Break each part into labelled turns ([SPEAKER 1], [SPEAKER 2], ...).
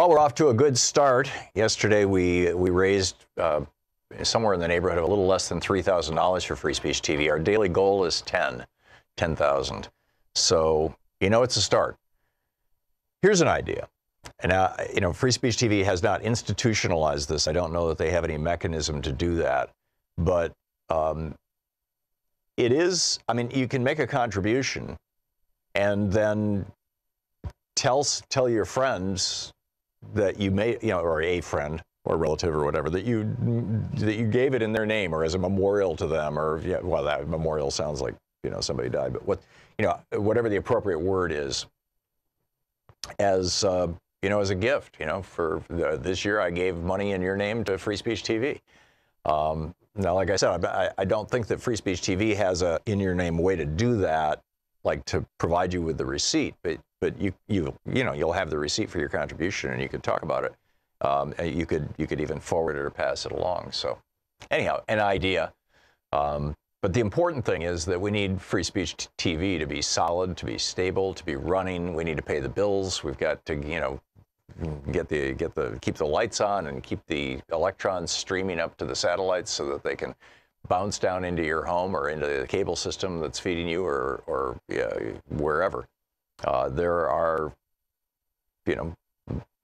[SPEAKER 1] Well, we're off to a good start. Yesterday, we raised somewhere in the neighborhood of a little less than $3,000 for Free Speech TV. Our daily goal is 10,000. So, it's a start. Here's an idea. And, Free Speech TV has not institutionalized this. I don't know that they have any mechanism to do that. But it is, you can make a contribution and then tell your friends that you may, or a friend or relative or whatever, that you gave it in their name or as a memorial to them, or well, that memorial sounds like somebody died, but whatever the appropriate word is, as as a gift, for this year I gave money in your name to Free Speech TV. Now, like I said, I don't think that Free Speech TV has a in your name way to do that, like to provide you with the receipt, but you'll have the receipt for your contribution and you could talk about it. And you could even forward it or pass it along. So anyhow, an idea. But the important thing is that we need Free Speech TV to be solid, to be stable, to be running. We need to pay the bills. We've got to keep the lights on and keep the electrons streaming up to the satellites so that they can bounce down into your home or into the cable system that's feeding you or wherever. There are,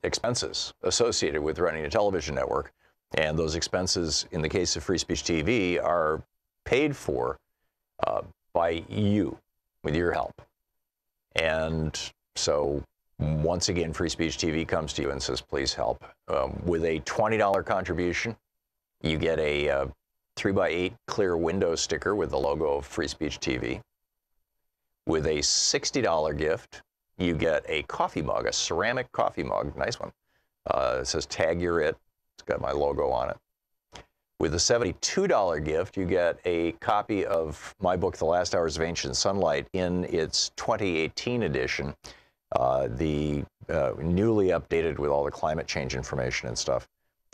[SPEAKER 1] expenses associated with running a television network, and those expenses, in the case of Free Speech TV, are paid for by you, with your help. And so, once again, Free Speech TV comes to you and says, please help. With a $20 contribution, you get a 3x8 clear window sticker with the logo of Free Speech TV. With a $60 gift, you get a coffee mug, a ceramic coffee mug, nice one. It says Tag You're It. It's got my logo on it. With a $72 gift, you get a copy of my book, The Last Hours of Ancient Sunlight, in its 2018 edition, newly updated with all the climate change information and stuff.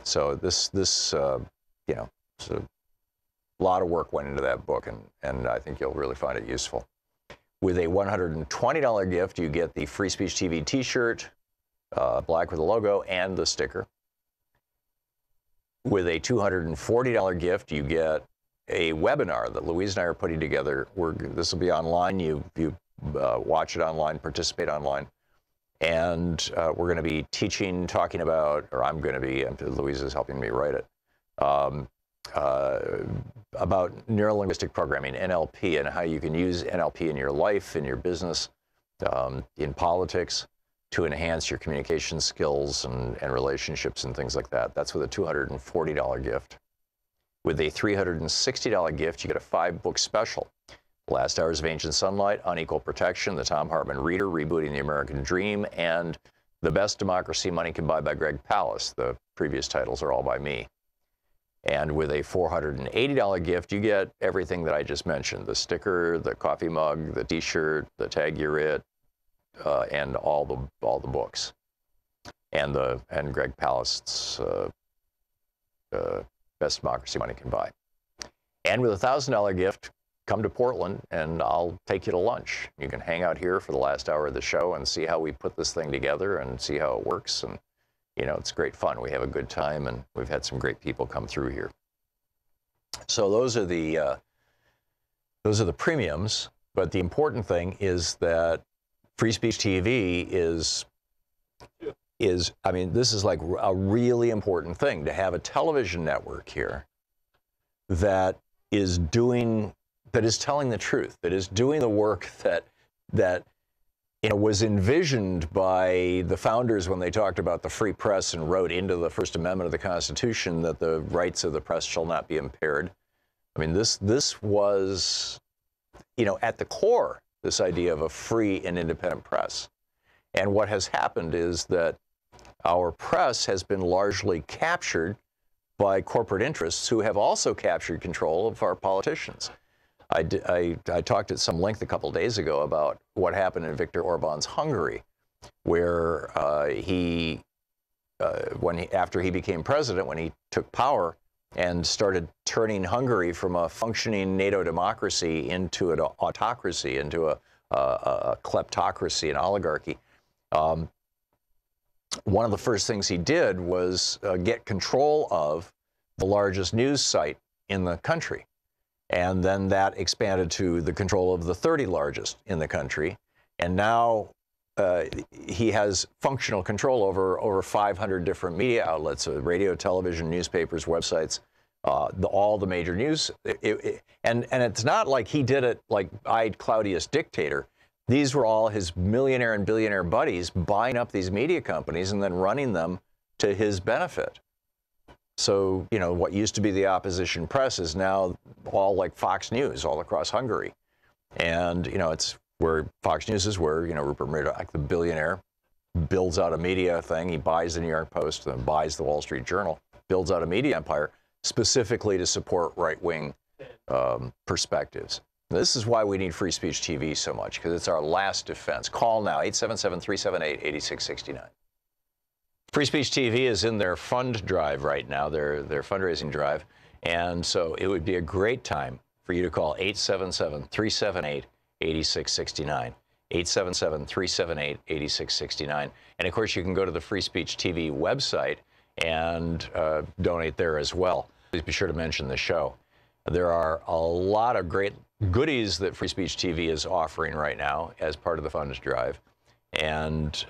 [SPEAKER 1] So this so a lot of work went into that book, and I think you'll really find it useful. With a $120 gift, you get the Free Speech TV t-shirt, black with a logo, and the sticker. With a $240 gift, you get a webinar that Louise and I are putting together. This will be online. You watch it online, participate online. And we're going to be talking about, or I'm going to be, Louise is helping me write it, about neurolinguistic programming, NLP, and how you can use NLP in your life, in your business, in politics, to enhance your communication skills and relationships and things like that. That's with a $240 gift. With a $360 gift, you get a 5-book special. Last Hours of Ancient Sunlight, Unequal Protection, The Thom Hartmann Reader, Rebooting the American Dream, and The Best Democracy Money Can Buy by Greg Palast. The previous titles are all by me. And with a $480 gift, you get everything that I just mentioned: the sticker, the coffee mug, the t-shirt, the Tag You're It, and all the books, and Greg Palast's Best Democracy Money Can Buy. And with a $1,000 gift, come to Portland and I'll take you to lunch. You can hang out here for the last hour of the show and see how we put this thing together and see how it works. And it's great fun. We have a good time, and we've had some great people come through here. So those are the premiums. But the important thing is that Free Speech TV is this is like a really important thing, to have a television network here that is telling the truth, that is doing the work that was envisioned by the founders when they talked about the free press and wrote into the First Amendment of the Constitution that the rights of the press shall not be impaired. This was, at the core, this idea of a free and independent press. And what has happened is that our press has been largely captured by corporate interests who have also captured control of our politicians. I talked at some length a couple days ago about what happened in Viktor Orban's Hungary, where after he became president, when he took power and started turning Hungary from a functioning NATO democracy into an autocracy, into a kleptocracy, an oligarchy, one of the first things he did was get control of the largest news site in the country. And then that expanded to the control of the 30 largest in the country. And now he has functional control over 500 different media outlets, radio, television, newspapers, websites, all the major news. And it's not like he did it like eyed cloudiest dictator. These were all his millionaire and billionaire buddies buying up these media companies and then running them to his benefit. So, you know, what used to be the opposition press is now all like Fox News all across Hungary. And, you know, it's where Fox News is where, you know, Rupert Murdoch, the billionaire, builds out a media thing. He buys the New York Post and buys the Wall Street Journal, builds out a media empire specifically to support right-wing perspectives. This is why we need Free Speech TV so much, because it's our last defense. Call now, 877-378-8669. Free Speech TV is in their fund drive right now, their fundraising drive, and so it would be a great time for you to call 877-378-8669, 877-378-8669. And of course, you can go to the Free Speech TV website and donate there as well. Please be sure to mention the show. There are a lot of great goodies that Free Speech TV is offering right now as part of the funds drive, and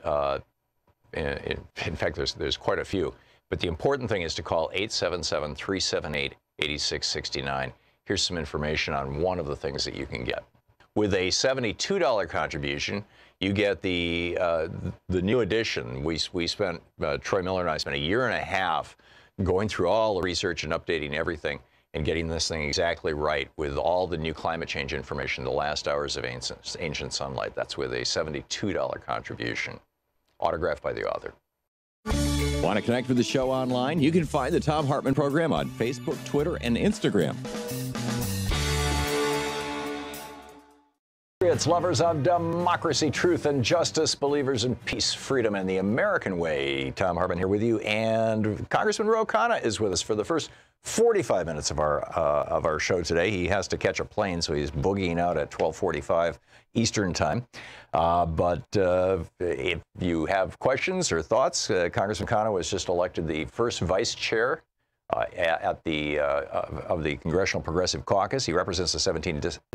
[SPEAKER 1] in fact, there's quite a few. But the important thing is to call 877-378-8669. Here's some information on one of the things that you can get. With a $72 contribution, you get the new edition. Troy Miller and I spent a year and a half going through all the research and updating everything and getting this thing exactly right with all the new climate change information, the last hours of ancient sunlight. That's with a $72 contribution, autographed by the author.
[SPEAKER 2] Want to connect with the show online? You can find the Thom Hartmann Program on Facebook, Twitter, and Instagram.
[SPEAKER 1] It's lovers of democracy, truth, and justice, believers in peace, freedom, and the American way. Thom Hartmann here with you, and Congressman Ro Khanna is with us for the first 45 minutes of our show today. He has to catch a plane, so he's boogieing out at 12:45 Eastern time. But if you have questions or thoughts, Congressman Khanna was just elected the first vice chair of the Congressional Progressive Caucus. He represents the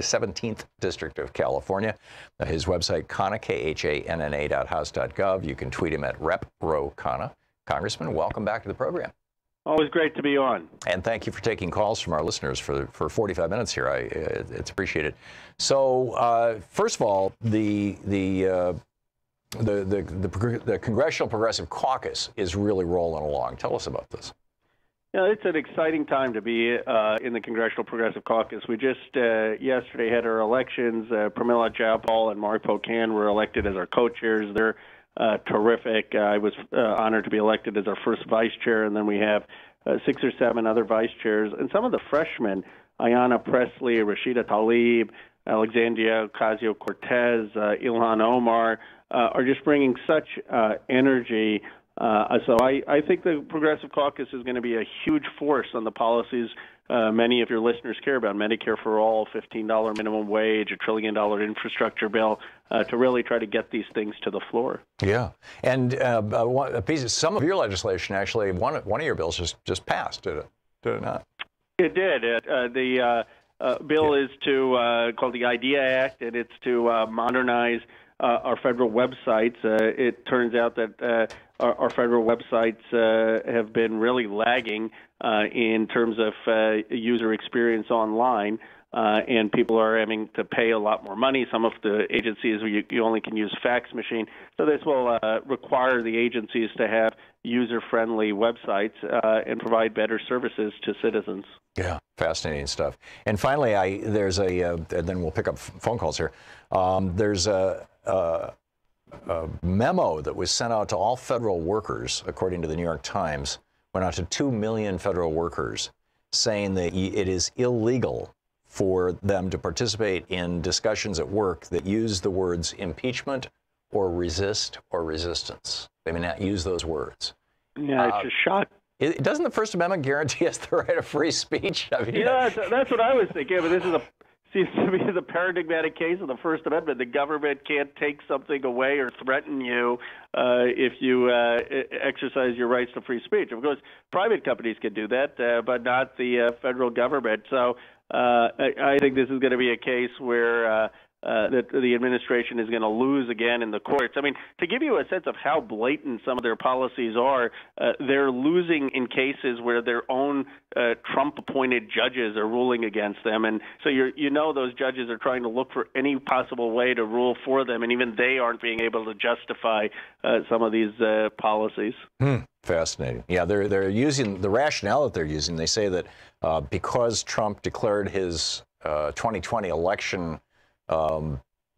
[SPEAKER 1] 17th District of California. His website, Khanna, KHANNA.house.gov. You can tweet him at Rep. Ro Khanna. Congressman, welcome back to the program.
[SPEAKER 3] Always great to be on.
[SPEAKER 1] And thank you for taking calls from our listeners for 45 minutes here. It's appreciated. So first of all, the Congressional Progressive Caucus is really rolling along. Tell us about this.
[SPEAKER 3] Yeah, it's an exciting time to be in the Congressional Progressive Caucus. We just yesterday had our elections. Pramila Jayapal and Mark Pocan were elected as our co-chairs. They're terrific. I was honored to be elected as our first vice chair, and then we have 6 or 7 other vice chairs. And some of the freshmen, Ayanna Pressley, Rashida Tlaib, Alexandria Ocasio-Cortez, Ilhan Omar, are just bringing such energy. So I think the Progressive Caucus is going to be a huge force on the policies many of your listeners care about: Medicare for all, $15 minimum wage, $1 trillion infrastructure bill, to really try to get these things to the floor.
[SPEAKER 1] Yeah, and some of your legislation, actually, one of your bills just passed, did it not?
[SPEAKER 3] It did. The bill is called the IDEA Act, and it's to modernize our federal websites. It turns out that our federal websites have been really lagging in terms of user experience online, and people are having to pay a lot more money. Some of the agencies, you only can use fax machine. So this will require the agencies to have user-friendly websites and provide better services to citizens.
[SPEAKER 1] Yeah, fascinating stuff. And finally, there's and then we'll pick up phone calls here. There's a memo that was sent out to all federal workers, according to the New York Times, went out to 2 million federal workers, saying that it is illegal for them to participate in discussions at work that use the words impeachment or resist or resistance. They may not use those words.
[SPEAKER 3] Yeah, it's just shocking.
[SPEAKER 1] Doesn't the First Amendment guarantee us the right of free speech? I mean,
[SPEAKER 3] yeah, that's what I was thinking. But this is a seems to be the paradigmatic case of the First Amendment. The government can't take something away or threaten you if you exercise your rights to free speech. Of course, private companies can do that, but not the federal government. So I think this is going to be a case where that the administration is going to lose again in the courts. I mean, to give you a sense of how blatant some of their policies are, they're losing in cases where their own Trump-appointed judges are ruling against them. And so you know those judges are trying to look for any possible way to rule for them, and even they aren't being able to justify some of these policies.
[SPEAKER 1] Fascinating. Yeah, they're using the rationale that they're using. They say that because Trump declared his 2020 election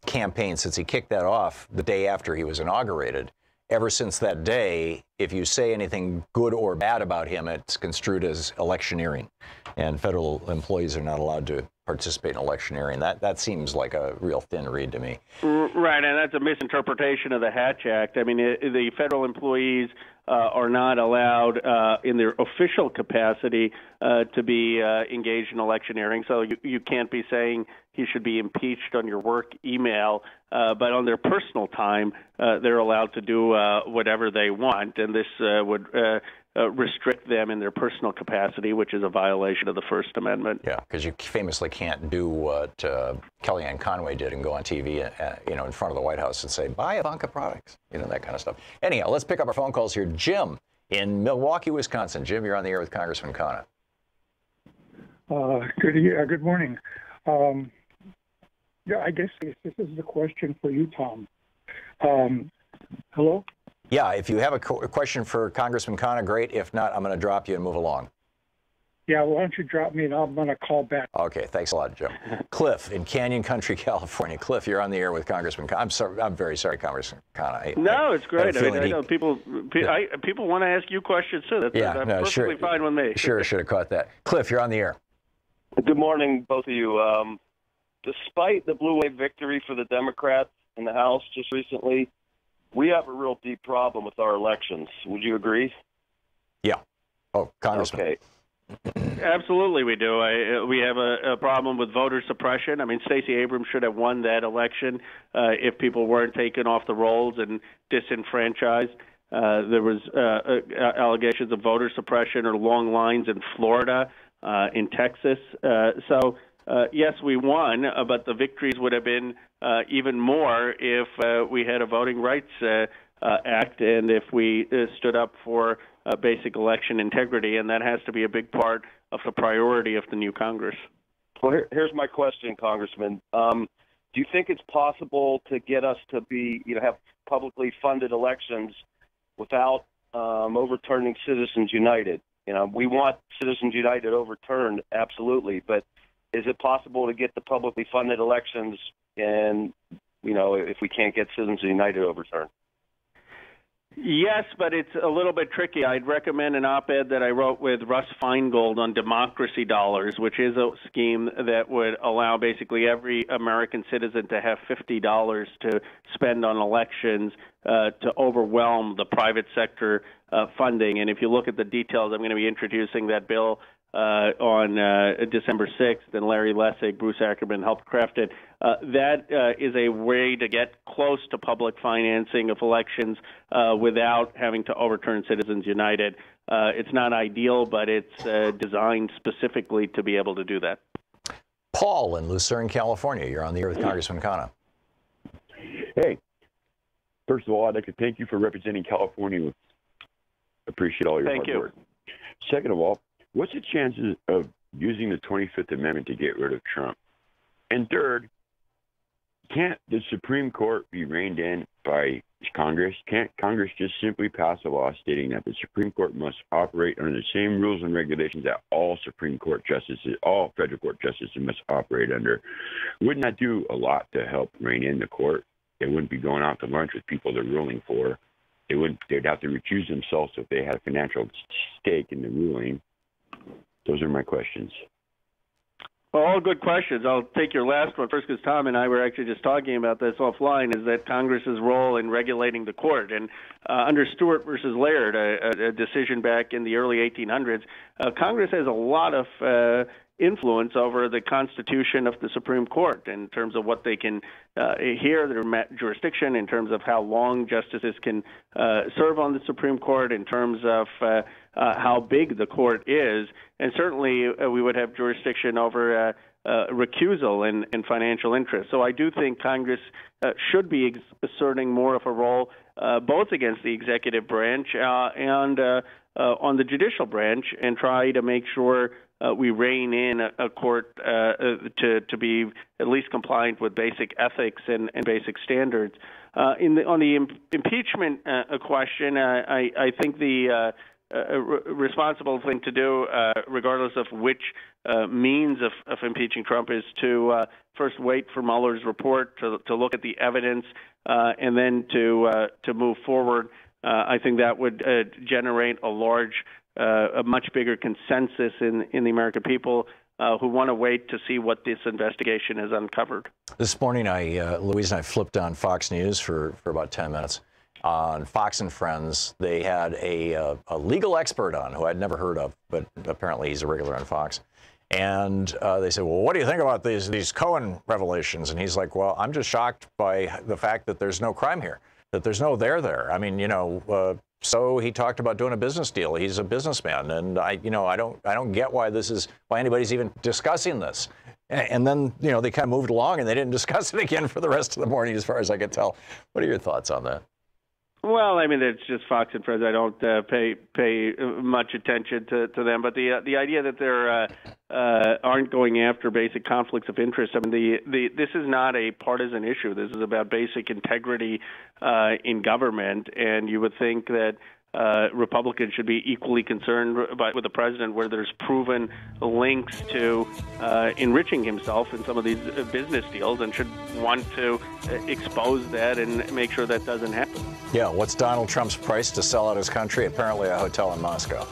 [SPEAKER 1] campaign, since he kicked that off the day after he was inaugurated, ever since that day, if you say anything good or bad about him, it's construed as electioneering, and federal employees are not allowed to participate in electioneering. That seems like a real thin reed to me.
[SPEAKER 3] Right, and that's a misinterpretation of the Hatch Act. I mean, the federal employees are not allowed in their official capacity to be engaged in electioneering. So you can't be saying he should be impeached on your work email, but on their personal time, they're allowed to do whatever they want, and this would restrict them in their personal capacity, which is a violation of the First Amendment.
[SPEAKER 1] Yeah, because you famously can't do what Kellyanne Conway did and go on TV, in front of the White House and say, "Buy Ivanka products," that kind of stuff. Anyhow, let's pick up our phone calls here. Jim in Milwaukee, Wisconsin. Jim, you're on the air with Congressman Khanna.
[SPEAKER 4] Good morning. Yeah, I guess this is the question for you, Tom. Hello?
[SPEAKER 1] Yeah, if you have a question for Congressman Khanna, great. If not, I'm going to drop you and move along.
[SPEAKER 4] Yeah, why don't you drop me and I'm going to call back.
[SPEAKER 1] Okay, thanks a lot, Jim. Cliff in Canyon Country, California. Cliff, you're on the air with Congressman Khanna. I'm very sorry, Congressman Khanna.
[SPEAKER 3] No, it's great. I know people want to ask you questions too. That's perfectly fine with me.
[SPEAKER 1] Sure, should have caught that. Cliff, you're on the air.
[SPEAKER 5] Good morning, both of you. Despite the blue wave victory for the Democrats in the House just recently, we have a real deep problem with our elections. Would you agree?
[SPEAKER 1] Yeah. Oh, Congressman.
[SPEAKER 5] Okay.
[SPEAKER 3] Absolutely, we do. We have a problem with voter suppression. I mean, Stacey Abrams should have won that election if people weren't taken off the rolls and disenfranchised. There was allegations of voter suppression or long lines in Florida, in Texas. Yes, we won, but the victories would have been even more if we had a voting rights act and if we stood up for basic election integrity, and that has to be a big part of the priority of the new Congress.
[SPEAKER 5] Well, here's my question, Congressman. Do you think it's possible to get us to have publicly funded elections without overturning Citizens United? We want Citizens United overturned, absolutely, but is it possible to get the publicly funded elections and, if we can't get Citizens United overturned?
[SPEAKER 3] Yes, but it's a little bit tricky. I'd recommend an op-ed that I wrote with Russ Feingold on democracy dollars, which is a scheme that would allow basically every American citizen to have $50 to spend on elections to overwhelm the private sector funding. And if you look at the details, I'm going to be introducing that bill on December 6th, and Larry Lessig, Bruce Ackerman helped craft it. That is a way to get close to public financing of elections without having to overturn Citizens United. It's not ideal, but it's designed specifically to be able to do that.
[SPEAKER 1] Paul in Lucerne, California. You're on the air with Congressman Khanna.
[SPEAKER 6] Hey, first of all, I'd like to thank you for representing California. Appreciate all your hard work. Second of all, what's the chances of using the 25th Amendment to get rid of Trump? And third, can't the Supreme Court be reined in by Congress? Can't Congress just simply pass a law stating that the Supreme Court must operate under the same rules and regulations that all Supreme Court justices, all federal court justices must operate under? Wouldn't that do a lot to help rein in the court? They wouldn't be going out to lunch with people they're ruling for. They'd have to recuse themselves if they had a financial stake in the ruling. Those are my questions.
[SPEAKER 3] Well, all good questions. I'll take your last one first because Tom and I were actually just talking about this offline, is that Congress's role in regulating the court. And under Stewart versus Laird, a decision back in the early 1800s, Congress has a lot of influence over the constitution of the Supreme Court in terms of what they can hear, their jurisdiction, in terms of how long justices can serve on the Supreme Court, in terms of how big the court is, and certainly we would have jurisdiction over recusal and financial interests. So I do think Congress should be asserting more of a role both against the executive branch and on the judicial branch, and try to make sure we rein in a court to be at least compliant with basic ethics and basic standards. On the impeachment question, I think the responsible thing to do, regardless of which means of impeaching Trump, is to first wait for Mueller's report, to look at the evidence, and then to move forward. I think that would generate a much bigger consensus in the American people who want to wait to see what this investigation has uncovered. This morning, Louise and I flipped on Fox News for about 10 minutes. On Fox and Friends, they had a legal expert on who I'd never heard of, but apparently he's a regular on Fox. And they said, well, what do you think about these Cohen revelations? And he's like, well, I'm just shocked by the fact that there's no crime here, that there's no there. I mean, so he talked about doing a business deal. He's a businessman, and I don't get why anybody's even discussing this. And then, they kind of moved along, and they didn't discuss it again for the rest of the morning, as far as I could tell. What are your thoughts on that? Well, I mean, it's just Fox and Friends. I don't pay much attention to them. But the idea that there aren't going after basic conflicts of interest. I mean, this is not a partisan issue. This is about basic integrity in government, and you would think that Republicans should be equally concerned with the president, where there's proven links to enriching himself in some of these business deals, and should want to expose that and make sure that doesn't happen. Yeah, what's Donald Trump's price to sell out his country? Apparently a hotel in Moscow.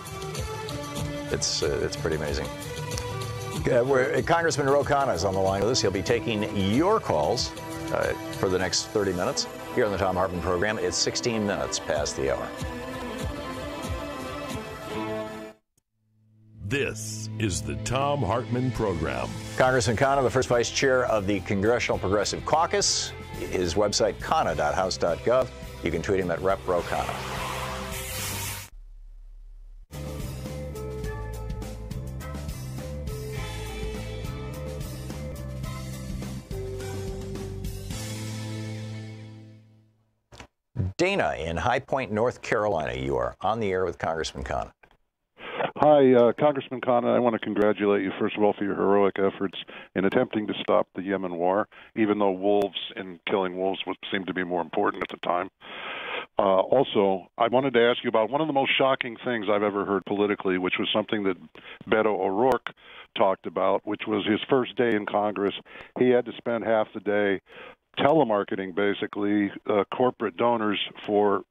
[SPEAKER 3] It's pretty amazing. Congressman Ro Khanna is on the line with us. He'll be taking your calls for the next 30 minutes here on the Thom Hartmann Program. It's 16 minutes past the hour.
[SPEAKER 7] This is the Thom Hartmann Program.
[SPEAKER 1] Congressman Khanna, the first vice chair of the Congressional Progressive Caucus. His website, khanna.house.gov. You can tweet him at Rep. Ro Khanna. Dana in High Point, North Carolina. You are on the air with Congressman Khanna.
[SPEAKER 8] Hi, Congressman Khanna. I want to congratulate you, first of all, for your heroic efforts in attempting to stop the Yemen war, even though wolves and killing wolves would seem to be more important at the time. Also, I wanted to ask you about one of the most shocking things I've ever heard politically, which was something that Beto O'Rourke talked about, which was his first day in Congress. He had to spend half the day telemarketing, basically, corporate donors for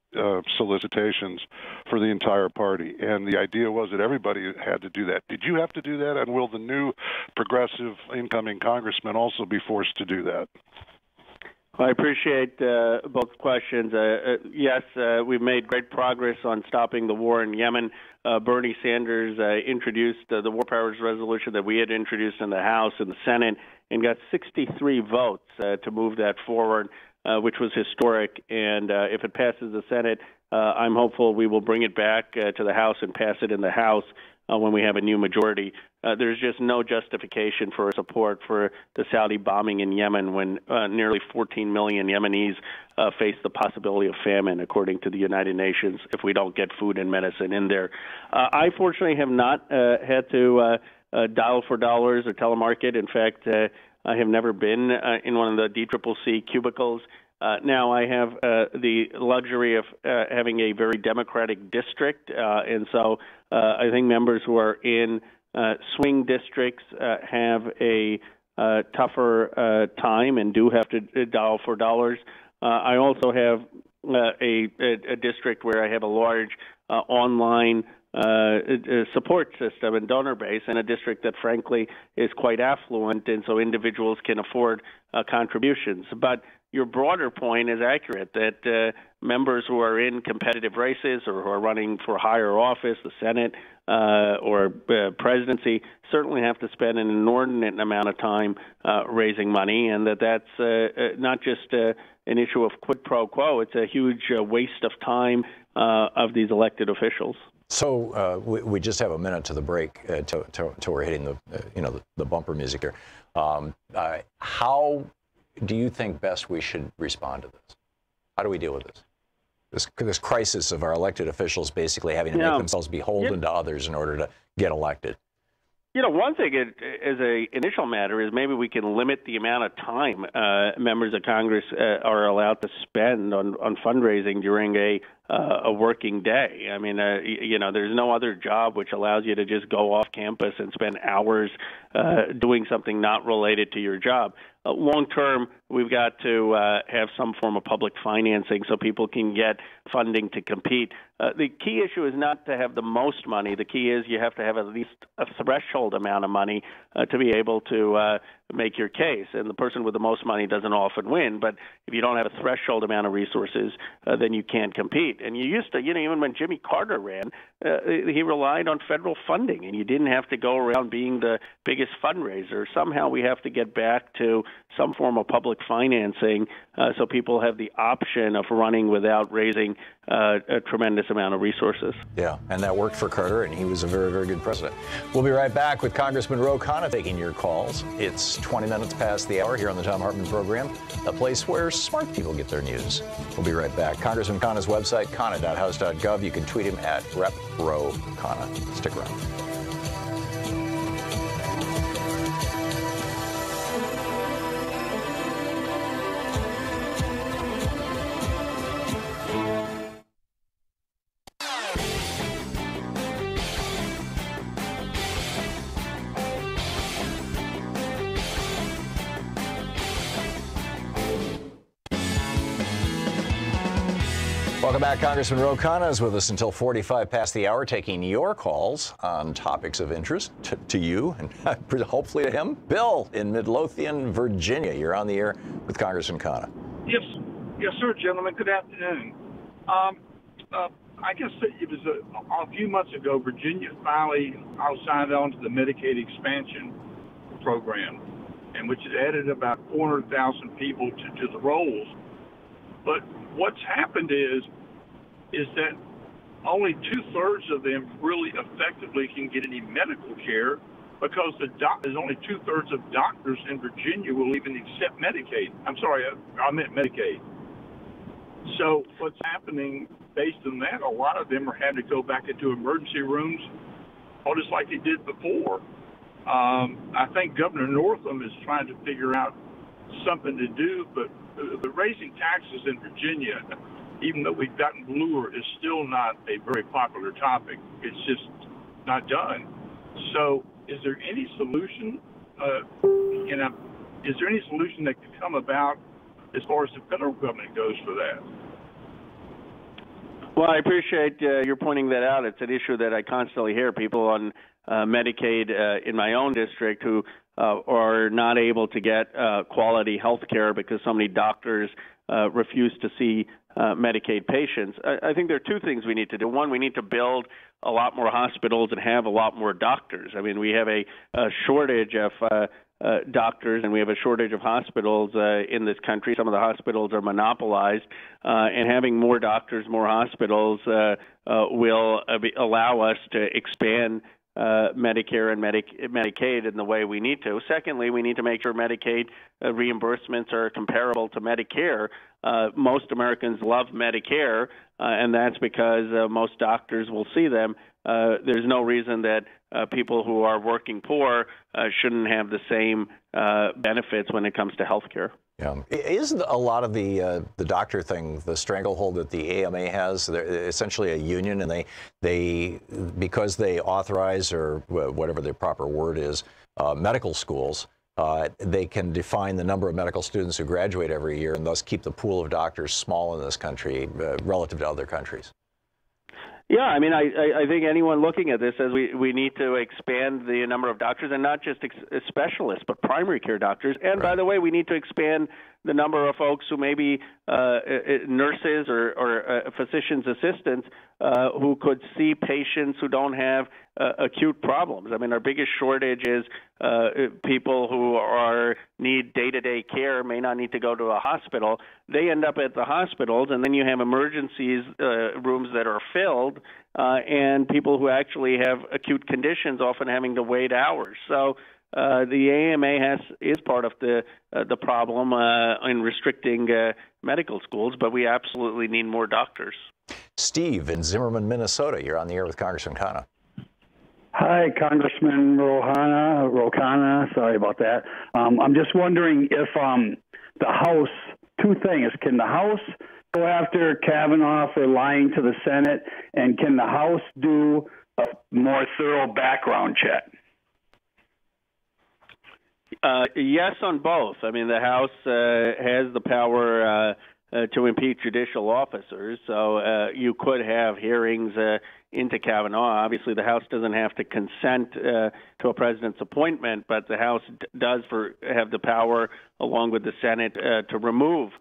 [SPEAKER 8] solicitations for the entire party. And the idea was that everybody had to do that. Did you have to do that? And will the new progressive incoming congressman also be forced to do that?
[SPEAKER 3] I appreciate both questions. Yes, we've made great progress on stopping the war in Yemen. Bernie Sanders introduced the War Powers Resolution that we had introduced in the House and the Senate, and got 63 votes to move that forward, which was historic. And if it passes the Senate, I'm hopeful we will bring it back to the House and pass it in the House when we have a new majority. There's just no justification for support for the Saudi bombing in Yemen when nearly 14 million Yemenis face the possibility of famine, according to the United Nations, if we don't get food and medicine in there. I fortunately have not had to dial for dollars or telemarket. In fact, I have never been in one of the DCCC cubicles. Now I have the luxury of having a very Democratic district, and so I think members who are in swing districts have a tougher time and do have to dial for dollars. I also have a district where I have a large online support system and donor base, and a district that frankly is quite affluent, and so individuals can afford contributions. But your broader point is accurate, that members who are in competitive races or who are running for higher office, the Senate or presidency, certainly have to spend an inordinate amount of time raising money, and that's not just an issue of quid pro quo. It's a huge waste of time of these elected officials.
[SPEAKER 1] So we just have a minute to the break till we're hitting the bumper music here. How do you think best we should respond to this? How do we deal with this crisis of our elected officials basically having to make themselves beholden to others in order to get elected?
[SPEAKER 3] One thing as an initial matter is maybe we can limit the amount of time members of Congress are allowed to spend on fundraising during a working day. I mean, there's no other job which allows you to just go off campus and spend hours doing something not related to your job. Long term, we've got to have some form of public financing so people can get funding to compete. The key issue is not to have the most money. The key is you have to have at least a threshold amount of money to be able to make your case. And the person with the most money doesn't often win. But if you don't have a threshold amount of resources, then you can't compete. And you used to, even when Jimmy Carter ran, he relied on federal funding, and you didn't have to go around being the biggest fundraiser. Somehow we have to get back to some form of public financing so people have the option of running without raising a tremendous amount of resources.
[SPEAKER 1] Yeah, and that worked for Carter, and he was a very, very good president. We'll be right back with Congressman Ro Khanna taking your calls. It's 20 minutes past the hour here on the Thom Hartmann Program, a place where smart people get their news. We'll be right back. Congressman Khanna's website, khanna.house.gov. You can tweet him at @RepRoKhanna. Stick around. Welcome back. Congressman Ro Khanna is with us until 45 past the hour, taking your calls on topics of interest to you and hopefully to him. Bill in Midlothian, Virginia. You're on the air with Congressman Khanna.
[SPEAKER 9] Yes, sir, gentlemen. Good afternoon. I guess it was a few months ago, Virginia finally signed on to the Medicaid expansion program, and which has added about 400,000 people to the rolls. But what's happened is that only 2/3 of them really effectively can get any medical care because there's only 2/3 of doctors in Virginia will even accept Medicaid. I'm sorry, I meant Medicaid. So what's happening based on that, a lot of them are having to go back into emergency rooms, just like they did before. I think Governor Northam is trying to figure out something to do, but the raising taxes in Virginia, even though we've gotten bluer, is still not a very popular topic. It's just not done. So is there any solution, is there any solution that could come about as far as the federal government goes for that?
[SPEAKER 3] Well, I appreciate your pointing that out. It's an issue that I constantly hear. People on Medicaid in my own district who are not able to get quality health care because so many doctors refuse to see Medicaid patients. I think there are two things we need to do. One, we need to build a lot more hospitals and have a lot more doctors. I mean, we have a shortage of doctors, and we have a shortage of hospitals in this country. Some of the hospitals are monopolized, and having more doctors, more hospitals will allow us to expand Medicare and Medicaid in the way we need to. Secondly, we need to make sure Medicaid reimbursements are comparable to Medicare. Most Americans love Medicare, and that's because most doctors will see them. There's no reason that people who are working poor shouldn't have the same benefits when it comes to health care.
[SPEAKER 1] Yeah. Is a lot of the doctor thing, the stranglehold that the AMA has? They're essentially a union, and they because they authorize, or whatever the proper word is, medical schools, they can define the number of medical students who graduate every year and thus keep the pool of doctors small in this country relative to other countries.
[SPEAKER 3] Yeah, I mean, I think anyone looking at this says we need to expand the number of doctors, and not just specialists, but primary care doctors. And by the way, we need to expand the number of folks who may be nurses or physician's assistants who could see patients who don't have acute problems. I mean, our biggest shortage is people who need day-to-day care, may not need to go to a hospital. They end up at the hospitals, and then you have emergencies rooms that are filled, and people who actually have acute conditions often having to wait hours. So the AMA is part of the problem in restricting medical schools, but we absolutely need more doctors.
[SPEAKER 1] Steve in Zimmerman, Minnesota. You're on the air with Congressman Khanna.
[SPEAKER 10] Hi, Congressman Rokana. Sorry about that. I'm just wondering if the House, two things. Can the House go after Kavanaugh for lying to the Senate, and can the House do a more thorough background check?
[SPEAKER 3] Yes, on both. I mean, the House has the power to impeach judicial officers, so you could have hearings into Kavanaugh. Obviously, the House doesn't have to consent to a president's appointment, but the House does have the power, along with the Senate, to remove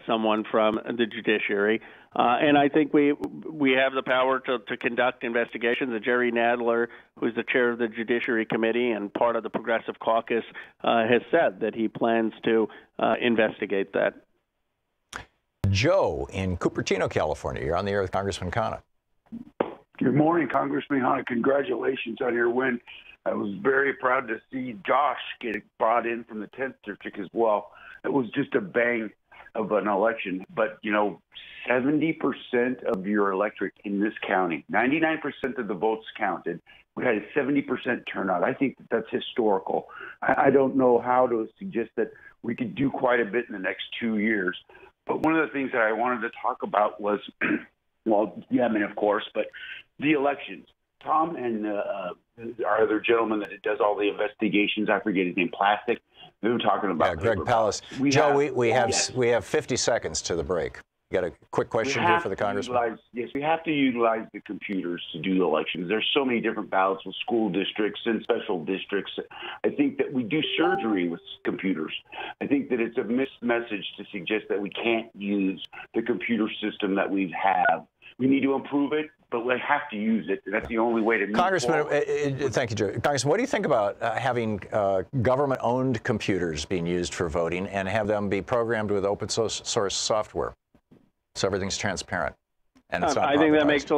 [SPEAKER 3] someone from the judiciary. And I think we have the power to conduct investigations. Jerry Nadler, who's the chair of the Judiciary Committee and part of the Progressive Caucus, has said that he plans to investigate that.
[SPEAKER 1] Joe in Cupertino, California. You're on the air with Congressman Khanna.
[SPEAKER 11] Good morning, Congressman Khanna. Congratulations on your win. I was very proud to see Josh get brought in from the 10th District as well. It was just a bang of an election. But, 70% of your electorate in this county, 99% of the votes counted. We had a 70% turnout. I think that's historical. I don't know how to suggest that we could do quite a bit in the next 2 years. But one of the things that I wanted to talk about was, Yemen, of course, but the elections. Tom and our other gentleman that does all the investigations, I forget his name, Plastic, they were talking about
[SPEAKER 1] Greg Pallas. Joe, we have 50 seconds to the break. You got a quick question here for the congressman?
[SPEAKER 11] Yes, we have to utilize the computers to do the elections. There's so many different ballots with school districts and special districts. I think that we do surgery with computers. I think that it's a missed message to suggest that we can't use the computer system that we have. We need to improve it, but we have to use it. That's the only way to move
[SPEAKER 1] Congressman,
[SPEAKER 11] forward.
[SPEAKER 1] Thank you, Joe. Congressman, what do you think about having government-owned computers being used for voting and have them be programmed with open source software, so everything's transparent and it's not
[SPEAKER 3] I think that makes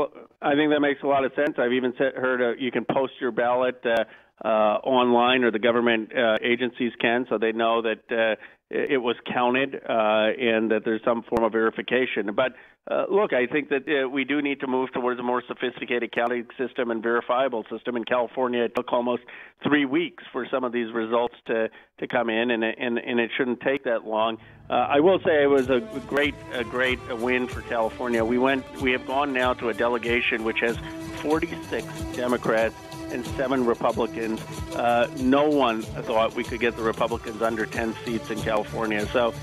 [SPEAKER 3] a lot of sense. I've even heard you can post your ballot online, or the government agencies can, so they know that it was counted and that there's some form of verification. But look, I think that we do need to move towards a more sophisticated counting system and verifiable system. In California, it took almost 3 weeks for some of these results to come in, and it shouldn't take that long. I will say it was a great win for California. We have gone now to a delegation which has 46 Democrats and 7 Republicans. No one thought we could get the Republicans under 10 seats in California. So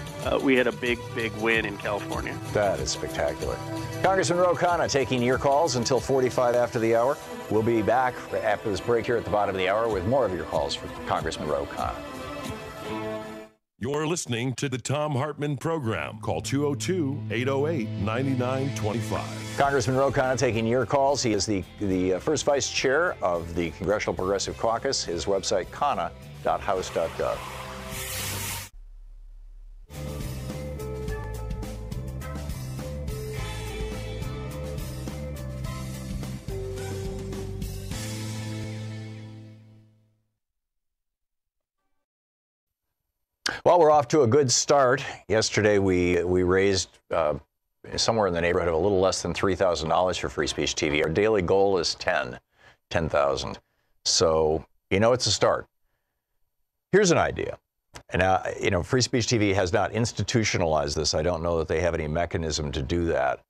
[SPEAKER 3] we had a big win in California.
[SPEAKER 1] That is spectacular. Congressman Ro Khanna taking your calls until 45 after the hour. We'll be back after this break here at the bottom of the hour with more of your calls for Congressman Ro Khanna.
[SPEAKER 7] You're listening to the Thom Hartmann Program. Call 202-808-9925.
[SPEAKER 1] Congressman Ro Khanna taking your calls. He is the first vice chair of the Congressional Progressive Caucus. His website, khanna.house.gov. Well, we're off to a good start. Yesterday, we raised somewhere in the neighborhood of a little less than $3,000 for Free Speech TV. Our daily goal is $10,000. So, it's a start. Here's an idea. And, Free Speech TV has not institutionalized this. I don't know that they have any mechanism to do that.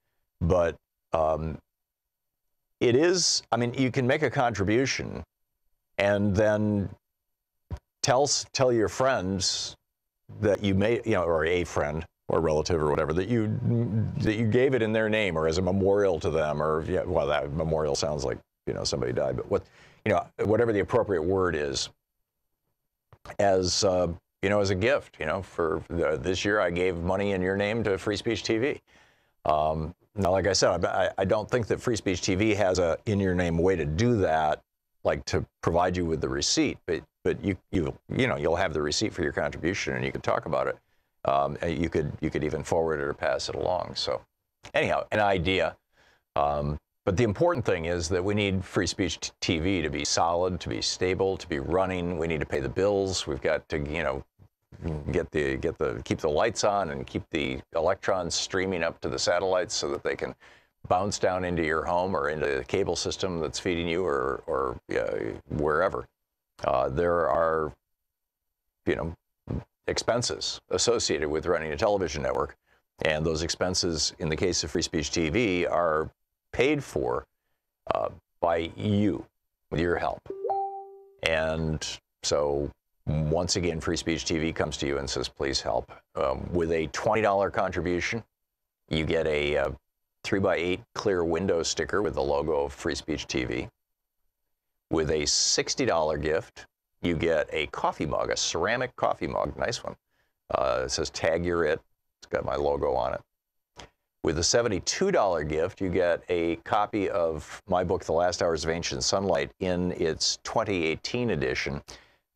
[SPEAKER 1] But it is, you can make a contribution and then tell your friends that you may, or a friend or relative or whatever, that you gave it in their name or as a memorial to them, or that memorial sounds like somebody died, but whatever the appropriate word is, as as a gift. For this year, I gave money in your name to Free Speech TV. Now, like I said, I don't think that Free Speech TV has a in your name way to do that, like to provide you with the receipt. But you'll have the receipt for your contribution, and you can talk about it. You could even forward it or pass it along. So, anyhow, an idea. But the important thing is that we need Free Speech TV to be solid, to be stable, to be running. We need to pay the bills. We've got to, keep the lights on and keep the electrons streaming up to the satellites so that they can bounce down into your home or into the cable system that's feeding you or wherever. There are, expenses associated with running a television network, and those expenses, in the case of Free Speech TV, are paid for by you with your help. And so once again, Free Speech TV comes to you and says, please help. With a $20 contribution, you get a 3x8 clear window sticker with the logo of Free Speech TV. With a $60 gift, you get a coffee mug, a ceramic coffee mug, nice one. It says tag your it. It's got my logo on it. With a $72 gift, you get a copy of my book, The Last Hours of Ancient Sunlight, in its 2018 edition,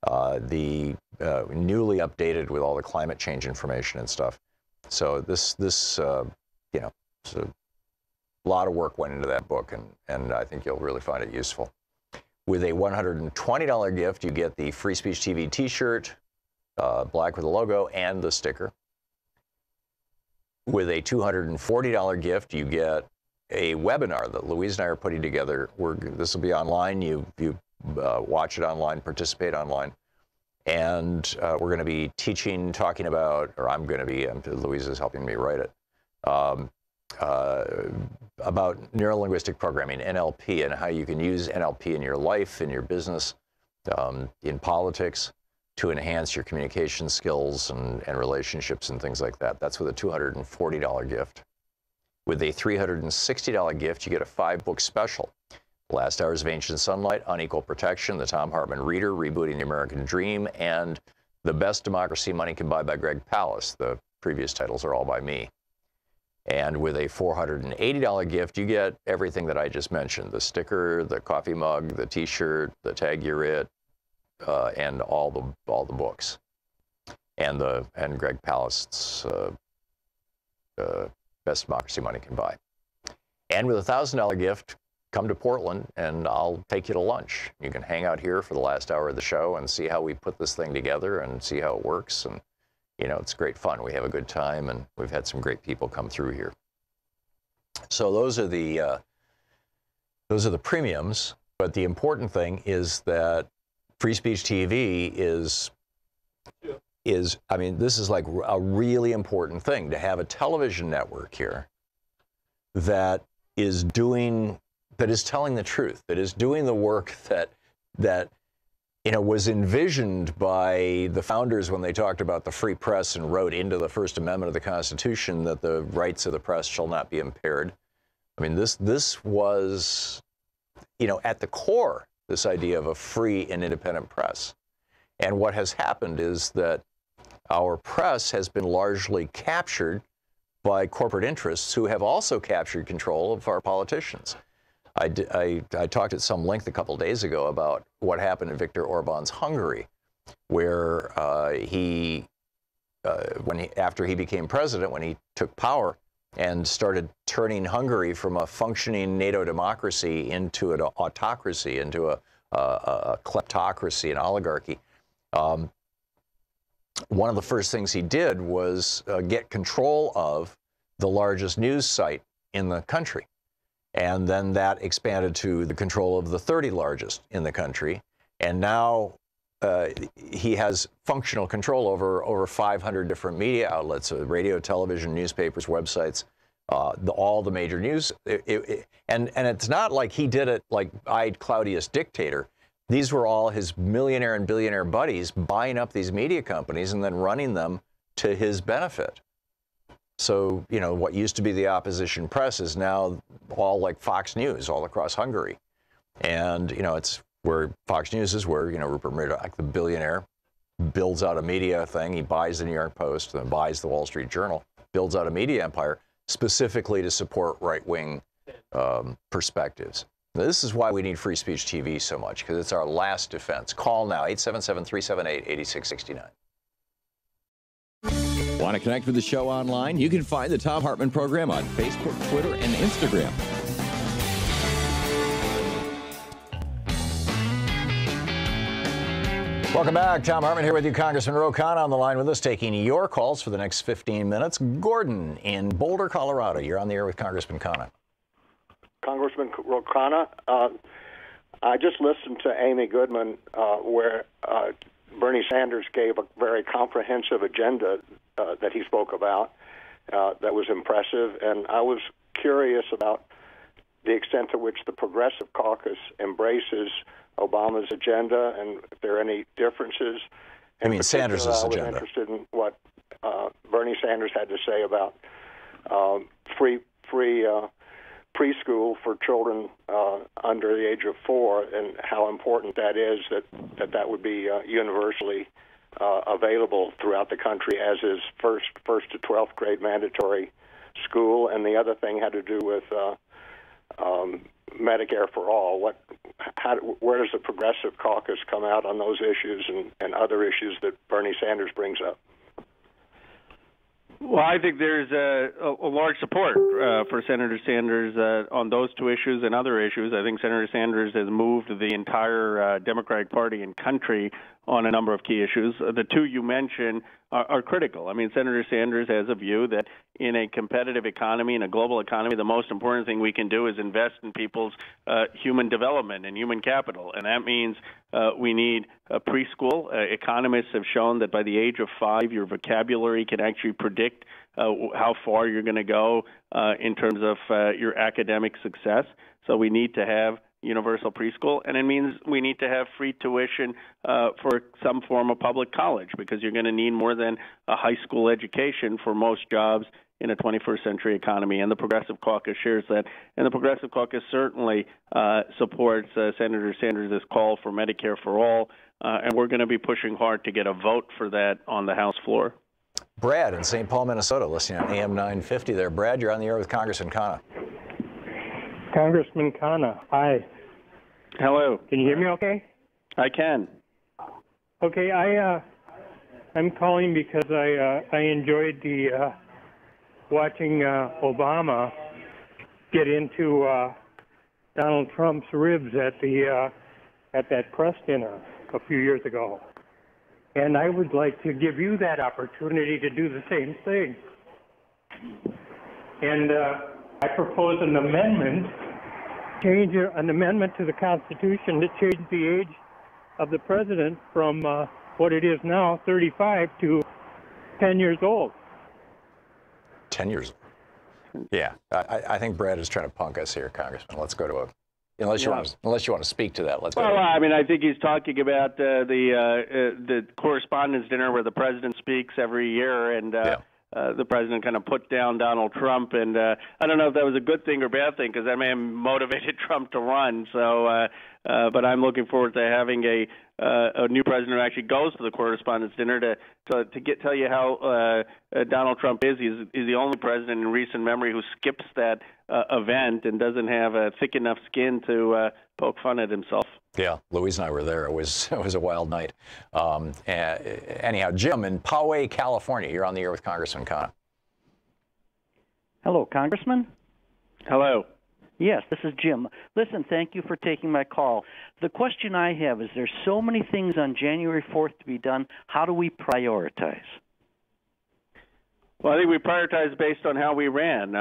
[SPEAKER 1] newly updated with all the climate change information and stuff. So this so a lot of work went into that book, and I think you'll really find it useful. With a $120 gift, you get the Free Speech TV T-shirt, black with the logo, and the sticker. With a $240 gift, you get a webinar that Louise and I are putting together. This will be online. You watch it online, participate online. And we're going to be talking about, or I'm going to be, Louise is helping me write it, about neuro-linguistic programming, NLP, and how you can use NLP in your life, in your business, in politics, to enhance your communication skills and relationships and things like that. That's with a $240 gift. With a $360 gift, you get a 5-book special. Last Hours of Ancient Sunlight, Unequal Protection, The Thom Hartmann Reader, Rebooting the American Dream, and The Best Democracy Money Can Buy by Greg Palast. The previous titles are all by me. And with a $480 gift, you get everything that I just mentioned: the sticker, the coffee mug, the T-shirt, the Tag Your It, and all the books, and Greg Palast's Best Democracy Money Can Buy. And with a $1,000 gift, come to Portland and I'll take you to lunch. You can hang out here for the last hour of the show and see how we put this thing together and see how it works. And it's great fun. We have a good time, and we've had some great people come through here. So those are the premiums. But the important thing is that Free Speech TV is, this is like a really important thing, to have a television network here that is telling the truth, that is doing the work that was envisioned by the founders when they talked about the free press and wrote into the First Amendment of the Constitution that the rights of the press shall not be impaired. This was, at the core, this idea of a free and independent press. And what has happened is that our press has been largely captured by corporate interests who have also captured control of our politicians. I talked at some length a couple days ago about what happened in Viktor Orban's Hungary, where after he became president, when he took power and started turning Hungary from a functioning NATO democracy into an autocracy, into a kleptocracy, an oligarchy, one of the first things he did was get control of the largest news site in the country. And then that expanded to the control of the 30 largest in the country. And now he has functional control over 500 different media outlets, radio, television, newspapers, websites, all the major news. And it's not like he did it like eyed Claudius dictator. These were all his millionaire and billionaire buddies buying up these media companies and then running them to his benefit. So, what used to be the opposition press is now all like Fox News all across Hungary. And, it's where Fox News is where, Rupert Murdoch, the billionaire, builds out a media thing. He buys the New York Post and buys the Wall Street Journal, builds out a media empire specifically to support right-wing perspectives. This is why we need Free Speech TV so much, because it's our last defense. Call now, 877-378-8669.
[SPEAKER 2] Want to connect with the show online? You can find the Thom Hartmann Program on Facebook, Twitter, and Instagram.
[SPEAKER 1] Welcome back. Thom Hartmann here with you. Congressman Ro Khanna on the line with us, taking your calls for the next 15 minutes. Gordon in Boulder, Colorado. You're on the air with Congressman Khanna.
[SPEAKER 12] Congressman Ro Khanna, I just listened to Amy Goodman where Bernie Sanders gave a very comprehensive agenda that he spoke about that was impressive, and I was curious about the extent to which the Progressive Caucus embraces Obama's agenda and if there are any differences.
[SPEAKER 1] I mean Sanders' agenda.
[SPEAKER 12] I was interested in what Bernie Sanders had to say about free preschool for children under the age of 4, and how important that is, that would be universally available throughout the country, as is first to 12th grade mandatory school. And the other thing had to do with Medicare for all. Where does the Progressive Caucus come out on those issues and other issues that Bernie Sanders brings up?
[SPEAKER 3] Well, I think there's a large support for Senator Sanders on those two issues and other issues. I think Senator Sanders has moved the entire Democratic Party and country on a number of key issues. The two you mentioned are critical. I mean, Senator Sanders has a view that in a competitive economy, in a global economy, the most important thing we can do is invest in people's human development and human capital. And that means we need preschool. Economists have shown that by the age of 5, your vocabulary can actually predict how far you're going to go in terms of your academic success. So we need to have universal preschool, and it means we need to have free tuition for some form of public college, because you're going to need more than a high school education for most jobs in a 21st century economy. And the Progressive Caucus shares that. And the Progressive Caucus certainly supports Senator Sanders' call for Medicare for all, and we're going to be pushing hard to get a vote for that on the House floor.
[SPEAKER 1] Brad in St. Paul, Minnesota, listening on AM 950 there. Brad, you're on the air with Congressman Khanna.
[SPEAKER 13] Congressman Khanna, hi.
[SPEAKER 3] Hello.
[SPEAKER 13] Can you hear me okay?
[SPEAKER 3] I can.
[SPEAKER 13] Okay, I'm calling because I enjoyed the watching Obama get into Donald Trump's ribs at that press dinner a few years ago. And I would like to give you that opportunity to do the same thing. And I propose an amendment to the Constitution to change the age of the president from what it is now, 35, to 10 years old.
[SPEAKER 1] 10 years old. Yeah, I think Brad is trying to punk us here, Congressman. Let's go to a. Unless you want to speak to that, let's go.
[SPEAKER 3] Well, I mean, I think he's talking about the Correspondents' Dinner where the president speaks every year, and the president kind of put down Donald Trump. And I don't know if that was a good thing or bad thing, because that may have motivated Trump to run. So, but I'm looking forward to having a new president who actually goes to the Correspondents' Dinner to tell you how Donald Trump is. He's the only president in recent memory who skips that event and doesn't have a thick enough skin to poke fun at himself.
[SPEAKER 1] Yeah, Louise and I were there. It was a wild night. Anyhow, Jim in Poway, California, you're on the air with Congressman Khanna.
[SPEAKER 14] Hello, Congressman.
[SPEAKER 3] Hello.
[SPEAKER 14] Yes, this is Jim. Listen, thank you for taking my call. The question I have is there's so many things on January 4th to be done. How do we prioritize?
[SPEAKER 3] Well, I think we prioritize based on how we ran.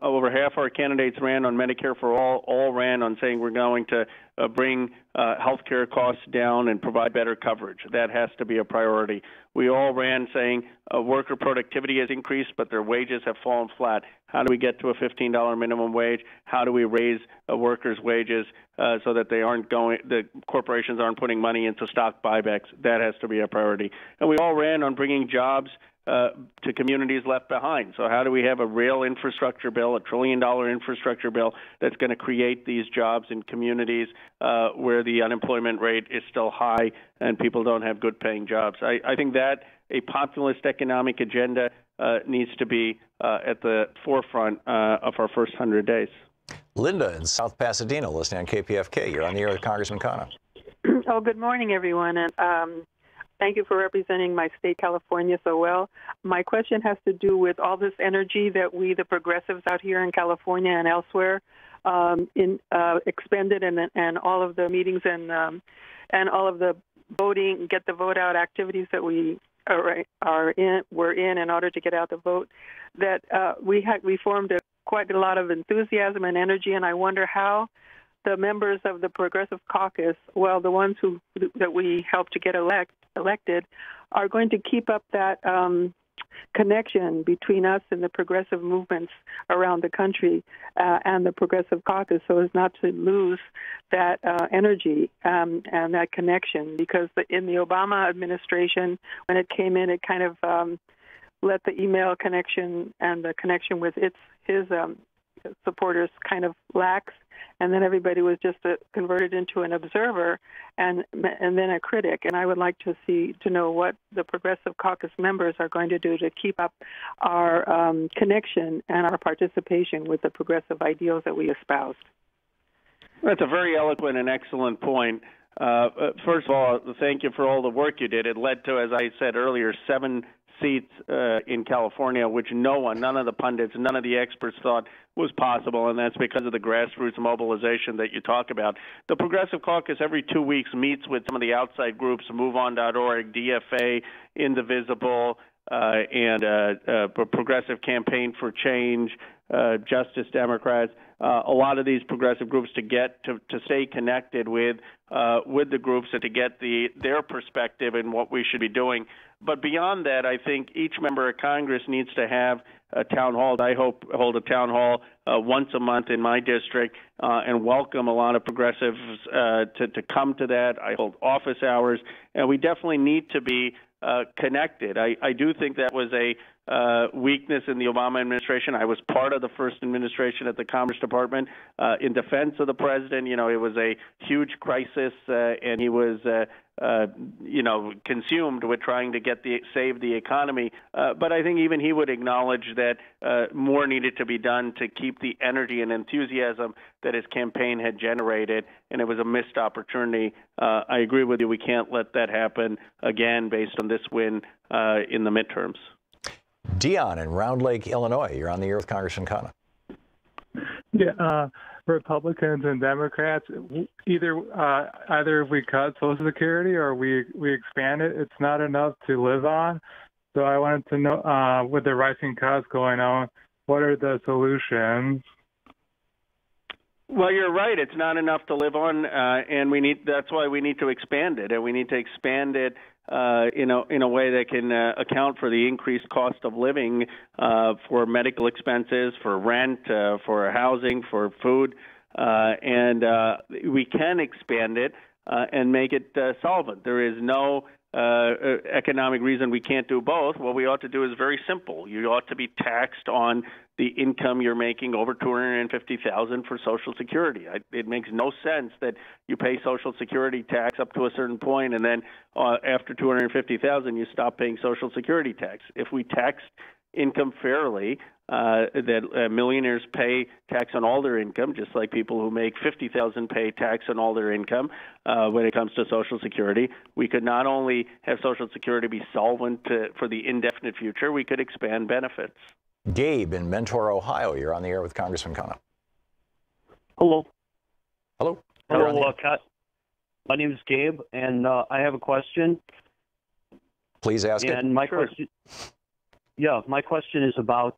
[SPEAKER 3] Over half our candidates ran on Medicare for all ran on saying we're going to bring health care costs down and provide better coverage. That has to be a priority. We all ran saying worker productivity has increased, but their wages have fallen flat. How do we get to a $15 minimum wage? How do we raise workers' wages so that the corporations aren't putting money into stock buybacks? That has to be a priority. And we all ran on bringing jobs to communities left behind. So how do we have a real infrastructure bill, $1 trillion infrastructure bill that's going to create these jobs in communities where the unemployment rate is still high and people don't have good paying jobs? I think that a populist economic agenda needs to be at the forefront of our first 100 days.
[SPEAKER 1] Linda in South Pasadena, listening on KPFK. You're on the air with Congressman Khanna.
[SPEAKER 15] Oh, good morning, everyone, and thank you for representing my state, California, so well. My question has to do with all this energy that we, the progressives out here in California and elsewhere, expended, and all of the meetings and all of the voting, get the vote out activities that we're in order to get out the vote. That we formed quite a lot of enthusiasm and energy, and I wonder how the members of the Progressive Caucus, well, the ones that we helped to get elected, are going to keep up that connection between us and the progressive movements around the country and the Progressive Caucus, so as not to lose that energy and that connection. Because in the Obama administration, when it came in, it kind of let the email connection and the connection with his supporters kind of lax, and then everybody was just converted into an observer and then a critic. And I would like to know what the Progressive Caucus members are going to do to keep up our connection and our participation with the progressive ideals that we espoused.
[SPEAKER 3] That's a very eloquent and excellent point. First of all, thank you for all the work you did. It led to, as I said earlier, 7 seats in California, which none of the pundits, none of the experts thought was possible, and that's because of the grassroots mobilization that you talk about. The Progressive Caucus every 2 weeks meets with some of the outside groups, MoveOn.org, DFA, Indivisible, and Progressive Campaign for Change, Justice Democrats, a lot of these progressive groups to stay connected with the groups and to get their perspective and what we should be doing. But beyond that, I think each member of Congress needs to have a town hall. I hope hold a town hall once a month in my district and welcome a lot of progressives to come to that. I hold office hours, and we definitely need to be connected. I do think that was a weakness in the Obama administration. I was part of the first administration at the Commerce Department in defense of the president. You know, it was a huge crisis, and he was consumed with trying to save the economy. But I think even he would acknowledge that more needed to be done to keep the energy and enthusiasm that his campaign had generated, and it was a missed opportunity. I agree with you. We can't let that happen again based on this win in the midterms.
[SPEAKER 1] Dion in Round Lake, Illinois. You're on the air with Congressman Khanna.
[SPEAKER 16] Yeah, Republicans and Democrats, either if we cut Social Security or we expand it, it's not enough to live on. So I wanted to know, with the rising costs going on, what are the solutions?
[SPEAKER 3] Well, you're right. It's not enough to live on, and that's why we need to expand it, and we need to expand it in a way that can account for the increased cost of living for medical expenses, for rent, for housing, for food, and we can expand it and make it solvent. There is no economic reason we can't do both. What we ought to do is very simple. You ought to be taxed on the income you're making over $250,000 for Social Security. It makes no sense that you pay Social Security tax up to a certain point, and then after $250,000 you stop paying Social Security tax. If we tax income fairly, that millionaires pay tax on all their income, just like people who make $50,000 pay tax on all their income. When it comes to Social Security, we could not only have Social Security be solvent for the indefinite future, we could expand benefits.
[SPEAKER 1] Gabe in Mentor, Ohio. You're on the air with Congressman Khanna.
[SPEAKER 17] Hello.
[SPEAKER 1] Hello.
[SPEAKER 17] Hello, my name is Gabe, and I have a question.
[SPEAKER 1] Please ask it.
[SPEAKER 17] And my question is about,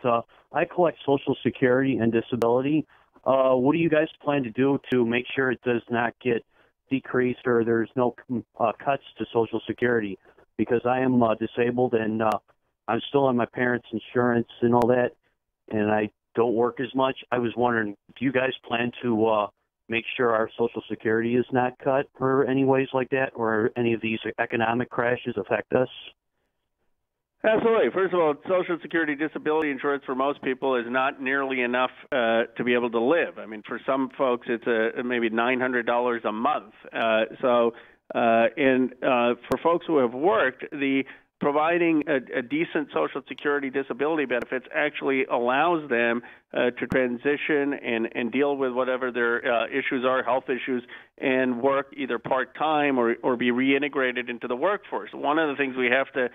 [SPEAKER 17] I collect Social Security and disability. What do you guys plan to do to make sure it does not get decreased or there's no cuts to Social Security? Because I am disabled and I'm still on my parents' insurance and all that, and I don't work as much. I was wondering, do you guys plan to make sure our Social Security is not cut or any ways like that, or any of these economic crashes affect us?
[SPEAKER 3] Absolutely. First of all, Social Security disability insurance for most people is not nearly enough to be able to live. I mean, for some folks, it's maybe $900 a month. For folks who have worked, providing a decent Social Security disability benefits actually allows them to transition and deal with whatever their issues are, health issues, and work either part-time or be reintegrated into the workforce. One of the things we have to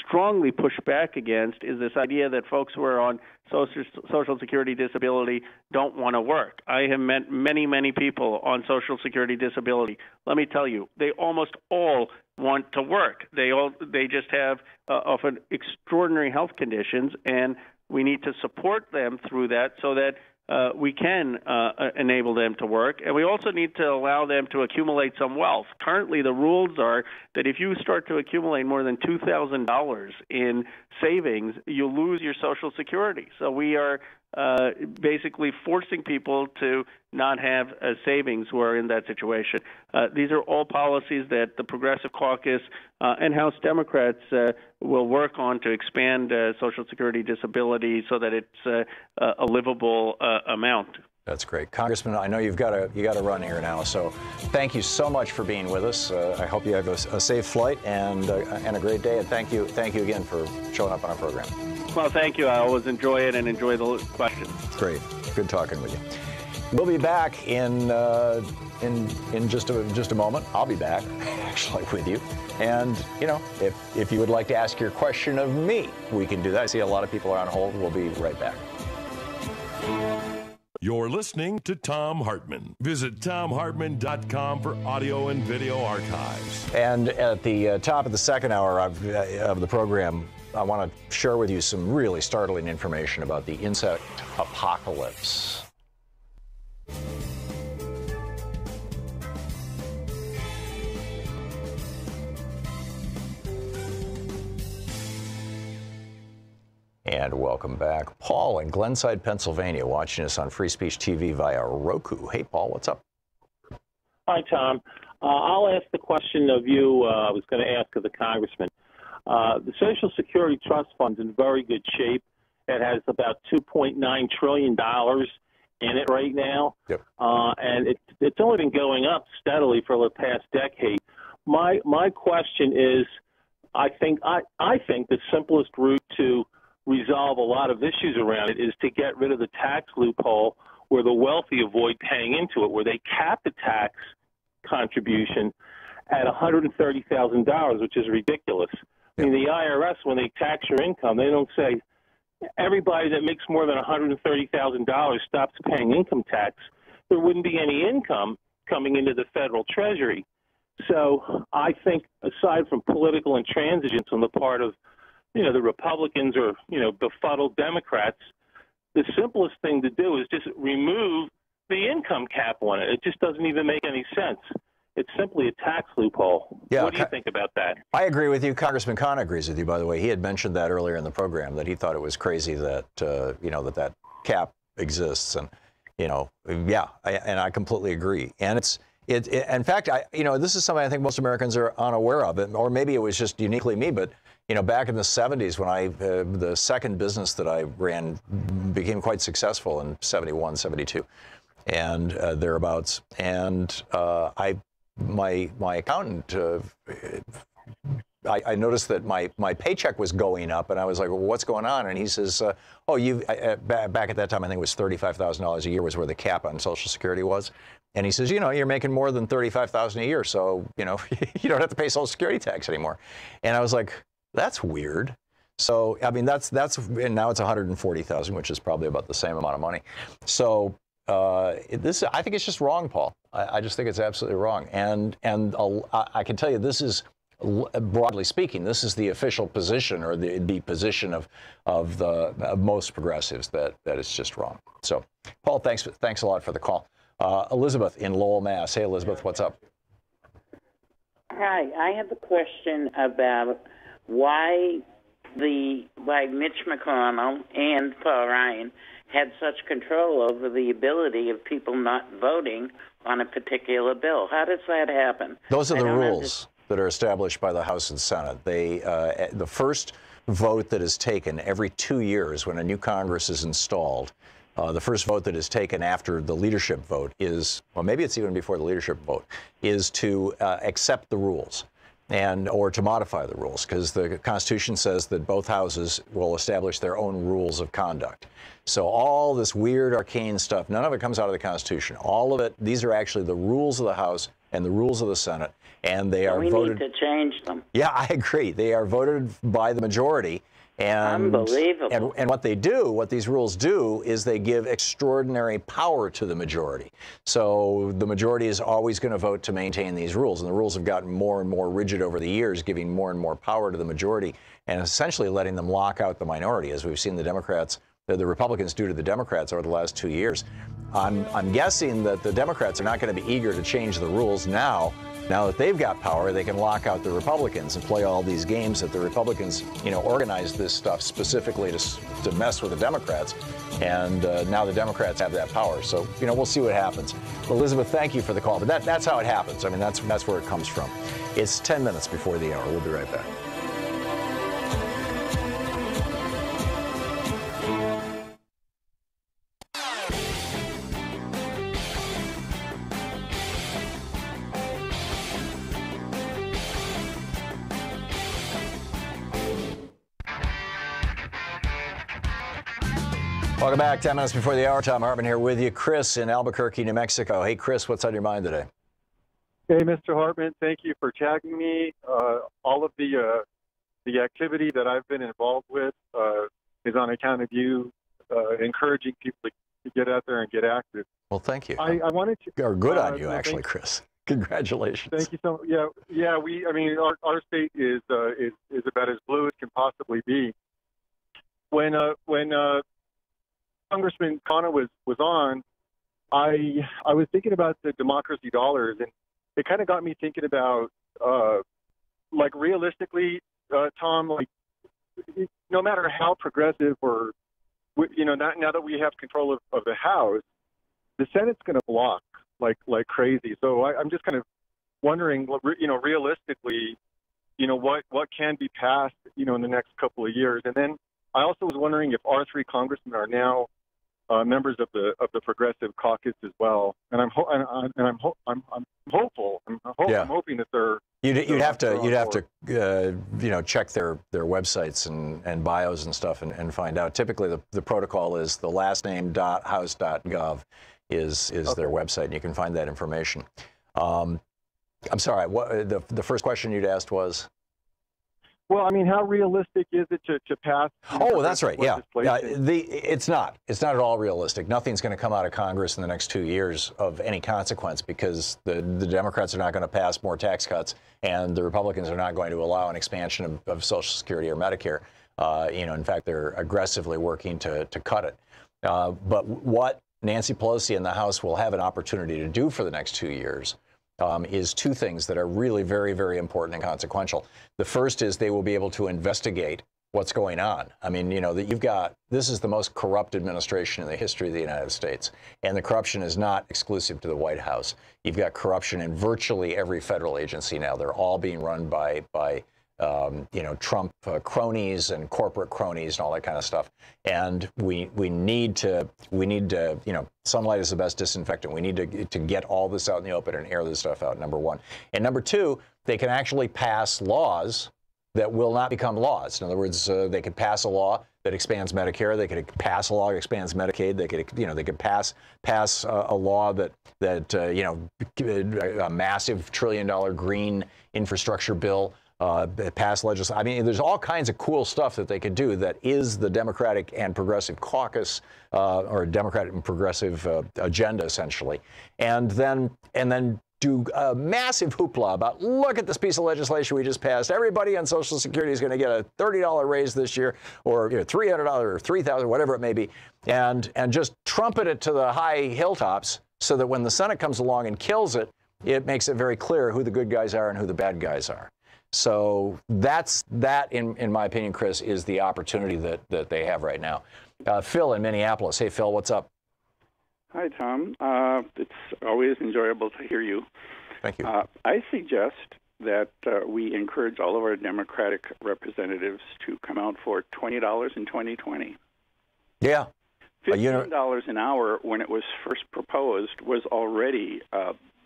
[SPEAKER 3] strongly push back against is this idea that folks who are on Social Security disability don't want to work. I have met many, many people on Social Security disability. Let me tell you, they almost all want to work. They just have often extraordinary health conditions, and we need to support them through that so that we can enable them to work. And we also need to allow them to accumulate some wealth. Currently, the rules are that if you start to accumulate more than $2,000 in savings, you lose your Social Security. So we are basically forcing people to not have savings who are in that situation. These are all policies that the Progressive Caucus and House Democrats will work on to expand Social Security disability so that it's a livable amount.
[SPEAKER 1] That's great. Congressman, I know you've got to run here now, so thank you so much for being with us. I hope you have a safe flight and a great day, and thank you again for showing up on our program.
[SPEAKER 3] Well, thank you. I always enjoy it and enjoy the questions.
[SPEAKER 1] Great. Good talking with you. We'll be back in just a moment. I'll be back, actually, with you. And, if you would like to ask your question of me, we can do that. I see a lot of people are on hold. We'll be right back.
[SPEAKER 7] You're listening to Thom Hartmann. Visit ThomHartmann.com for audio and video archives.
[SPEAKER 1] And at the top of the second hour of the program, I want to share with you some really startling information about the insect apocalypse. And welcome back. Paul in Glenside, Pennsylvania, watching us on Free Speech TV via Roku. Hey, Paul, what's up?
[SPEAKER 18] Hi, Tom. I'll ask the question of you I was going to ask of the congressman. The Social Security Trust Fund's in very good shape. It has about $2.9 trillion in it right now.
[SPEAKER 1] Yep.
[SPEAKER 18] And it's only been going up steadily for the past decade. My question is, I think the simplest route to resolve a lot of issues around it is to get rid of the tax loophole where the wealthy avoid paying into it, where they cap the tax contribution at $130,000, which is ridiculous. I mean, the IRS, when they tax your income, they don't say everybody that makes more than $130,000 stops paying income tax. There wouldn't be any income coming into the federal treasury. So I think, aside from political intransigence on the part of the Republicans or, befuddled Democrats, the simplest thing to do is just remove the income cap on it. It just doesn't even make any sense. It's simply a tax loophole.
[SPEAKER 1] Yeah,
[SPEAKER 18] what do you think about that?
[SPEAKER 1] I agree with you. Congressman Khan agrees with you, by the way. He had mentioned that earlier in the program, that he thought it was crazy that, that cap exists. And, and I completely agree. And in fact, this is something I think most Americans are unaware of, or maybe it was just uniquely me, but back in the 70s when the second business that I ran became quite successful in 71, 72 and thereabouts. And my accountant, I noticed that my paycheck was going up, and I was like, well, what's going on? And he says, back at that time, I think it was $35,000 a year was where the cap on Social Security was. And he says, you're making more than $35,000 a year, so, you don't have to pay Social Security tax anymore. And I was like, that's weird. So, I mean, and now it's $140,000, which is probably about the same amount of money. So I think it's just wrong, Paul. I just think it's absolutely wrong. And I can tell you, this is, broadly speaking, this is the official position, or the position of most progressives, that it's just wrong. So, Paul, thanks a lot for the call. Elizabeth in Lowell, Mass. Hey, Elizabeth, what's up?
[SPEAKER 19] Hi, I have a question about why Mitch McConnell and Paul Ryan had such control over the ability of people not voting on a particular bill. How does that happen?
[SPEAKER 1] Those are the rules. that are established by the House and Senate. The first vote that is taken every 2 years when a new Congress is installed, the first vote that is taken after the leadership vote is, well, maybe it's even before the leadership vote, is to accept the rules or to modify the rules, because the Constitution says that both houses will establish their own rules of conduct. So all this weird, arcane stuff, none of it comes out of the Constitution. All of it, these are actually the rules of the House and the rules of the Senate, and they are voted.
[SPEAKER 19] We need to change them.
[SPEAKER 1] Yeah, I agree. They are voted by the majority. And,
[SPEAKER 19] Unbelievable.
[SPEAKER 1] And what they do, what these rules do, is they give extraordinary power to the majority. So the majority is always going to vote to maintain these rules. And the rules have gotten more and more rigid over the years, giving more and more power to the majority and essentially letting them lock out the minority, as we've seen the Democrats, the Republicans do to the Democrats over the last 2 years. I'm guessing that the Democrats are not going to be eager to change the rules now. Now that they've got power, they can lock out the Republicans and play all these games that the Republicans, organized this stuff specifically to mess with the Democrats. And now the Democrats have that power. So, we'll see what happens. Elizabeth, thank you for the call. But that's how it happens. I mean, that's where it comes from. It's 10 minutes before the hour. We'll be right back. Welcome back. 10 minutes before the hour. Thom Hartmann here with you. Chris in Albuquerque, New Mexico. Hey, Chris, what's on your mind today?
[SPEAKER 20] Hey, Mr. Hartmann, thank you for tagging me. All of the activity that I've been involved with is on account of you encouraging people to get out there and get active.
[SPEAKER 1] Well, thank you.
[SPEAKER 20] I wanted to.
[SPEAKER 1] Are good on you, actually, Chris. Congratulations.
[SPEAKER 20] Thank you so much. Yeah. Our state is about as blue as can possibly be. When Congressman Khanna was on, I was thinking about the democracy dollars, and it kind of got me thinking about, realistically, Tom, no matter how progressive or, now that we have control of the House, the Senate's going to block like crazy. So I'm just kind of wondering, realistically, what can be passed, in the next couple of years. And then I also was wondering if our 3 congressmen are now members of the Progressive Caucus as well, and I'm hopeful. I'm hoping that they're.
[SPEAKER 1] You'd have to check their websites and bios and stuff and find out. Typically, the protocol is the last name.house.gov is their website, and you can find that information. I'm sorry. What the first question you'd asked was?
[SPEAKER 20] Well, I mean, how realistic is it to pass?
[SPEAKER 1] Oh, that's right. Yeah. It's not at all realistic. Nothing's going to come out of Congress in the next 2 years of any consequence, because the Democrats are not going to pass more tax cuts, and the Republicans are not going to allow an expansion of Social Security or Medicare. In fact, they're aggressively working to cut it. But what Nancy Pelosi and the House will have an opportunity to do for the next 2 years is 2 things that are really very, very important and consequential. The first is they will be able to investigate what's going on. I mean, this is the most corrupt administration in the history of the United States, and the corruption is not exclusive to the White House. You've got corruption in virtually every federal agency now. They're all being run by Trump cronies and corporate cronies and all that kind of stuff. And we need to sunlight is the best disinfectant. We need to get all this out in the open and air this stuff out, number one. And number two, they can actually pass laws that will not become laws. In other words, they could pass a law that expands Medicare. They could pass a law that expands Medicaid. They could pass a law that a massive $1 trillion green infrastructure bill. Pass legislation. I mean, there's all kinds of cool stuff that they could do that is the Democratic and Progressive Caucus or Democratic and Progressive agenda, essentially, and then do a massive hoopla about, look at this piece of legislation we just passed. Everybody on Social Security is going to get a $30 raise this year, or $300 or $3,000, whatever it may be, and just trumpet it to the high hilltops so that when the Senate comes along and kills it, it makes it very clear who the good guys are and who the bad guys are. So that, in my opinion, Chris, is the opportunity that they have right now. Phil in Minneapolis. Hey, Phil, what's up?
[SPEAKER 21] Hi, Tom. It's always enjoyable to hear you.
[SPEAKER 1] Thank you.
[SPEAKER 21] I suggest that we encourage all of our Democratic representatives to come out for $20 in 2020.
[SPEAKER 1] Yeah.
[SPEAKER 21] $15 an hour when it was first proposed was already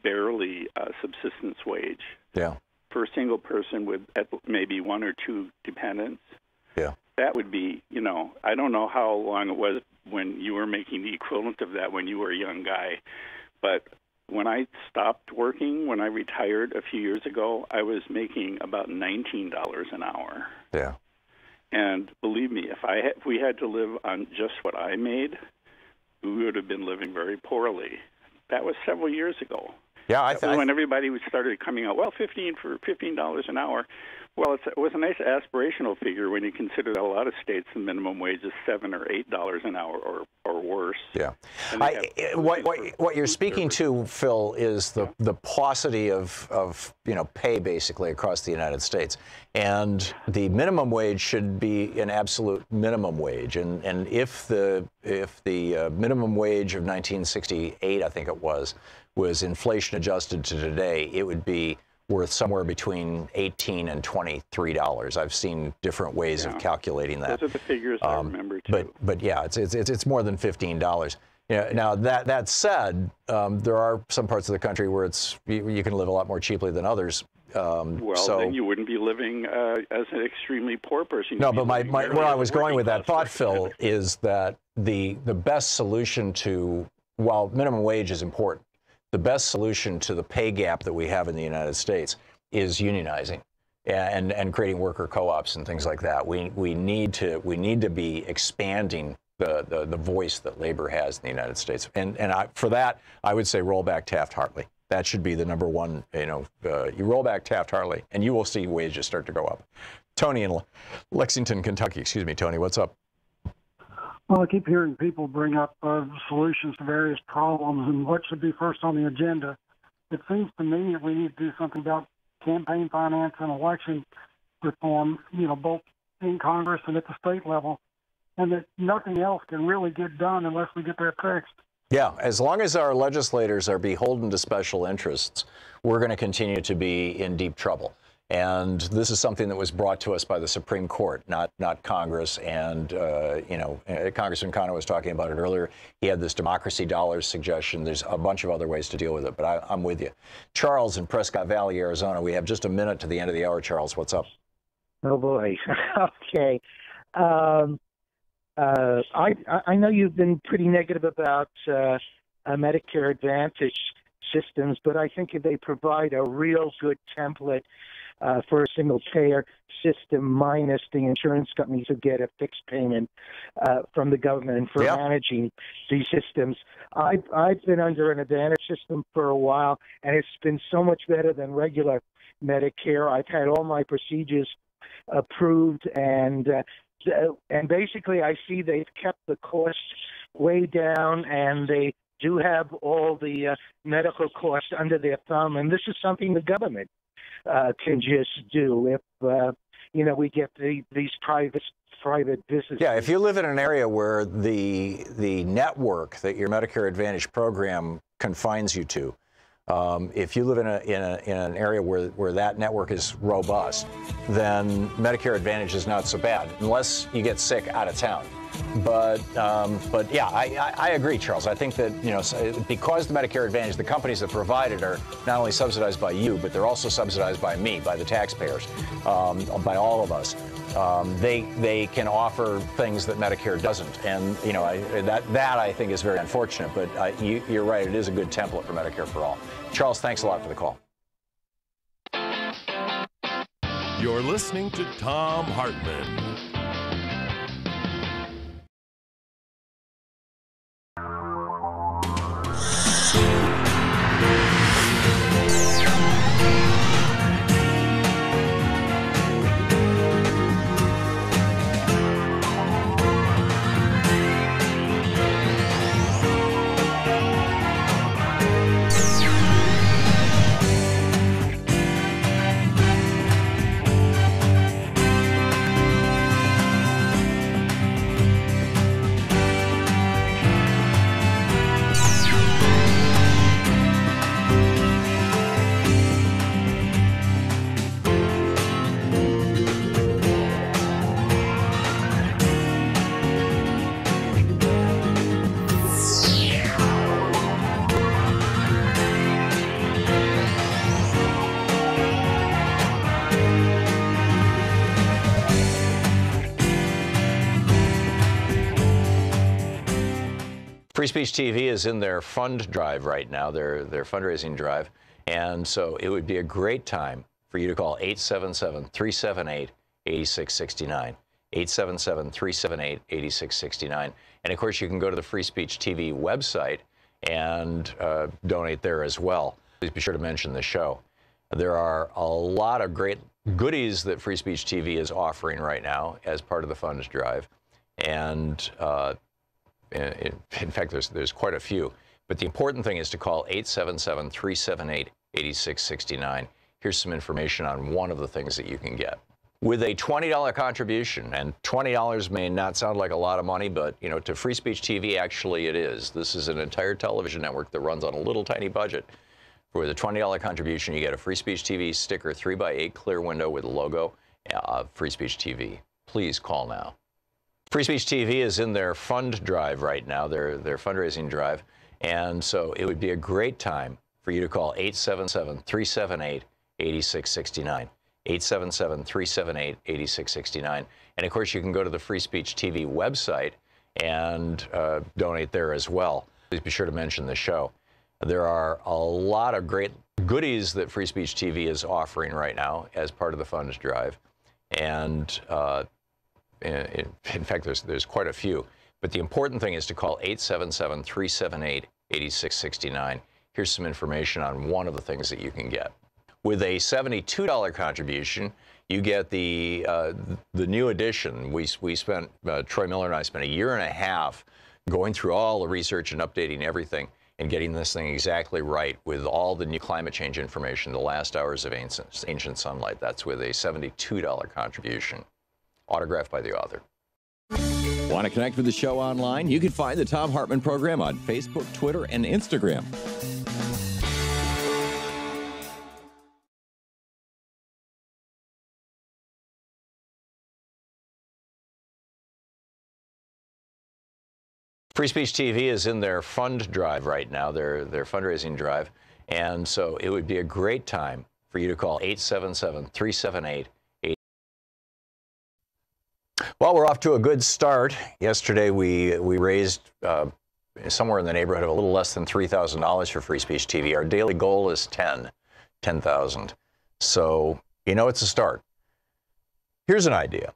[SPEAKER 21] barely a subsistence wage.
[SPEAKER 1] Yeah.
[SPEAKER 21] For a single person with maybe one or two dependents.
[SPEAKER 1] Yeah.
[SPEAKER 21] That would be, I don't know how long it was when you were making the equivalent of that when you were a young guy, but when I stopped working, when I retired a few years ago, I was making about $19 an hour.
[SPEAKER 1] Yeah.
[SPEAKER 21] And believe me, if we had to live on just what I made, we would have been living very poorly. That was several years ago.
[SPEAKER 1] Yeah,
[SPEAKER 21] when everybody started coming out, well, $15 an hour. Well, it was a nice aspirational figure when you consider that a lot of states the minimum wage is $7 or $8 an hour or worse.
[SPEAKER 1] Yeah. What you're speaking to, Phil, is the paucity of pay basically across the United States, and the minimum wage should be an absolute minimum wage. And if the minimum wage of 1968, I think it was inflation adjusted to today, it would be worth somewhere between $18 and $23. I've seen different ways of calculating that.
[SPEAKER 21] Those are the figures I remember too.
[SPEAKER 1] But yeah, it's more than $15. Now that said, there are some parts of the country where you can live a lot more cheaply than others.
[SPEAKER 21] Then you wouldn't be living as an extremely poor person.
[SPEAKER 1] No, but where I was going with that thought, Phil, is that the best solution to, while minimum wage is important, the best solution to the pay gap that we have in the United States is unionizing and creating worker co-ops and things like that. We need to be expanding the voice that labor has in the United States. For that, I would say roll back Taft-Hartley. That should be the number one. You roll back Taft-Hartley, and you will see wages start to go up. Tony in Lexington, Kentucky. Excuse me, Tony. What's up?
[SPEAKER 22] Well, I keep hearing people bring up solutions to various problems and what should be first on the agenda. It seems to me that we need to do something about campaign finance and election reform, both in Congress and at the state level, and that nothing else can really get done unless we get that fixed.
[SPEAKER 1] Yeah, as long as our legislators are beholden to special interests, we're going to continue to be in deep trouble. And this is something that was brought to us by the Supreme Court, not Congress. And, Congressman Connor was talking about it earlier. He had this democracy dollars suggestion. There's a bunch of other ways to deal with it, but I'm with you. Charles in Prescott Valley, Arizona. We have just a minute to the end of the hour. Charles, what's up?
[SPEAKER 23] Oh, boy. Okay. I know you've been pretty negative about Medicare Advantage systems, but I think if they provide a real good template for a single-payer system minus the insurance companies who get a fixed payment from the government for managing these systems. I've been under an Advantage system for a while, and it's been so much better than regular Medicare. I've had all my procedures approved, and basically I see they've kept the costs way down, and they do have all the medical costs under their thumb, and this is something the government can just do if we get these private businesses.
[SPEAKER 1] Yeah, if you live in an area where the network that your Medicare Advantage program confines you to, if you live in an area where that network is robust, then Medicare Advantage is not so bad, unless you get sick out of town. But yeah, I agree, Charles. I think that, because the Medicare Advantage, the companies that provide it are not only subsidized by you, but they're also subsidized by me, by the taxpayers, by all of us. They can offer things that Medicare doesn't, and that I think is very unfortunate. But you're right; it is a good template for Medicare for all. Charles, thanks a lot for the call.
[SPEAKER 7] You're listening to Thom Hartmann.
[SPEAKER 1] Free Speech TV is in their fund drive right now, their fundraising drive, and so it would be a great time for you to call 877-378-8669. 877-378-8669. And of course, you can go to the Free Speech TV website and donate there as well. Please be sure to mention the show. There are a lot of great goodies that Free Speech TV is offering right now as part of the funds drive. And in fact, there's quite a few. But the important thing is to call 877-378-8669. Here's some information on one of the things that you can get. With a $20 contribution, and $20 may not sound like a lot of money, but you know, to Free Speech TV, actually it is. This is an entire television network that runs on a little tiny budget. For the $20 contribution, you get a Free Speech TV sticker, 3x8 clear window with a logo of Free Speech TV. Please call now. Free Speech TV is in their fund drive right now, their fundraising drive, and so it would be a great time for you to call 877-378-8669. 877-378-8669. And of course, you can go to the Free Speech TV website and donate there as well. Please be sure to mention the show. There are a lot of great goodies that Free Speech TV is offering right now as part of the funds drive. And in fact, there's quite a few. But the important thing is to call 877-378-8669. Here's some information on one of the things that you can get. With a $72 contribution, you get the new edition. We spent, Troy Miller and I spent a year and a half going through all the research and updating everything and getting this thing exactly right with all the new climate change information, the last hours of ancient sunlight. That's with a $72 contribution, autographed by the author.
[SPEAKER 2] Want to connect with the show online? You can find the Thom Hartmann Program on Facebook, Twitter, and Instagram.
[SPEAKER 1] Free Speech TV is in their fund drive right now, their fundraising drive, and so it would be a great time for you to call 877-378-8669. Well, we're off to a good start. Yesterday, we raised somewhere in the neighborhood of a little less than $3,000 for Free Speech TV. Our daily goal is $10,000. So, you know, it's a start. Here's an idea.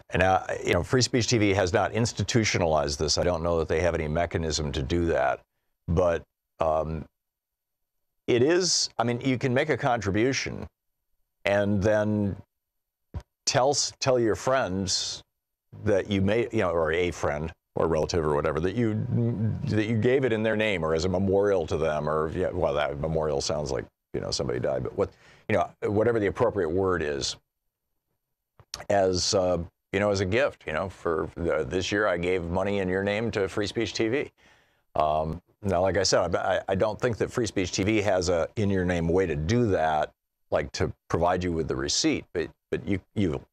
[SPEAKER 1] And now, you know, Free Speech TV has not institutionalized this. I don't know that they have any mechanism to do that. But it is, I mean, you can make a contribution and then tell your friends that you may, you know, or a friend or relative or whatever, that you gave it in their name or as a memorial to them, or, yeah, well, that memorial sounds like, you know, somebody died, but what, you know, whatever the appropriate word is, as you know, as a gift, you know, for this year I gave money in your name to Free Speech TV. Now, like I said, I don't think that Free Speech TV has a in your name way to do that, like to provide you with the receipt, but you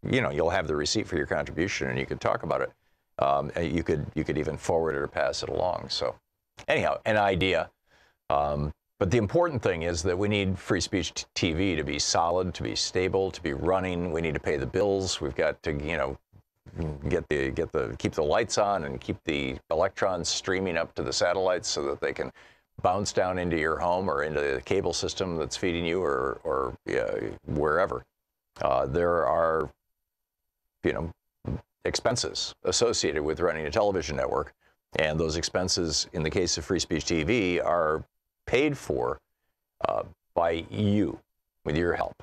[SPEAKER 1] know, you'll have the receipt for your contribution and you could talk about it. You could even forward it or pass it along. So anyhow, an idea. But the important thing is that we need Free Speech TV to be solid, to be stable, to be running. We need to pay the bills. We've got to, you know, keep the lights on and keep the electrons streaming up to the satellites so that they can bounce down into your home or into the cable system that's feeding you, or wherever. There are, you know, expenses associated with running a television network, and those expenses, in the case of Free Speech TV, are paid for by you with your help.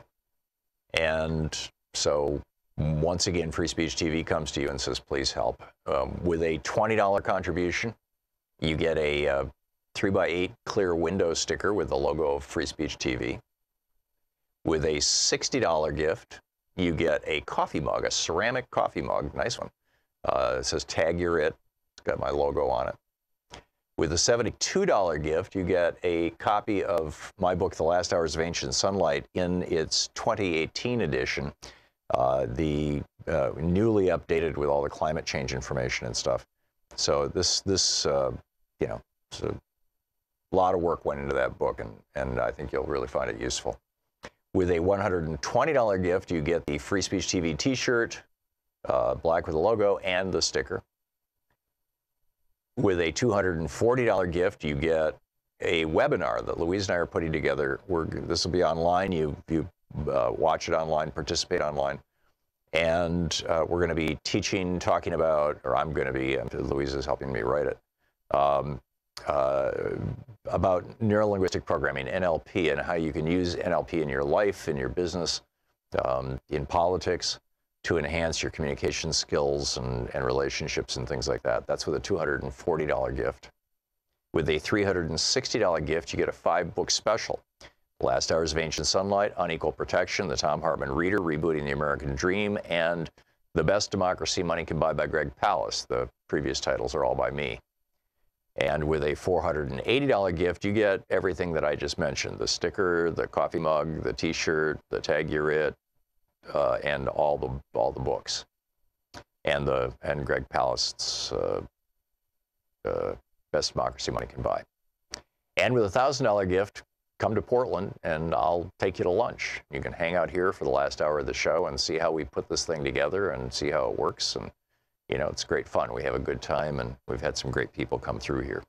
[SPEAKER 1] And so once again, Free Speech TV comes to you and says, please help. With a $20 contribution, you get a 3x8 clear window sticker with the logo of Free Speech TV. With a $60 gift, you get a coffee mug, a ceramic coffee mug, nice one. It says tag you're it. It's got my logo on it. With a $72 gift, you get a copy of my book, The Last Hours of Ancient Sunlight, in its 2018 edition, newly updated with all the climate change information and stuff. So this you know, so a lot of work went into that book, and I think you'll really find it useful. With a $120 gift, you get the Free Speech TV t-shirt, black with a logo, and the sticker. with a $240 gift, you get a webinar that Louise and I are putting together. This will be online. You watch it online, participate online. And we're going to be teaching, talking about, or I'm going to be, Louise is helping me write it, about neuro-linguistic programming, NLP, and how you can use NLP in your life, in your business, in politics, to enhance your communication skills and relationships and things like that. That's with a $240 gift. With a $360 gift, you get a 5-book special. Last Hours of Ancient Sunlight, Unequal Protection, The Thom Hartmann Reader, Rebooting the American Dream, and The Best Democracy Money Can Buy by Greg Palast. The previous titles are all by me. And with a $480 gift, you get everything that I just mentioned: the sticker, the coffee mug, the T-shirt, the Tag You're It, and all the books, and Greg Palast's Best Democracy Money Can Buy. And with a $1,000 gift, come to Portland and I'll take you to lunch. You can hang out here for the last hour of the show and see how we put this thing together and see how it works. And, you know, it's great fun. We have a good time and we've had some great people come through here.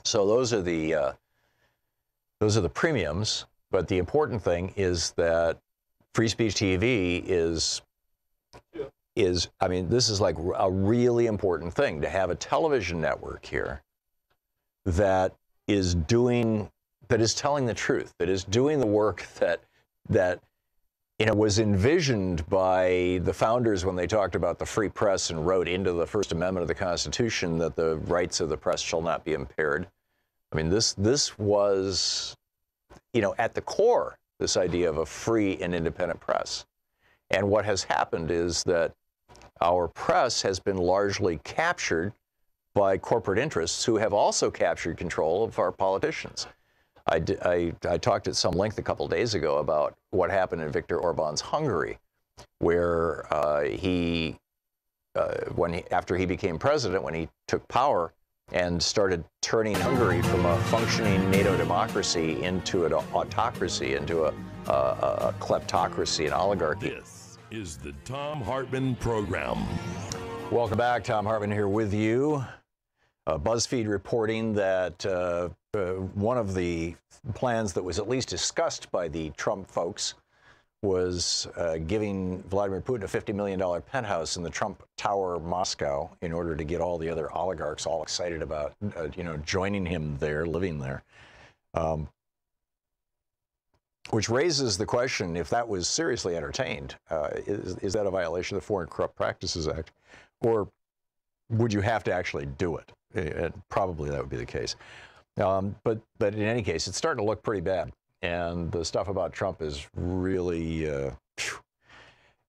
[SPEAKER 1] So those are the premiums. But the important thing is that Free Speech TV is, I mean, this is like a really important thing, to have a television network here that is telling the truth, that is doing the work that you know, was envisioned by the founders when they talked about the free press and wrote into the First Amendment of the Constitution that the rights of the press shall not be impaired. I mean, this was, you know, at the core, this idea of a free and independent press. And what has happened is that our press has been largely captured by corporate interests who have also captured control of our politicians. I talked at some length a couple days ago about what happened in Viktor Orban's Hungary, where after he became president, when he took power and started turning Hungary from a functioning NATO democracy into an autocracy, into a kleptocracy, an oligarchy.
[SPEAKER 7] This is the Thom Hartmann Program.
[SPEAKER 1] Welcome back. Thom Hartmann here with you. BuzzFeed reporting that one of the plans that was at least discussed by the Trump folks was giving Vladimir Putin a $50 million penthouse in the Trump Tower, Moscow, in order to get all the other oligarchs all excited about, you know, joining him there, living there. Which raises the question, if that was seriously entertained, is that a violation of the Foreign Corrupt Practices Act? Or would you have to actually do it? And probably that would be the case. But in any case, it's starting to look pretty bad. And the stuff about Trump is really,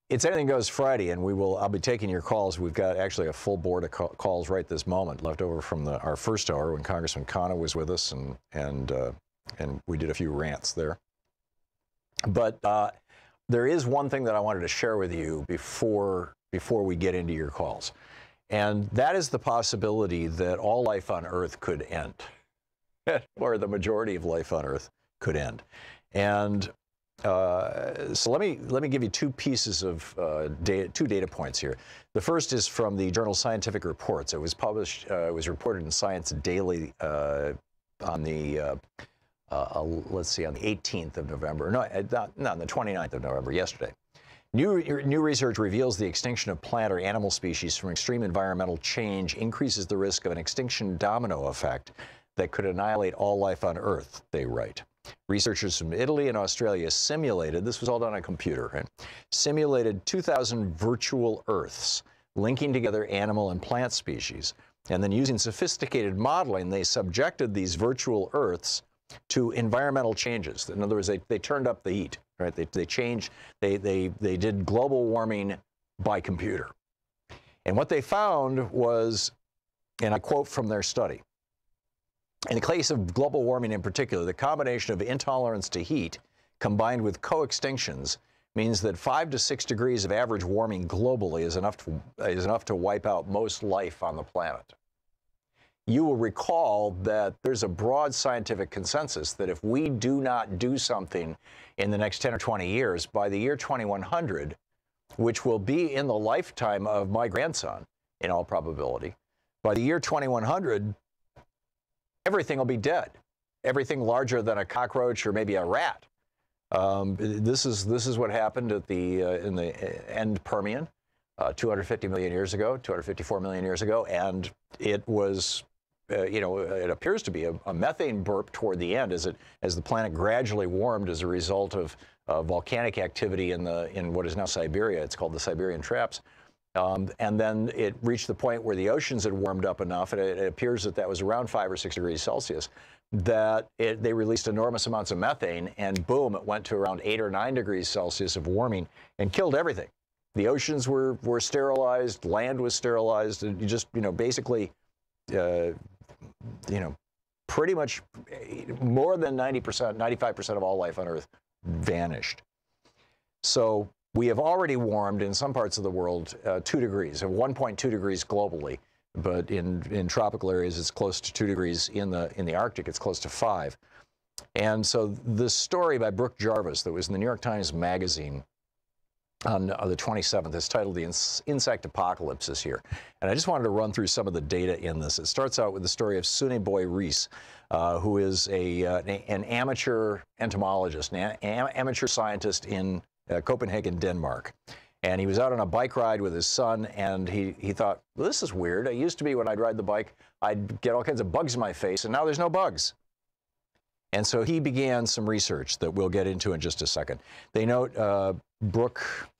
[SPEAKER 1] it's Anything Goes Friday, and I'll be taking your calls. We've got actually a full board of calls right this moment, left over from our first hour when Congressman Khanna was with us, and we did a few rants there. But there is one thing that I wanted to share with you before we get into your calls. And that is the possibility that all life on Earth could end, or the majority of life on Earth could end. And so let me give you two pieces of two data points here. The first is from the journal Scientific Reports. It was published, it was reported in Science Daily on the let's see, on the 18th of November. No, on the 29th of November, yesterday. New research reveals the extinction of plant or animal species from extreme environmental change increases the risk of an extinction domino effect that could annihilate all life on Earth, they write. Researchers from Italy and Australia simulated, this was all done on a computer, right? Simulated 2,000 virtual Earths, linking together animal and plant species. And then using sophisticated modeling, they subjected these virtual Earths to environmental changes. In other words, they turned up the heat, right? They changed, they did global warming by computer. And what they found was, and I quote from their study, in the case of global warming in particular, the combination of intolerance to heat combined with co-extinctions means that 5 to 6 degrees of average warming globally is enough to wipe out most life on the planet. You will recall that there's a broad scientific consensus that if we do not do something in the next 10 or 20 years, by the year 2100, which will be in the lifetime of my grandson, in all probability, By the year 2100, everything will be dead. Everything larger than a cockroach or maybe a rat. This is what happened at the in the end Permian, 250 million years ago, 254 million years ago, and it was, it appears to be a methane burp toward the end as the planet gradually warmed as a result of volcanic activity in what is now Siberia. It's called the Siberian Traps. And then it reached the point where the oceans had warmed up enough, and it appears that was around 5 or 6 degrees Celsius, that they released enormous amounts of methane, and boom, it went to around 8 or 9 degrees Celsius of warming and killed everything. The oceans were sterilized, land was sterilized, and you just, basically, pretty much more than 90%, 95% of all life on Earth vanished. So we have already warmed in some parts of the world 2 degrees, and 1.2 degrees globally. But in tropical areas, it's close to 2 degrees. In the Arctic, it's close to 5. And so this story by Brooke Jarvis that was in the New York Times Magazine on the 27th is titled "The Insect Apocalypse" this year. And I just wanted to run through some of the data in this. It starts out with the story of Sune Boy Rees, who is an amateur entomologist, an amateur scientist in Copenhagen, Denmark. And he was out on a bike ride with his son, and he thought, well, this is weird. It used to be when I'd ride the bike, I'd get all kinds of bugs in my face, and now there's no bugs. And so he began some research that we'll get into in just a second. They note, Brooke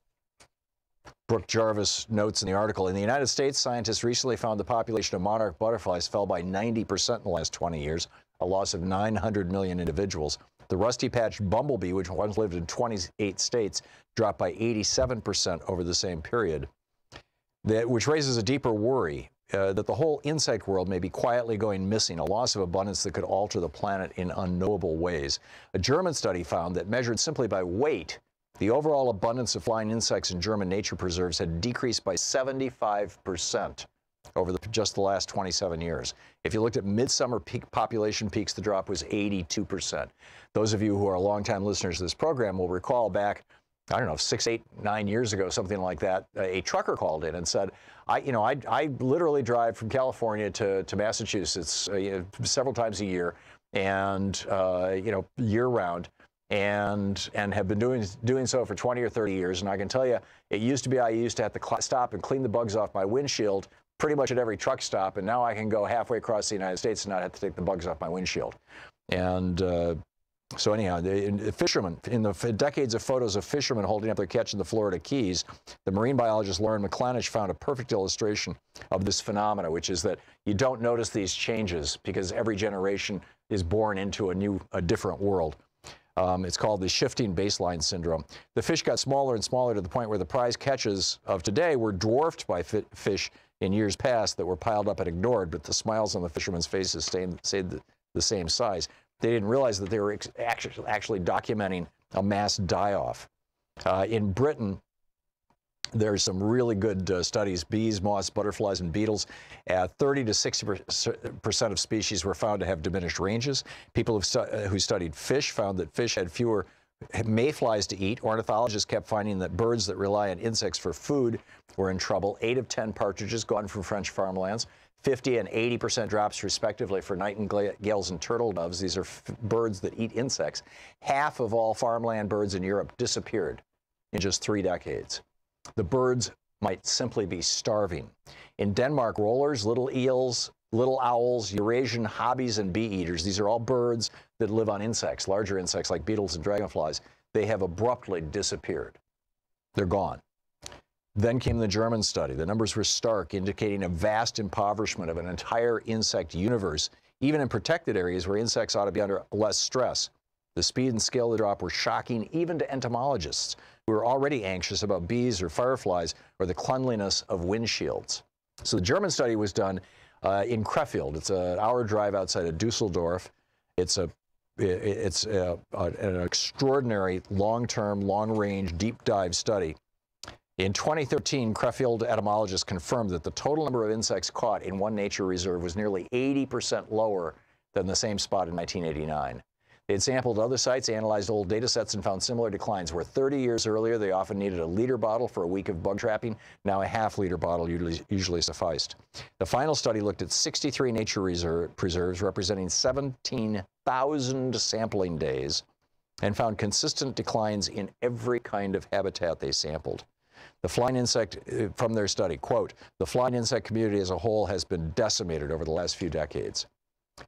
[SPEAKER 1] Jarvis notes in the article, in the United States, scientists recently found the population of monarch butterflies fell by 90% in the last 20 years, a loss of 900 million individuals. The rusty-patched bumblebee, which once lived in 28 states, dropped by 87% over the same period, which raises a deeper worry that the whole insect world may be quietly going missing, a loss of abundance that could alter the planet in unknowable ways. A German study found that, measured simply by weight, the overall abundance of flying insects in German nature preserves had decreased by 75% over just the last 27 years. If you looked at midsummer population peaks, the drop was 82%. Those of you who are longtime listeners to this program will recall back, I don't know, 6, 8, 9 years ago, something like that, a trucker called in and said, I literally drive from California to Massachusetts several times a year, and year round, and have been doing so for 20 or 30 years. And I can tell you, it used to be I used to have to stop and clean the bugs off my windshield pretty much at every truck stop, and now I can go halfway across the United States and not have to take the bugs off my windshield. And so anyhow, the fishermen, in the decades of photos of fishermen holding up their catch in the Florida Keys, the marine biologist Lauren McClanish found a perfect illustration of this phenomena, which is that you don't notice these changes because every generation is born into a different world. It's called the shifting baseline syndrome. The fish got smaller and smaller to the point where the prize catches of today were dwarfed by fish in years past that were piled up and ignored, but the smiles on the fishermen's faces stayed the same size. They didn't realize that they were actually documenting a mass die-off. In Britain, there's some really good studies. Bees, moths, butterflies, and beetles. 30 to 60% of species were found to have diminished ranges. People who studied fish found that fish had fewer mayflies to eat. Ornithologists kept finding that birds that rely on insects for food were in trouble. 8 of 10 partridges gone from French farmlands. 50 and 80% drops, respectively, for nightingales and turtle doves. These are birds that eat insects. Half of all farmland birds in Europe disappeared in just 3 decades. The birds might simply be starving. In Denmark, rollers, little eels, little owls, Eurasian hobbies, and bee eaters, these are all birds that live on insects, larger insects like beetles and dragonflies. They have abruptly disappeared. They're gone. Then came the German study. The numbers were stark, indicating a vast impoverishment of an entire insect universe, even in protected areas where insects ought to be under less stress. The speed and scale of the drop were shocking even to entomologists, who were already anxious about bees or fireflies or the cleanliness of windshields. So the German study was done in Krefeld. It's an hour drive outside of Dusseldorf. It's an extraordinary long-term, long-range, deep dive study. In 2013, Krefeld entomologists confirmed that the total number of insects caught in one nature reserve was nearly 80% lower than the same spot in 1989. They had sampled other sites, analyzed old data sets, and found similar declines, where 30 years earlier they often needed a liter bottle for a week of bug trapping. Now a half-liter bottle usually sufficed. The final study looked at 63 nature preserves representing 17,000 sampling days and found consistent declines in every kind of habitat they sampled. The flying insect, from their study, quote, "The flying insect community as a whole has been decimated over the last few decades."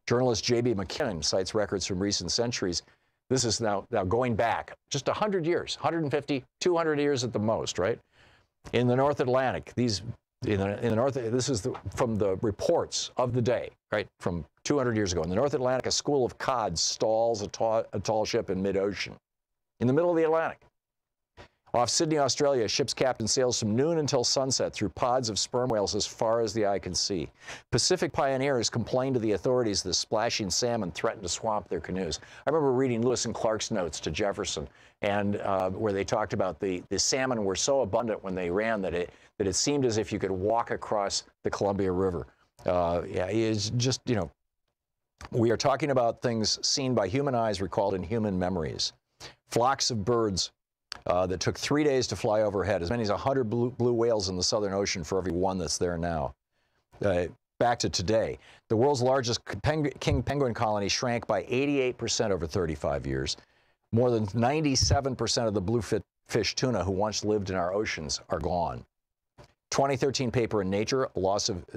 [SPEAKER 1] Journalist J.B. McKinnon cites records from recent centuries. This is now going back just 100 years, 150, 200 years at the most, right? In the North Atlantic, this is from the reports of the day, right, from 200 years ago. In the North Atlantic, a school of cod stalls a tall ship in mid-ocean, in the middle of the Atlantic. Off Sydney, Australia, a ship's captain sails from noon until sunset through pods of sperm whales as far as the eye can see. Pacific pioneers complained to the authorities that splashing salmon threatened to swamp their canoes. I remember reading Lewis and Clark's notes to Jefferson, and where they talked about the salmon were so abundant when they ran that it seemed as if you could walk across the Columbia River. Yeah, it's just, you know, we are talking about things seen by human eyes, recalled in human memories. Flocks of birds that took 3 days to fly overhead, as many as 100 blue whales in the Southern Ocean for every one that's there now. Back to today, the world's largest king penguin colony shrank by 88% over 35 years. More than 97% of the bluefish tuna who once lived in our oceans are gone. 2013 paper in Nature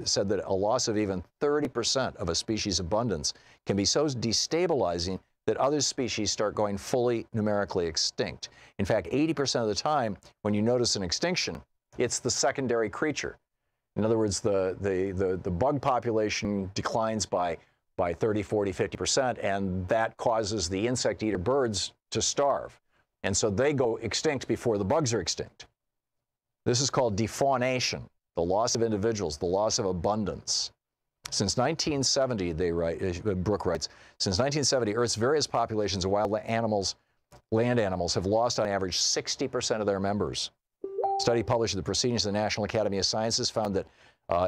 [SPEAKER 1] said that a loss of even 30% of a species' abundance can be so destabilizing that other species start going fully numerically extinct. In fact, 80% of the time, when you notice an extinction, it's the secondary creature. In other words, the bug population declines by 30, 40, 50%, and that causes the insect-eater birds to starve. And so they go extinct before the bugs are extinct. This is called defaunation, the loss of individuals, the loss of abundance. Since 1970, Brooke writes, since 1970, Earth's various populations of wild animals, land animals, have lost on average 60% of their members. A study published in the Proceedings of the National Academy of Sciences found that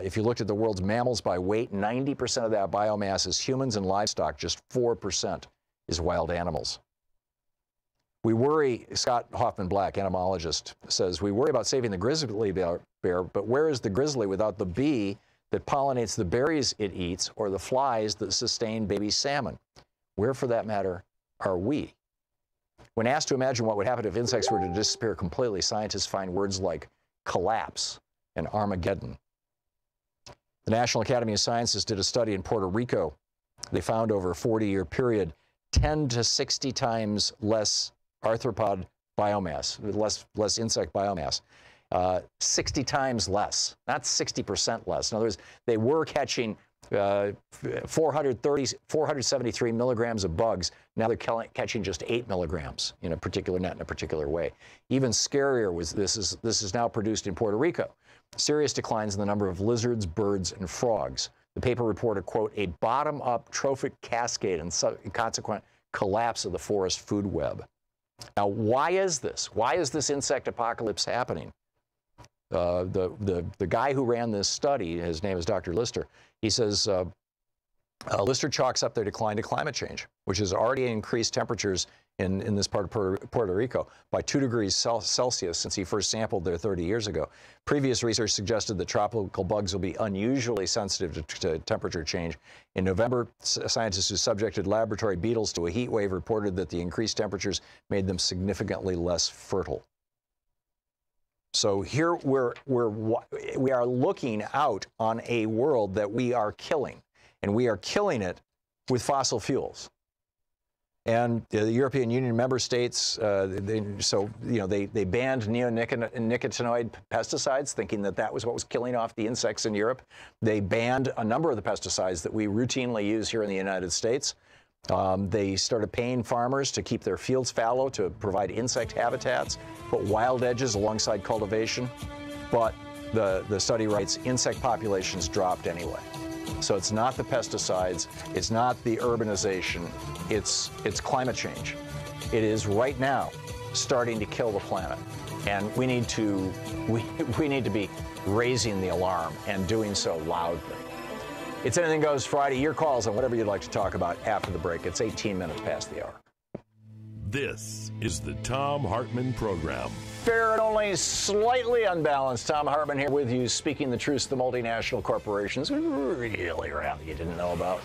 [SPEAKER 1] if you looked at the world's mammals by weight, 90% of that biomass is humans and livestock, just 4% is wild animals. We worry, Scott Hoffman Black, entomologist, says, we worry about saving the grizzly bear, but where is the grizzly without the bee that pollinates the berries it eats or the flies that sustain baby salmon? Where, for that matter, are we? When asked to imagine what would happen if insects were to disappear completely, scientists find words like collapse and Armageddon. The National Academy of Sciences did a study in Puerto Rico. They found over a 40-year period 10 to 60 times less arthropod biomass, less insect biomass. 60 times less, not 60% less. In other words, they were catching 473 milligrams of bugs. Now they're catching just 8 milligrams in a particular net in a particular way. Even scarier was this is now produced in Puerto Rico. Serious declines in the number of lizards, birds, and frogs. The paper reported, quote, a bottom-up trophic cascade and consequent collapse of the forest food web. Now, why is this? Why is this insect apocalypse happening? The guy who ran this study, his name is Dr. Lister, he says Lister chalks up their decline to climate change, which has already increased temperatures in this part of Puerto Rico by 2 degrees Celsius since he first sampled there 30 years ago. Previous research suggested that tropical bugs will be unusually sensitive to temperature change. In November, scientists who subjected laboratory beetles to a heat wave reported that the increased temperatures made them significantly less fertile. So here we are looking out on a world that we are killing, and we are killing it with fossil fuels. And the European Union member states, they banned neonicotinoid pesticides, thinking that that was what was killing off the insects in Europe. They banned a number of the pesticides that we routinely use here in the United States. They started paying farmers to keep their fields fallow to provide insect habitats, put wild edges alongside cultivation. But the study writes, insect populations dropped anyway. So it's not the pesticides, it's not the urbanization, it's climate change. It is right now starting to kill the planet. And we need to be raising the alarm and doing so loudly. It's Anything Goes Friday. Your calls on whatever you'd like to talk about after the break. It's 18 minutes past the hour.
[SPEAKER 7] This is the Thom Hartmann Program.
[SPEAKER 1] Fair and only slightly unbalanced. Thom Hartmann here with you, speaking the truth to the multinational corporations really around that you didn't know about.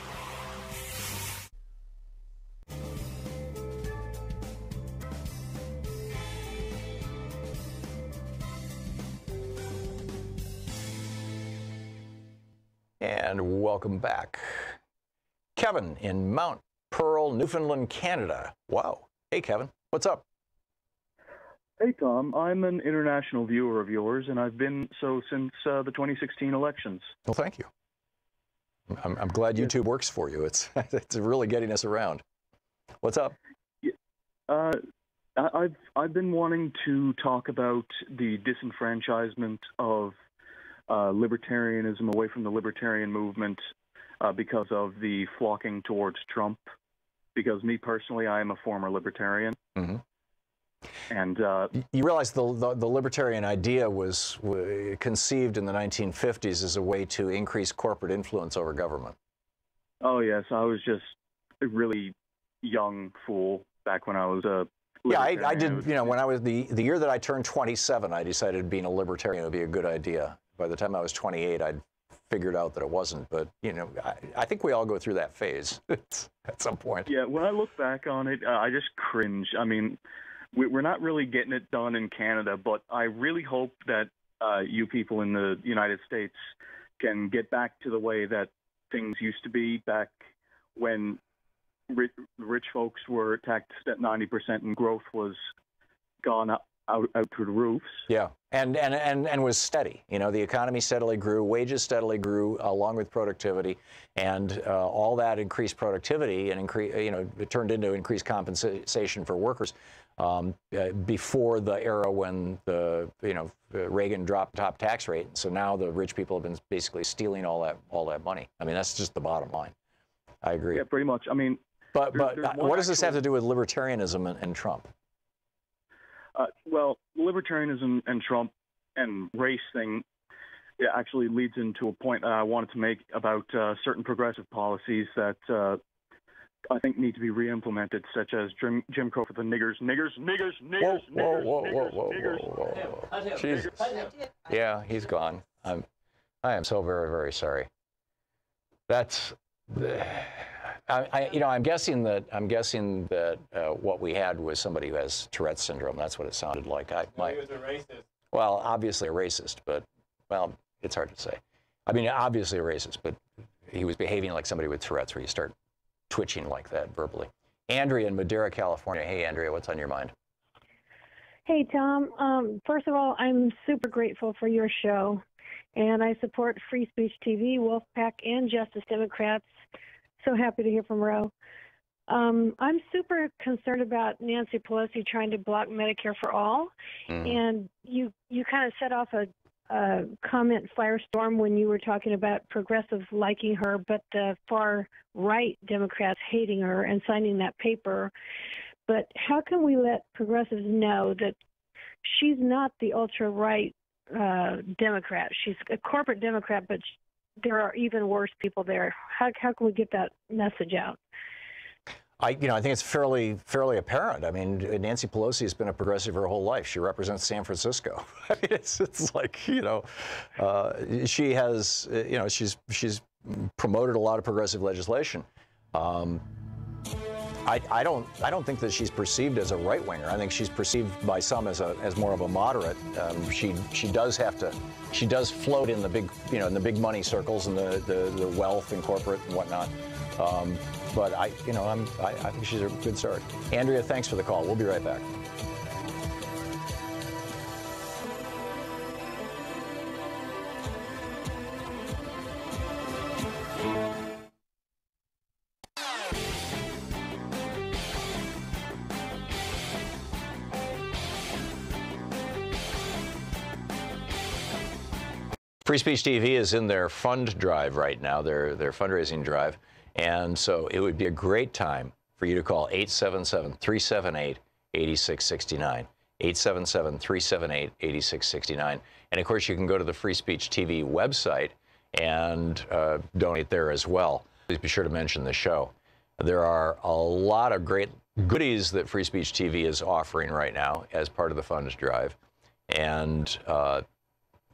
[SPEAKER 1] And welcome back. Kevin in Mount Pearl, Newfoundland, Canada. Wow. Hey, Kevin. What's up?
[SPEAKER 4] Hey, Tom. I'm an international viewer of yours, and I've been so since the 2016 elections.
[SPEAKER 1] Well, thank you. I'm glad YouTube works for you. It's really getting us around. What's up?
[SPEAKER 4] I've been wanting to talk about the disenfranchisement of libertarianism away from the libertarian movement because of the flocking towards Trump. Because me personally, I am a former libertarian.
[SPEAKER 1] Mm-hmm.
[SPEAKER 4] And
[SPEAKER 1] you realize the libertarian idea was conceived in the 1950s as a way to increase corporate influence over government.
[SPEAKER 4] Oh yes, I was just a really young fool back when I was a
[SPEAKER 1] yeah. I did. You know, when I was the year that I turned 27, I decided being a libertarian would be a good idea. By the time I was 28, I'd figured out that it wasn't. But you know, I think we all go through that phase at some point.
[SPEAKER 4] Yeah. When I look back on it, I just cringe. I mean, we're not really getting it done in Canada, but I really hope that you people in the United States can get back to the way that things used to be back when rich folks were taxed at 90% and growth was gone out to the roofs.
[SPEAKER 1] Yeah, and was steady. You know, the economy steadily grew, wages steadily grew along with productivity, and all that increased productivity and it turned into increased compensation for workers. Before the era when Reagan dropped the top tax rate, so now the rich people have been basically stealing all that money. I mean, that's just the bottom line. I agree.
[SPEAKER 4] Yeah, pretty much. I mean,
[SPEAKER 1] but what does this have to do with libertarianism and Trump?
[SPEAKER 4] Well, libertarianism and Trump and race thing actually leads into a point that I wanted to make about certain progressive policies that I think need to be re-implemented, such as Jim Crow for the niggers.
[SPEAKER 1] Whoa. Jesus. Yeah, he's gone. I am so very, very sorry. That's, I'm guessing that what we had was somebody who has Tourette's syndrome. That's what it sounded like. He was a racist. Well, obviously a racist, but well, it's hard to say. I mean, obviously a racist, but he was behaving like somebody with Tourette's, where you start twitching like that verbally. Andrea in Madera, California. Hey, Andrea, what's on your mind?
[SPEAKER 5] Hey, Tom. First of all, I'm super grateful for your show, and I support Free Speech TV, Wolfpack, and Justice Democrats. So happy to hear from Roe. I'm super concerned about Nancy Pelosi trying to block Medicare for all, and you kind of set off a comment firestorm when you were talking about progressives liking her, but the far right Democrats hating her and signing that paper. But how can we let progressives know that she's not the ultra right Democrat? She's a corporate Democrat, but there are even worse people there. How can we get that message out?
[SPEAKER 1] I think it's fairly apparent. I mean, Nancy Pelosi has been a progressive her whole life. She represents San Francisco. I mean, it's like, she has, she's promoted a lot of progressive legislation. I don't think that she's perceived as a right winger. I think she's perceived by some as more of a moderate. She does float in the big money circles and the wealth and corporate and whatnot. But I think she's a good start. Andrea, thanks for the call. We'll be right back. Free Speech TV is in their fund drive right now, their fundraising drive. And so it would be a great time for you to call 877-378-8669, 877-378-8669. And of course, you can go to the Free Speech TV website and donate there as well. Please be sure to mention the show. There are a lot of great goodies that Free Speech TV is offering right now as part of the funds drive. And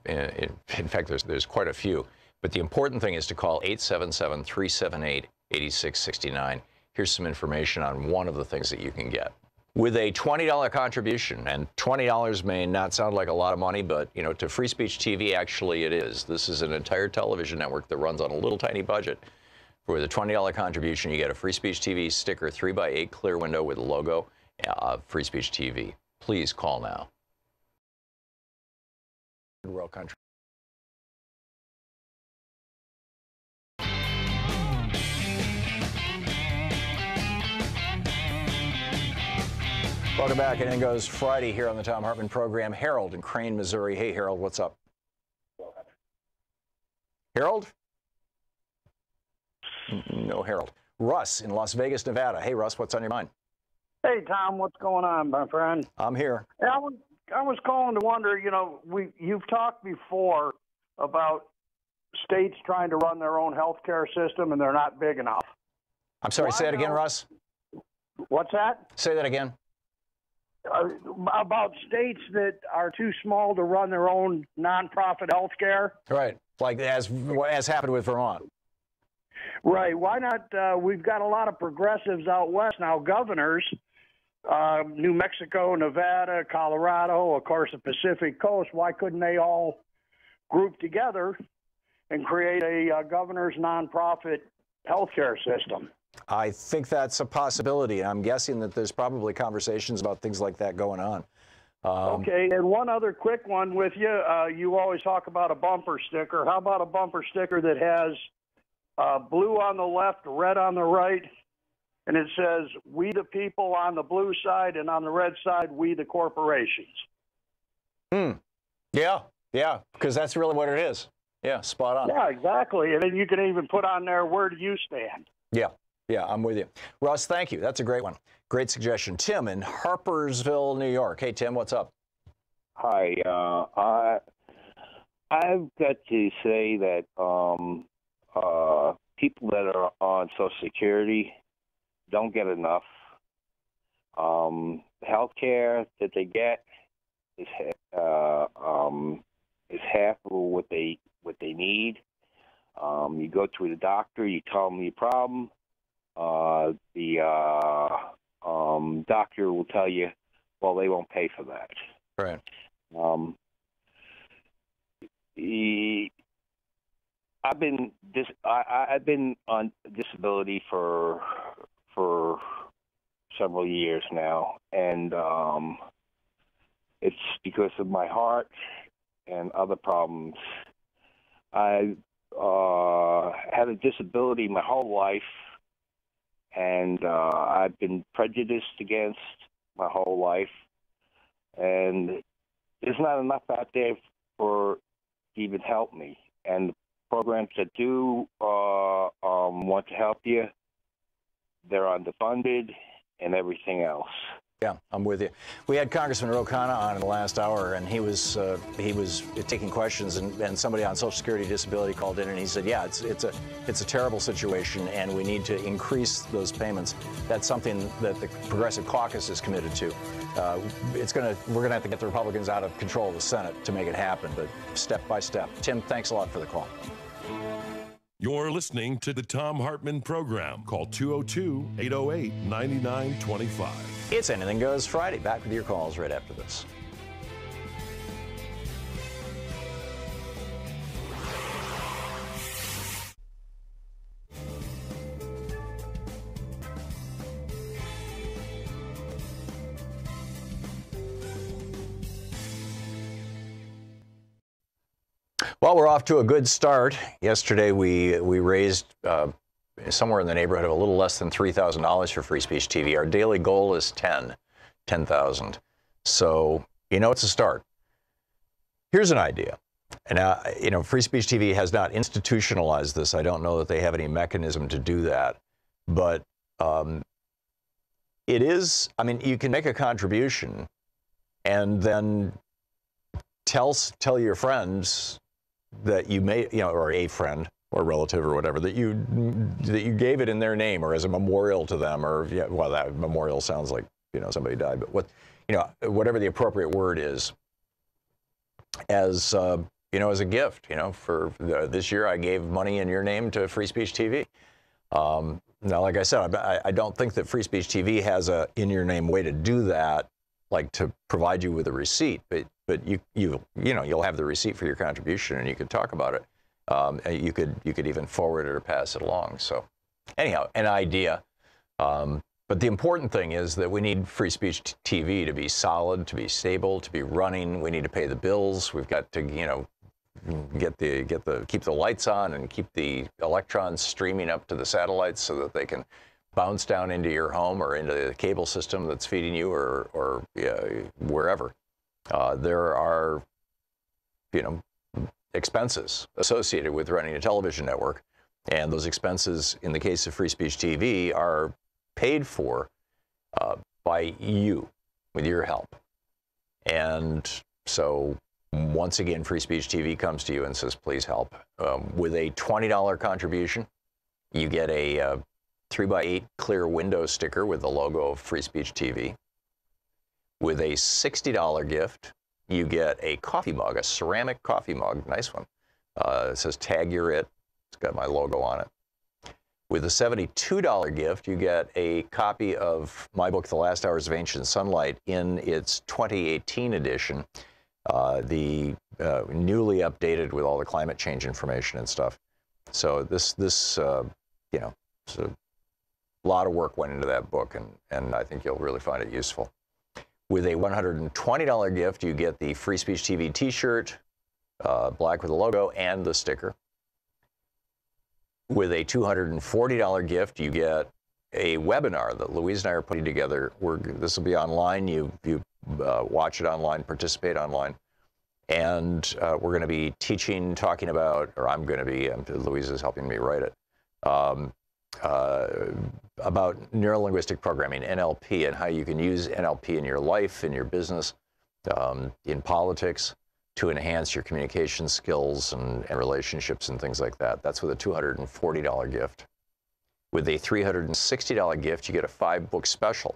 [SPEAKER 1] in fact, there's quite a few. But the important thing is to call 877-378-8669. Here's some information on one of the things that you can get. With a $20 contribution, and $20 may not sound like a lot of money, but you know, to Free Speech TV, actually it is. This is an entire television network that runs on a little tiny budget. For the $20 contribution, you get a Free Speech TV sticker, 3x8 clear window with a logo of Free Speech TV. Please call now. Rural country. Welcome back. And in goes Friday here on the Thom Hartmann Program. Harold in Crane, Missouri. Hey, Harold, what's up? Harold? No, Harold. Russ in Las Vegas, Nevada. Hey, Russ, what's on your mind?
[SPEAKER 6] Hey, Tom, what's going on, my friend?
[SPEAKER 1] I'm here.
[SPEAKER 6] I was calling to wonder, you know, you've talked before about states trying to run their own health care system and they're not big enough.
[SPEAKER 1] I'm sorry, say that again, Russ?
[SPEAKER 6] What's that?
[SPEAKER 1] Say that again.
[SPEAKER 6] About states that are too small to run their own nonprofit health care.
[SPEAKER 1] Right, like as happened with Vermont.
[SPEAKER 6] Right. Why not? We've got a lot of progressives out west now, governors, New Mexico, Nevada, Colorado, of course, the Pacific Coast. Why couldn't they all group together and create a governor's nonprofit healthcare system?
[SPEAKER 1] I think that's a possibility. I'm guessing that there's probably conversations about things like that going on.
[SPEAKER 6] Okay, and one other quick one with you. You always talk about a bumper sticker. How about a bumper sticker that has blue on the left, red on the right, and it says, "We the people" on the blue side, and on the red side, "We the corporations"?
[SPEAKER 1] Yeah, because that's really what it is. Yeah, spot on.
[SPEAKER 6] Yeah, exactly. And then you can even put on there, "Where do you stand?"
[SPEAKER 1] Yeah, I'm with you. Russ, thank you. That's a great one. Great suggestion. Tim in Harpersville, New York. Hey, Tim, what's up?
[SPEAKER 8] Hi. I've got to say that people that are on Social Security don't get enough. Health care that they get is half of what they need. You go to the doctor, you tell them your problem. The doctor will tell you, well, they won't pay for that.
[SPEAKER 1] Right.
[SPEAKER 8] I've been on disability for several years now, and it's because of my heart and other problems. I had a disability my whole life, and I've been prejudiced against my whole life, and there's not enough out there for to even help me. And the programs that do want to help you, they're underfunded and everything else.
[SPEAKER 1] Yeah, I'm with you. We had Congressman Ro Khanna on in the last hour, and he was taking questions, and somebody on Social Security disability called in, and he said, "Yeah, it's a terrible situation, and we need to increase those payments." That's something that the Progressive Caucus is committed to. We're gonna have to get the Republicans out of control of the Senate to make it happen, but step by step. Tim, thanks a lot for the call.
[SPEAKER 7] You're listening to the Thom Hartmann Program. Call 202-808-9925.
[SPEAKER 1] It's Anything Goes Friday. Back with your calls right after this. Well, we're off to a good start. Yesterday, we raised somewhere in the neighborhood of a little less than $3,000 for Free Speech TV. Our daily goal is $10,000. So, it's a start. Here's an idea. And, Free Speech TV has not institutionalized this. I don't know that they have any mechanism to do that. But it is, you can make a contribution and then tell your friends that you may, or a friend or relative or whatever, that you gave it in their name or as a memorial to them, or well, that memorial sounds like somebody died, but whatever the appropriate word is, as as a gift. For this year, I gave money in your name to Free Speech TV. Now, like I said, I don't think that Free Speech TV has a in your name way to do that, like to provide you with a receipt. But you'll have the receipt for your contribution, and you can talk about it. You could even forward it or pass it along. So, anyhow, an idea. But the important thing is that we need Free Speech TV to be solid, to be stable, to be running. We need to pay the bills. We've got to, keep the lights on and keep the electrons streaming up to the satellites so that they can bounce down into your home or into the cable system that's feeding you, or wherever. There are, expenses associated with running a television network, and those expenses, in the case of Free Speech TV, are paid for by you with your help. And so once again, Free Speech TV comes to you and says, please help. With a $20 contribution, you get a 3x8 clear window sticker with the logo of Free Speech TV. With a $60 gift, you get a coffee mug, a ceramic coffee mug, nice one. It says tag you're it. It's got my logo on it. With a $72 gift, you get a copy of my book, The Last Hours of Ancient Sunlight, in its 2018 edition, newly updated with all the climate change information and stuff. So this so a lot of work went into that book, and I think you'll really find it useful. With a $120 gift, you get the Free Speech TV T-shirt, black with the logo, and the sticker. With a $240 gift, you get a webinar that Louise and I are putting together. This will be online. You watch it online, participate online. And we're going to be talking about, or I'm going to be, Louise is helping me write it, about neurolinguistic programming, NLP, and how you can use NLP in your life, in your business, in politics, to enhance your communication skills and relationships and things like that. That's with a $240 gift. With a $360 gift, you get a 5-book special.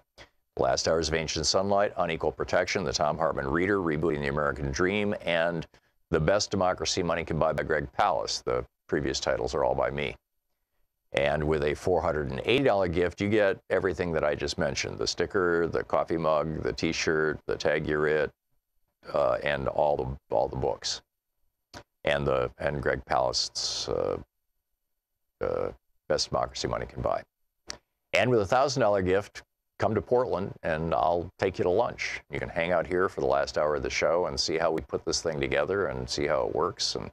[SPEAKER 1] Last Hours of Ancient Sunlight, Unequal Protection, The Thom Hartmann Reader, Rebooting the American Dream, and The Best Democracy Money Can Buy by Greg Palast. The previous titles are all by me. And with a $480 gift, you get everything that I just mentioned: the sticker, the coffee mug, the T-shirt, the tag you're it, and all the books, and Greg Palast's Best Democracy Money Can Buy. And with a $1,000 gift, come to Portland and I'll take you to lunch. You can hang out here for the last hour of the show and see how we put this thing together and see how it works. And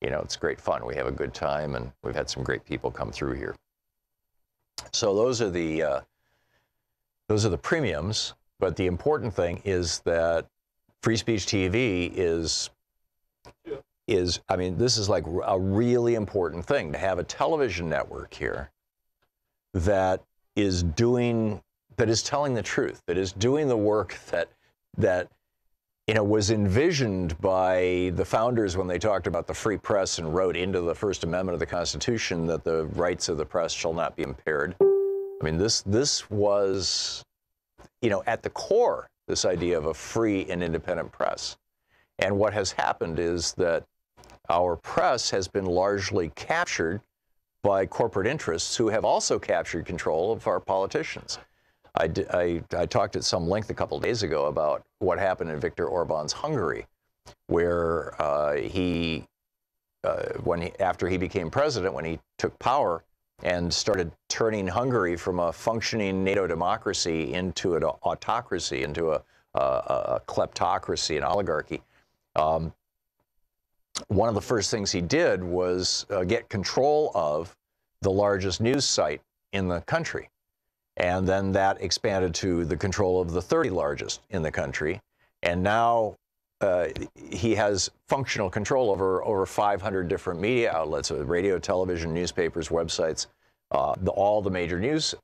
[SPEAKER 1] it's great fun. We have a good time, and we've had some great people come through here. So those are the premiums. But the important thing is that Free Speech TV is, this is like a really important thing, to have a television network here that is telling the truth, that is doing the work that was envisioned by the founders when they talked about the free press and wrote into the First Amendment of the Constitution that the rights of the press shall not be impaired. This was, at the core, this idea of a free and independent press. And what has happened is that our press has been largely captured by corporate interests who have also captured control of our politicians. I talked at some length a couple of days ago about what happened in Viktor Orban's Hungary, where after he became president, when he took power and started turning Hungary from a functioning NATO democracy into an autocracy, into a kleptocracy, an oligarchy, one of the first things he did was get control of the largest news site in the country. And then that expanded to the control of the 30 largest in the country. And now he has functional control over 500 different media outlets, radio, television, newspapers, websites, all the major news.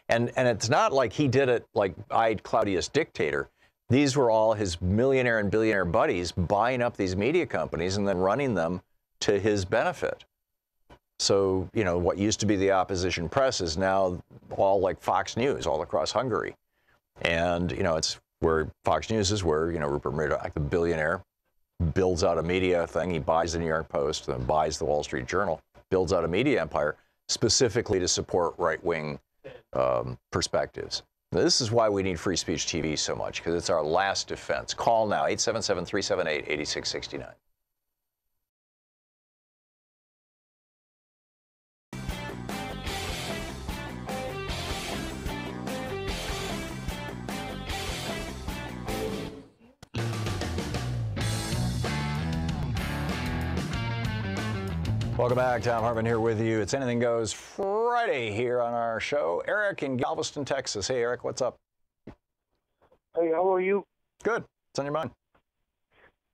[SPEAKER 1] And it's not like he did it like eyed Claudius dictator. These were all his millionaire and billionaire buddies buying up these media companies and then running them to his benefit. So, you know, what used to be the opposition press is now all like Fox News all across Hungary. And, you know, it's where Fox News is where, you know, Rupert Murdoch, the billionaire, builds out a media thing. He buys the New York Post, then buys the Wall Street Journal, builds out a media empire specifically to support right-wing perspectives. This is why we need Free Speech TV so much, because it's our last defense. Call now, 877-378-8669. Welcome back. Thom Hartmann here with you. It's Anything Goes Friday here on our show. Eric in Galveston, Texas. Hey, Eric, what's up?
[SPEAKER 9] Hey, how are you?
[SPEAKER 1] Good. What's on your mind?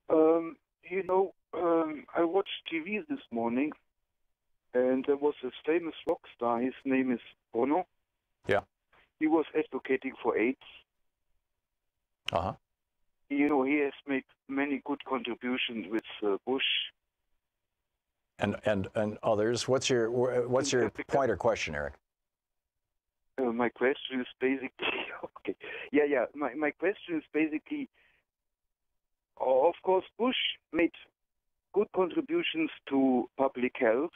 [SPEAKER 9] You know, I watched TV this morning, and there was this famous rock star. His name is Bono.
[SPEAKER 1] Yeah.
[SPEAKER 9] He was advocating for AIDS.
[SPEAKER 1] Uh-huh.
[SPEAKER 9] You know, he has made many good contributions with Bush.
[SPEAKER 1] And others. What's your point or question, Eric?
[SPEAKER 9] My question is basically okay. Yeah. My question is basically, of course, Bush made good contributions to public health.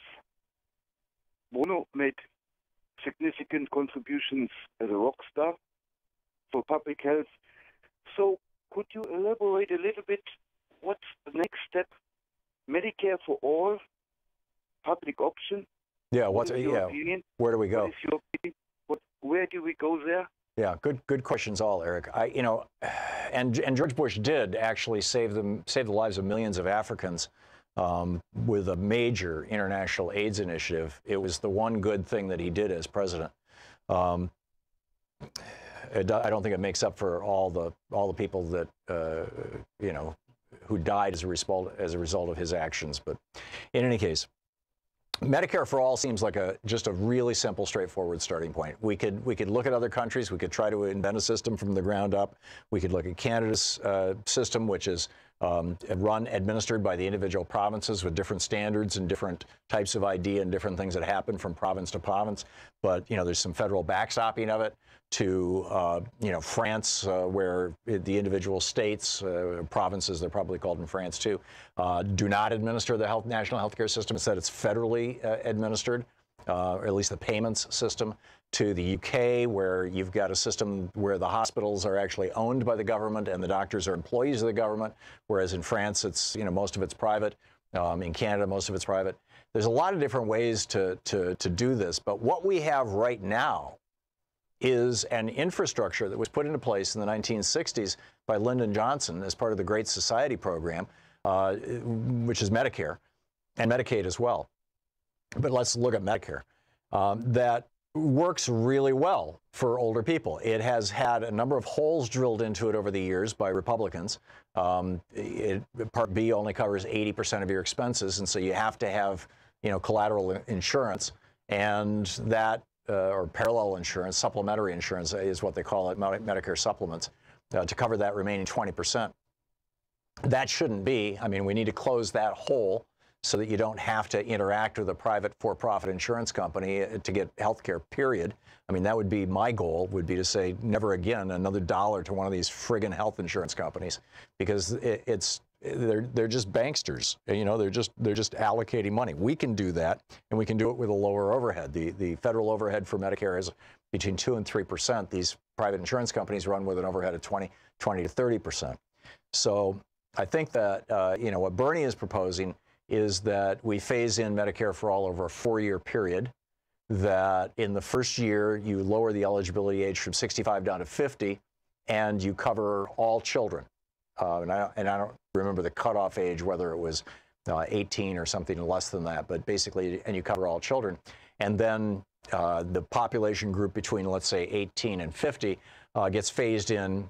[SPEAKER 9] Bono made significant contributions as a rock star for public health. So, could you elaborate a little bit? What's the next step? Medicare for all. Public option?
[SPEAKER 1] Yeah, opinion? Where do we go?
[SPEAKER 9] What is your opinion? Where do we go there?
[SPEAKER 1] Yeah, good questions all, Eric. And George Bush did actually save the lives of millions of Africans with a major international AIDS initiative. It was the one good thing that he did as president. I don't think it makes up for all the people that you know, who died as a result of his actions. But in any case, Medicare for all seems like just a really simple, straightforward starting point. We could look at other countries. We could try to invent a system from the ground up. We could look at Canada's system, which is administered by the individual provinces with different standards and different types of ID and different things that happen from province to province. But you know, there's some federal backstopping of it. To you know, France, where the individual states, provinces, they're probably called in France too, do not administer the national health care system. Instead, it's federally administered, or at least the payments system. To the UK, where you've got a system where the hospitals are actually owned by the government and the doctors are employees of the government, whereas in France, it's, you know, most of it's private. In Canada, most of it's private. There's a lot of different ways to do this, but what we have right now is an infrastructure that was put into place in the 1960s by Lyndon Johnson as part of the Great Society program, which is Medicare and Medicaid as well. But let's look at Medicare. That works really well for older people. It has had a number of holes drilled into it over the years by Republicans. Part B only covers 80% of your expenses, and so you have to have, you know, collateral insurance, and that or parallel insurance, supplementary insurance is what they call it, Medicare supplements, to cover that remaining 20%. That shouldn't be. I mean, we need to close that hole so that you don't have to interact with a private for-profit insurance company to get health care, period. I mean, that would be my goal, would be to say never again another dollar to one of these friggin' health insurance companies, because they're just banksters. You know, they're just allocating money. We can do that, and we can do it with a lower overhead. The federal overhead for Medicare is between 2% and 3%. These private insurance companies run with an overhead of 20 to 30%. So I think that you know, what Bernie is proposing is that we phase in Medicare for all over a 4-year period, that in the first year you lower the eligibility age from 65 down to 50, and you cover all children. And I don't remember the cutoff age, whether it was 18 or something less than that, but basically, and you cover all children. And then the population group between, let's say, 18 and 50 gets phased in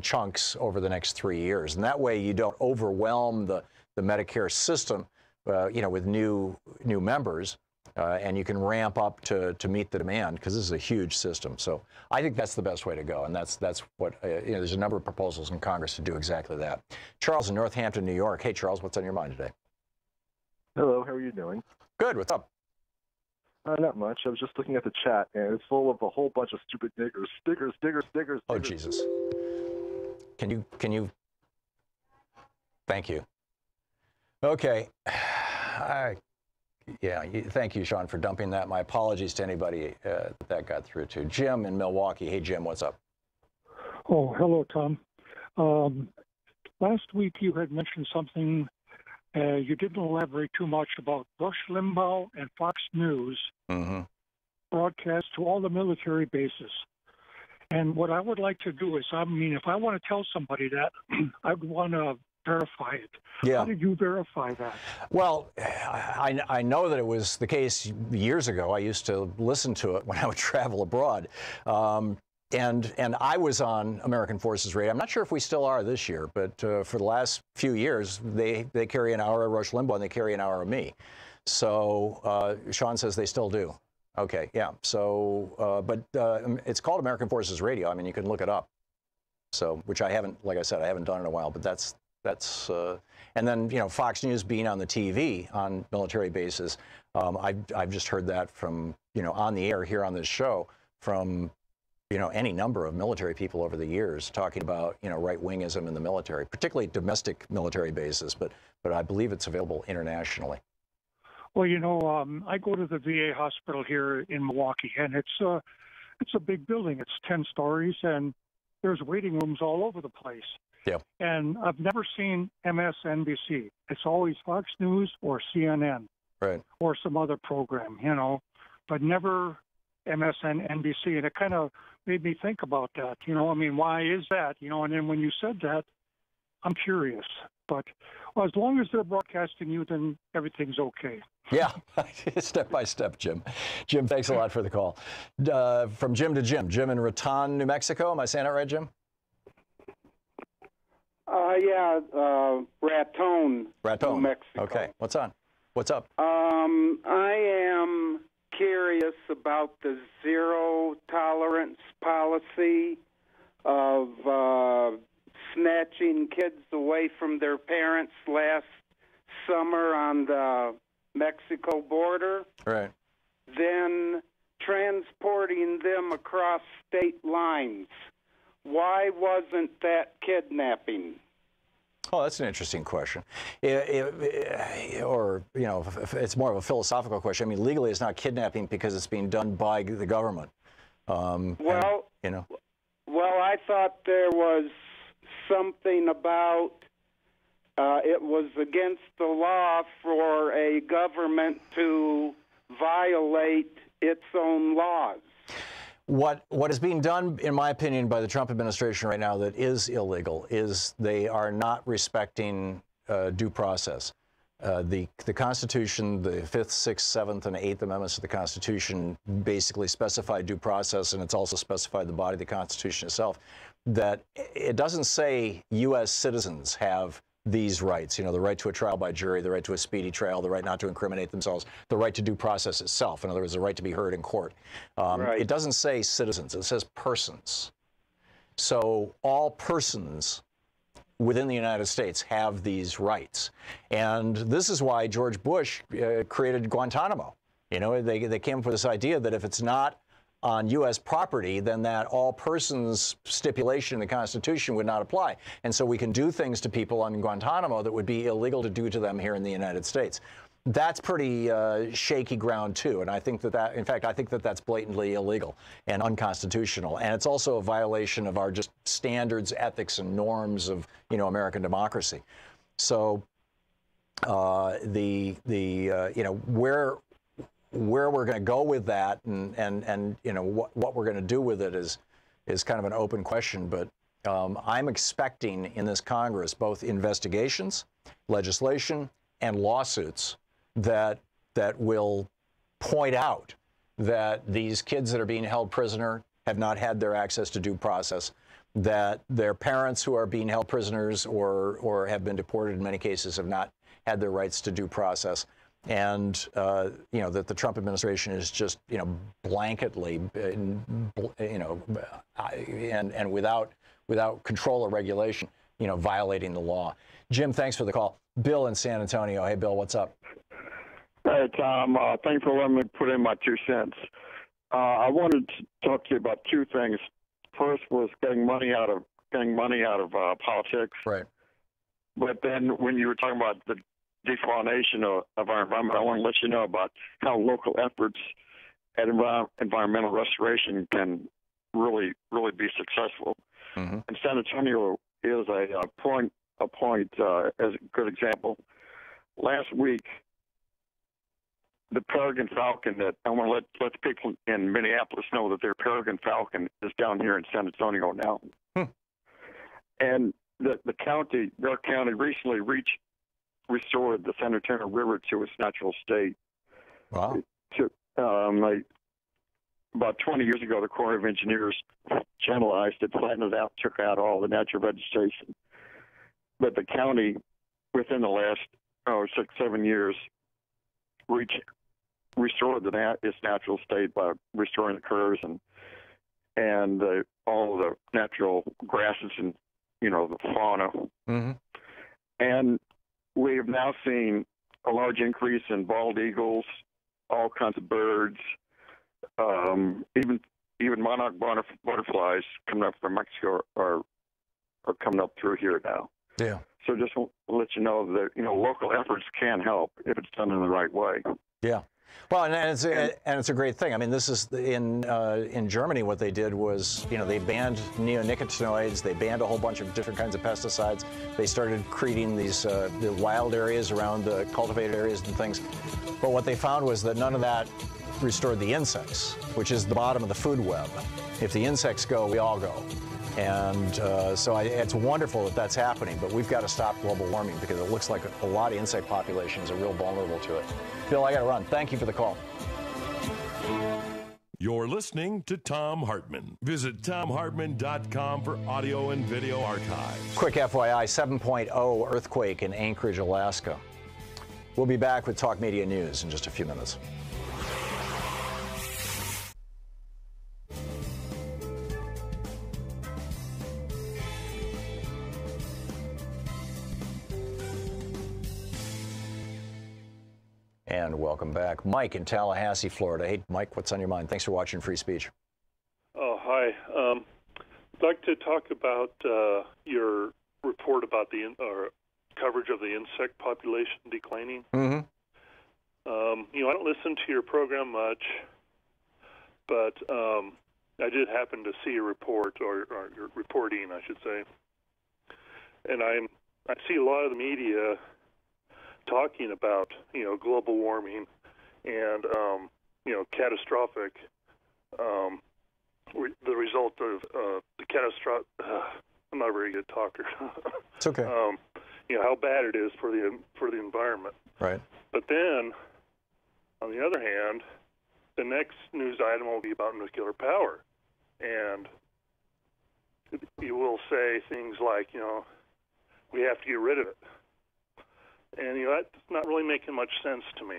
[SPEAKER 1] chunks over the next 3 years. And that way you don't overwhelm the Medicare system, you know, with new members. and you can ramp up to meet the demand, because this is a huge system. So I think that's the best way to go, and that's what there's a number of proposals in Congress to do exactly that. Charles in Northampton, New York. Hey, Charles, what's on your mind today?
[SPEAKER 10] Hello, how are you doing?
[SPEAKER 1] Good. What's up?
[SPEAKER 10] Not much. I was just looking at the chat, and it's full of a whole bunch of stupid niggers. Stiggers.
[SPEAKER 1] Oh, Jesus. Can you? Thank you. Okay. Thank you, Sean, for dumping that. My apologies to anybody that got through to. Jim in Milwaukee. Hey, Jim, what's up?
[SPEAKER 11] Oh, hello, Tom. Last week you had mentioned something. You didn't elaborate too much about Rush Limbaugh and Fox News broadcast to all the military bases. And what I would like to do is, if I want to tell somebody that, I'd want to verify it.
[SPEAKER 1] Yeah.
[SPEAKER 11] How did you verify that?
[SPEAKER 1] Well, I know that it was the case years ago. I used to listen to it when I would travel abroad. And I was on American Forces Radio. I'm not sure if we still are this year, but for the last few years, they carry an hour of Rush Limbaugh and they carry an hour of me. So Sean says they still do. Okay, yeah. So, but it's called American Forces Radio. I mean, you can look it up. So, which I haven't, like I said, I haven't done in a while. But that's and then Fox News being on the TV on military bases. I've just heard that from on the air here on this show from any number of military people over the years talking about, right-wingism in the military, particularly domestic military bases, but I believe it's available internationally.
[SPEAKER 11] Well, I go to the VA hospital here in Milwaukee, and it's a big building. It's 10 stories, and there's waiting rooms all over the place.
[SPEAKER 1] Yeah.
[SPEAKER 11] And I've never seen MSNBC. It's always Fox News or CNN.
[SPEAKER 1] Right.
[SPEAKER 11] Or some other program, but never MSNBC, and it kind of made me think about that. Why is that? And then when you said that, I'm curious. But as long as they're broadcasting you, then everything's okay.
[SPEAKER 1] Yeah, step by step, Jim. Jim, thanks a lot for the call. From Jim to Jim. Jim in Raton, New Mexico. Am I saying that right, Jim?
[SPEAKER 12] Raton, New Mexico.
[SPEAKER 1] Okay, what's up?
[SPEAKER 12] I am curious about the zero tolerance policy of snatching kids away from their parents last summer on the Mexico border.
[SPEAKER 1] Right.
[SPEAKER 12] Then transporting them across state lines. Why wasn't that kidnapping?
[SPEAKER 1] Oh, that's an interesting question. Or, it's more of a philosophical question. Legally it's not kidnapping because it's being done by the government.
[SPEAKER 12] Well, I thought there was something about it was against the law for a government to violate its own laws.
[SPEAKER 1] What is being done, in my opinion, by the Trump administration right now that is illegal is they are not respecting due process. The Constitution, the 5th, 6th, 7th, and 8th Amendments to the Constitution basically specify due process, and it's also specified the body of the Constitution itself, that it doesn't say U.S. citizens have these rights, the right to a trial by jury, the right to a speedy trial, the right not to incriminate themselves, the right to due process itself. In other words, the right to be heard in court.
[SPEAKER 12] Right.
[SPEAKER 1] It doesn't say citizens, it says persons. So all persons within the United States have these rights. And this is why George Bush created Guantanamo. They came up with this idea that if it's not on U.S. property, then that all persons stipulation in the Constitution would not apply. And so we can do things to people on Guantanamo that would be illegal to do to them here in the United States. That's pretty shaky ground, too. And I think in fact, I think that that's blatantly illegal and unconstitutional. And it's also a violation of our just standards, ethics, and norms of, American democracy. So where we're going to go with that and what we're going to do with it is kind of an open question. But I'm expecting in this Congress both investigations, legislation, and lawsuits that will point out that these kids that are being held prisoner have not had their access to due process, that their parents who are being held prisoners or have been deported in many cases have not had their rights to due process, and you know, that the Trump administration is just, you know, blanketly, you know, and without control or regulation, you know, violating the law. Jim, thanks for the call. Bill in San Antonio. Hey, Bill, what's up?
[SPEAKER 13] Hey, Tom. Thanks for letting me put in my 2 cents. I wanted to talk to you about 2 things. First was getting money out of politics.
[SPEAKER 1] Right.
[SPEAKER 13] But then when you were talking about the defaunation of our environment, I want to let you know about how local efforts at environmental restoration can really be successful.
[SPEAKER 1] Mm-hmm.
[SPEAKER 13] And San Antonio is a point as a good example. Last week, the Peregrine Falcon that I want to let the people in Minneapolis know that their Peregrine Falcon is down here in San Antonio now. And the county, their county, recently restored the San Antonio River to its natural state.
[SPEAKER 1] Wow.
[SPEAKER 13] About 20 years ago, the Corps of Engineers channelized it, flattened it out, took out all the natural vegetation. But the county, within the last 6-7 years, restored its natural state by restoring the curves and all of the natural grasses and, you know, the fauna.
[SPEAKER 1] Mm-hmm.
[SPEAKER 13] And we have now seen a large increase in bald eagles, all kinds of birds, even monarch butterflies coming up from Mexico are coming up through here now.
[SPEAKER 1] Yeah.
[SPEAKER 13] So just want to let you know that, you know, local efforts can help if it's done in the right way.
[SPEAKER 1] Yeah. Well, and it's a great thing. I mean, this is in Germany. What they did was, you know, they banned neonicotinoids. They banned a whole bunch of different kinds of pesticides. They started creating these the wild areas around the cultivated areas and things. But what they found was that none of that restored the insects, which is the bottom of the food web. If the insects go, we all go. And so it's wonderful that that's happening, but we've got to stop global warming because it looks like a lot of insect populations are real vulnerable to it. Bill, I got to run. Thank you for the call.
[SPEAKER 7] You're listening to Thom Hartmann. Visit thomhartmann.com for audio and video archives.
[SPEAKER 1] Quick FYI, 7.0 earthquake in Anchorage, Alaska. We'll be back with Talk Media News in just a few minutes. And welcome back. Mike in Tallahassee, Florida. Hey, Mike, what's on your mind? Thanks for watching Free Speech.
[SPEAKER 14] Oh, hi. I'd like to talk about your report about the coverage of the insect population declining.
[SPEAKER 1] Mm-hmm.
[SPEAKER 14] You know, I don't listen to your program much, but I did happen to see a report, or your reporting, I should say. And I see a lot of the media talking about, you know, global warming and, you know, catastrophic, the result of the catastrophic, I'm not a very good talker.
[SPEAKER 1] It's okay.
[SPEAKER 14] You know, how bad it is for the environment.
[SPEAKER 1] Right.
[SPEAKER 14] But then, on the other hand, the next news item will be about nuclear power. And you will say things like, you know, we have to get rid of it. And, you know, that's not really making much sense to me.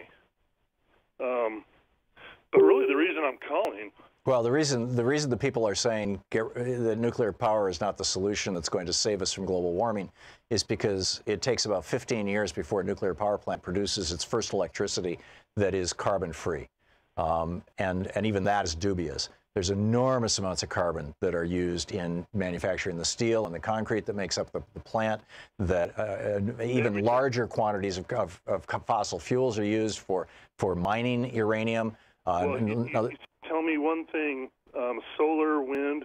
[SPEAKER 14] But really the reason I'm calling...
[SPEAKER 1] Well, the reason the people are saying that nuclear power is not the solution that's going to save us from global warming is because it takes about 15 years before a nuclear power plant produces its first electricity that is carbon-free. And even that is dubious. There's enormous amounts of carbon that are used in manufacturing the steel and the concrete that makes up the plant, that even larger quantities of fossil fuels are used for mining uranium.
[SPEAKER 14] You tell me one thing, solar, wind,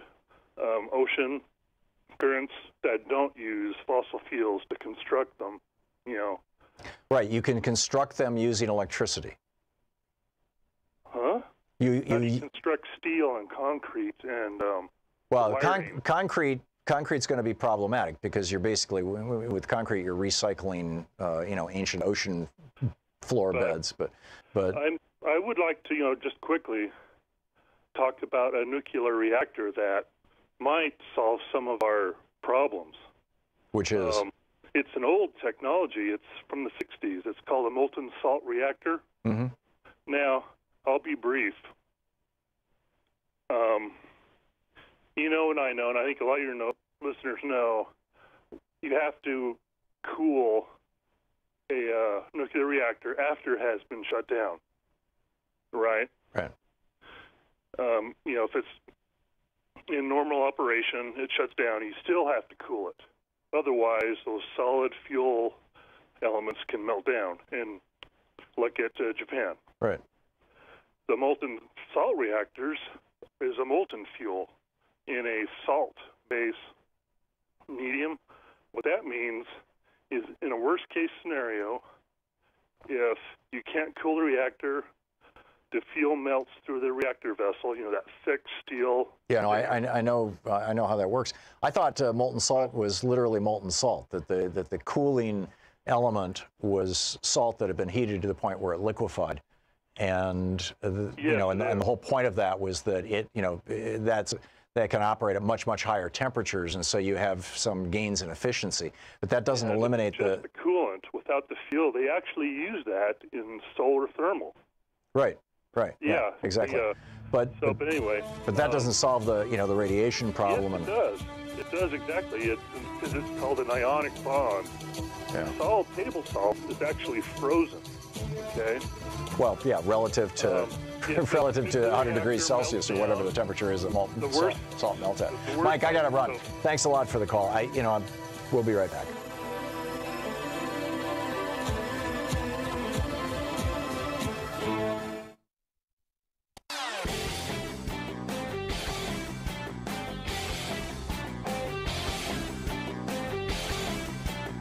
[SPEAKER 14] ocean currents that don't use fossil fuels to construct them, you know. Right,
[SPEAKER 1] you can construct them using electricity.
[SPEAKER 14] Huh?
[SPEAKER 1] You
[SPEAKER 14] construct steel and concrete and
[SPEAKER 1] well, concrete's going to be problematic because you're basically with concrete you're recycling you know, ancient ocean floor beds, but
[SPEAKER 14] I would like to, you know, just quickly talk about a nuclear reactor that might solve some of our problems.
[SPEAKER 1] Which is
[SPEAKER 14] It's an old technology. It's from the 60s. It's called a molten salt reactor.
[SPEAKER 1] Mm-hmm.
[SPEAKER 14] Now, I'll be brief. You know, and I know, and I think a lot of your listeners know, you have to cool a nuclear reactor after it has been shut down, right?
[SPEAKER 1] Right.
[SPEAKER 14] You know, if it's in normal operation, it shuts down. You still have to cool it. Otherwise, those solid fuel elements can melt down, and look at Japan.
[SPEAKER 1] Right.
[SPEAKER 14] The molten salt reactors is a molten fuel in a salt base medium. What that means is, in a worst-case scenario, if you can't cool the reactor, the fuel melts through the reactor vessel. You know, that thick steel.
[SPEAKER 1] Yeah, no, I know how that works. I thought molten salt was literally molten salt. That the cooling element was salt that had been heated to the point where it liquefied, and you know, and the whole point of that was that it, you know, that can operate at much higher temperatures, and so you have some gains in efficiency. But that doesn't eliminate
[SPEAKER 14] the coolant. Without the fuel, they actually use that in solar thermal.
[SPEAKER 1] Right. Right.
[SPEAKER 14] Yeah.
[SPEAKER 1] Exactly. But
[SPEAKER 14] anyway.
[SPEAKER 1] But that doesn't solve the the radiation problem.
[SPEAKER 14] Yes, it does. It does exactly. Because it's called an ionic bond.
[SPEAKER 1] Yeah.
[SPEAKER 14] Solid table salt is actually frozen. Okay.
[SPEAKER 1] Well, yeah, relative to relative to 100 degrees Celsius or whatever the temperature is that molten salt melt at. Mike, I got to run. Thanks a lot for the call. We'll be right back.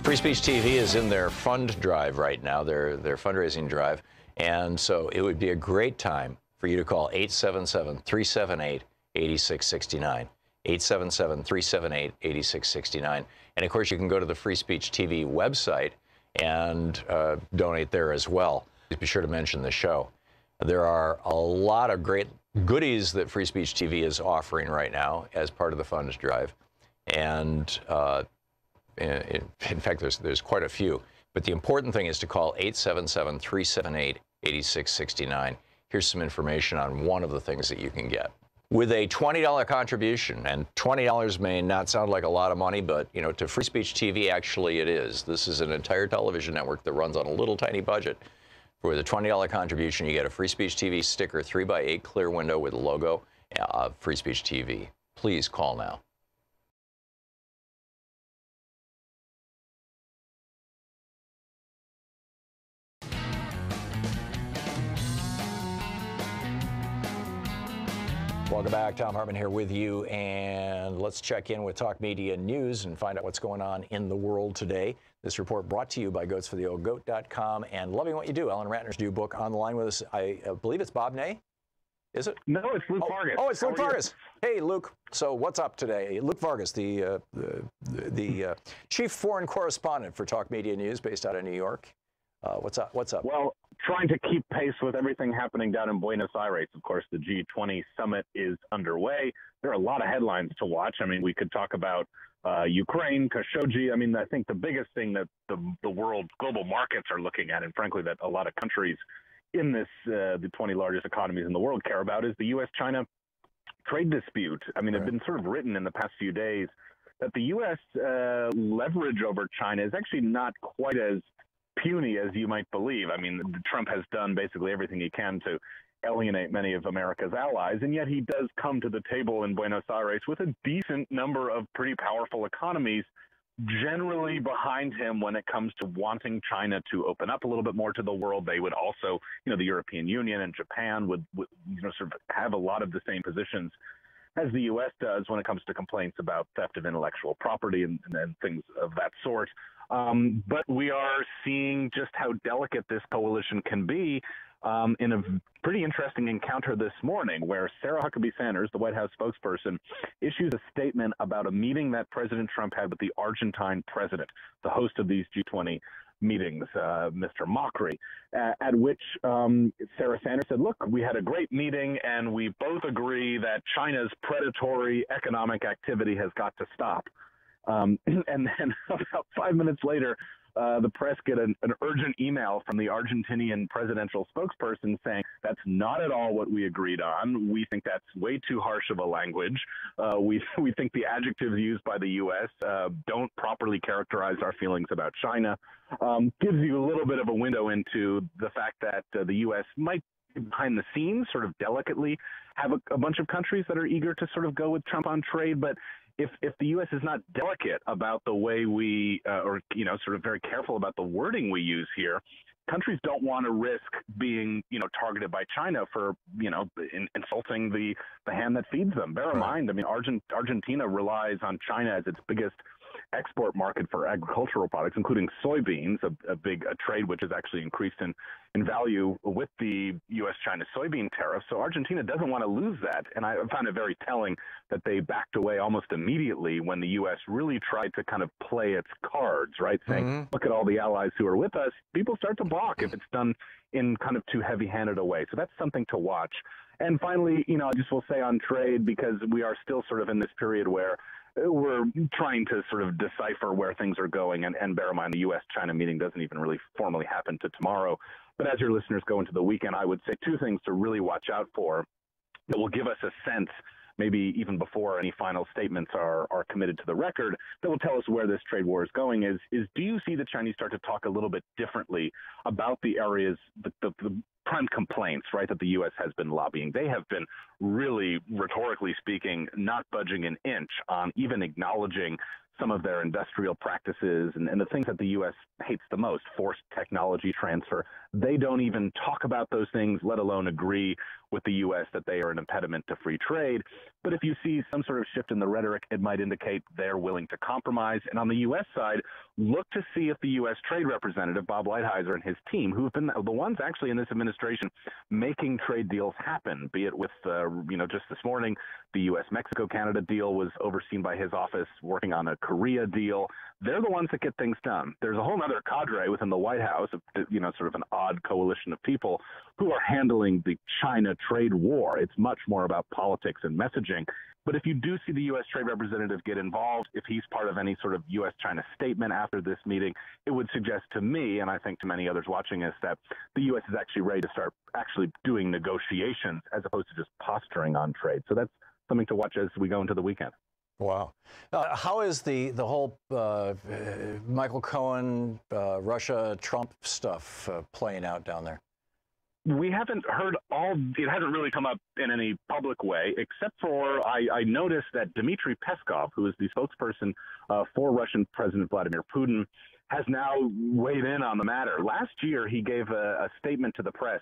[SPEAKER 1] Free Speech TV is in their fund drive right now, their fundraising drive, and so it would be a great time for you to call 877-378-8669, 877-378-8669. And of course, you can go to the Free Speech TV website and donate there as well. Please be sure to mention the show. There are a lot of great goodies that Free Speech TV is offering right now as part of the funds drive, and in fact, there's quite a few. But the important thing is to call 877-378-8669. Here's some information on one of the things that you can get. With a $20 contribution, and $20 may not sound like a lot of money, but to Free Speech TV, actually it is. This is an entire television network that runs on a little tiny budget. With a $20 contribution, you get a Free Speech TV sticker, 3x8 clear window with the logo of Free Speech TV. Please call now. Welcome back. Thom Hartmann here with you, and let's check in with Talk Media News and find out what's going on in the world today. This report brought to you by goatsfortheoldgoat.com and Loving What You Do, Ellen Ratner's new book. On the line with us, I believe it's Bob Ney. Is it?
[SPEAKER 15] No, it's Luke Vargas.
[SPEAKER 1] Oh, it's Luke Vargas. Hey, Luke. So what's up today? Luke Vargas, the chief foreign correspondent for Talk Media News, based out of New York. What's up?
[SPEAKER 15] Well, trying to keep pace with everything happening down in Buenos Aires. Of course, the G20 summit is underway. There are a lot of headlines to watch. I mean, we could talk about Ukraine, Khashoggi. I mean, I think the biggest thing that the world, global markets are looking at, and frankly, that a lot of countries in this, the 20 largest economies in the world care about, is the U.S.-China trade dispute. I mean, it's been sort of written in the past few days that the U.S. Leverage over China is actually not quite as puny as you might believe. I mean, Trump has done basically everything he can to alienate many of America's allies, and yet he does come to the table in Buenos Aires with a decent number of pretty powerful economies generally behind him when it comes to wanting China to open up a little bit more to the world. They would also, the European Union and Japan would sort of have a lot of the same positions as the U.S. does when it comes to complaints about theft of intellectual property and things of that sort. But we are seeing just how delicate this coalition can be in a pretty interesting encounter this morning, where Sarah Huckabee Sanders, the White House spokesperson, issues a statement about a meeting that President Trump had with the Argentine president, the host of these G20 meetings, Mr. Macri, at which Sarah Sanders said, look, we had a great meeting and we both agree that China's predatory economic activity has got to stop. And then about 5 minutes later, the press get an urgent email from the Argentinian presidential spokesperson saying that's not at all what we agreed on. We think that's way too harsh of a language. We think the adjectives used by the U.S. Don't properly characterize our feelings about China. Gives you a little bit of a window into the fact that the U.S. might, behind the scenes, sort of delicately, have a bunch of countries that are eager to sort of go with Trump on trade. But if the U.S. is not delicate about the way we, or, you know, sort of very careful about the wording we use here, countries don't want to risk being, you know, targeted by China for, you know, insulting the hand that feeds them. Bear in mind, I mean, Argentina relies on China as its biggest export market for agricultural products, including soybeans, a trade which has actually increased in value with the U.S.-China soybean tariff. So Argentina doesn't want to lose that. And I found it very telling that they backed away almost immediately when the U.S. really tried to kind of play its cards, right? Saying, look at all the allies who are with us. People start to balk if it's done in kind of too heavy-handed a way. So that's something to watch. And finally, you know, I just will say on trade, because we are still sort of in this period where we're trying to sort of decipher where things are going, and bear in mind the U.S.-China meeting doesn't even really formally happen to tomorrow. But as your listeners go into the weekend, I would say two things to really watch out for that will give us a sense, maybe even before any final statements are committed to the record, that will tell us where this trade war is going, is do you see the Chinese start to talk a little bit differently about the areas, the prime complaints, right, that the U.S. has been lobbying? They have been really, rhetorically speaking, not budging an inch on even acknowledging some of their industrial practices and the things that the U.S. hates the most, forced technology transfer. They don't even talk about those things, let alone agree with the U.S. that they are an impediment to free trade. But if you see some sort of shift in the rhetoric, it might indicate they're willing to compromise. And on the U.S. side, look to see if the U.S. Trade Representative, Bob Lighthizer, and his team, who have been the ones actually in this administration making trade deals happen, be it with, you know, just this morning, the U.S.-Mexico-Canada deal was overseen by his office, working on a Korea deal. They're the ones that get things done. There's a whole other cadre within the White House, you know, sort of an odd coalition of people who are handling the China trade war. It's much more about politics and messaging. But if you do see the U.S. Trade Representative get involved, if he's part of any sort of U.S.-China statement after this meeting, it would suggest to me, and I think to many others watching us, that the U.S. is actually ready to start actually doing negotiations as opposed to just posturing on trade. So that's something to watch as we go into the weekend.
[SPEAKER 1] Wow. How is the whole Michael Cohen, Russia, Trump stuff playing out down there?
[SPEAKER 15] We haven't heard it hasn't really come up in any public way, except for I noticed that Dmitry Peskov, who is the spokesperson for Russian President Vladimir Putin, has now weighed in on the matter. Last year, he gave a statement to the press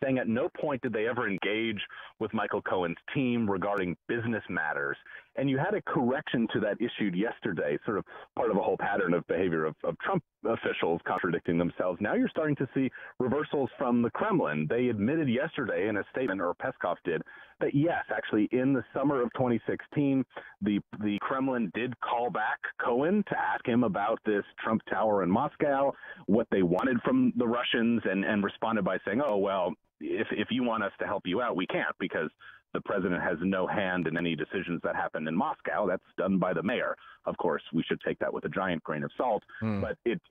[SPEAKER 15] saying at no point did they ever engage with Michael Cohen's team regarding business matters. And you had a correction to that issued yesterday, sort of part of a whole pattern of behavior of Trump officials contradicting themselves. Now you're starting to see reversals from the Kremlin. They admitted yesterday in a statement, or Peskov did, that yes, actually in the summer of 2016, the Kremlin did call back Cohen to ask him about this Trump Tower in Moscow, what they wanted from the Russians, and responded by saying, oh, well, if you want us to help you out, we can't, because the president has no hand in any decisions that happen in Moscow. That's done by the mayor. Of course, we should take that with a giant grain of salt. But it's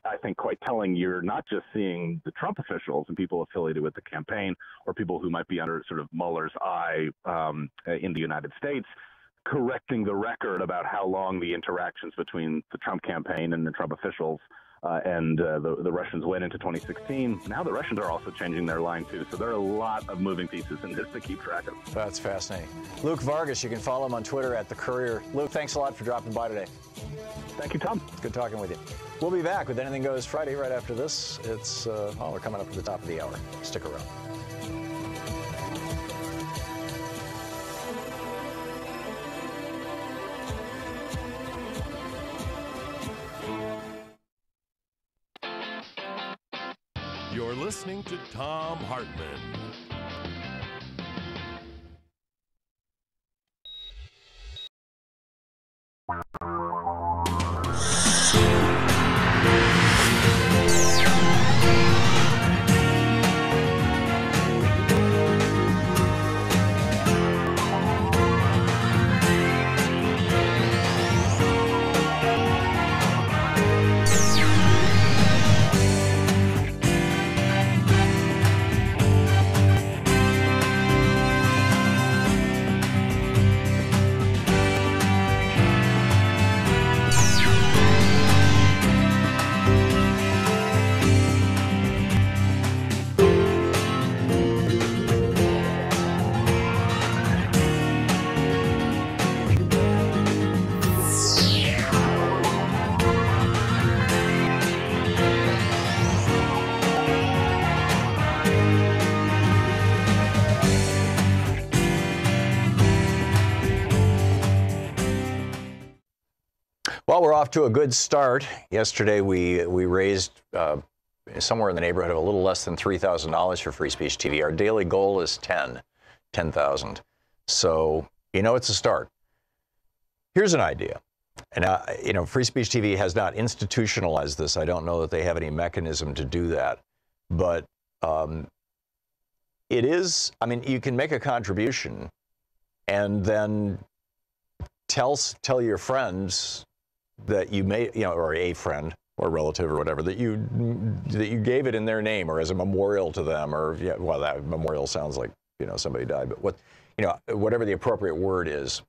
[SPEAKER 15] I think, quite telling. You're not just seeing the Trump officials and people affiliated with the campaign, or people who might be under sort of Mueller's eye in the United States, correcting the record about how long the interactions between the Trump campaign and the Trump officials and the Russians went into 2016. Now the Russians are also changing their line, too. So there are a lot of moving pieces in this to keep track of.
[SPEAKER 1] That's fascinating. Luke Vargas, you can follow him on Twitter at The Courier. Luke, thanks a lot for dropping by today.
[SPEAKER 15] Thank you, Tom.
[SPEAKER 1] It's good talking with you. We'll be back with Anything Goes Friday right after this. It's, we're coming up to the top of the hour. Stick around.
[SPEAKER 7] You're listening to Thom Hartmann.
[SPEAKER 1] Well, we're off to a good start. Yesterday, we raised somewhere in the neighborhood of a little less than $3,000 for Free Speech TV. Our daily goal is 10,000. So, you know, it's a start. Here's an idea. And, you know, Free Speech TV has not institutionalized this. I don't know that they have any mechanism to do that. But it is, I mean, you can make a contribution and then tell your friends that you may, you know, or a friend or relative or whatever, that you gave it in their name or as a memorial to them, or, yeah, well, that memorial sounds like, you know, somebody died, but what, you know, whatever the appropriate word is,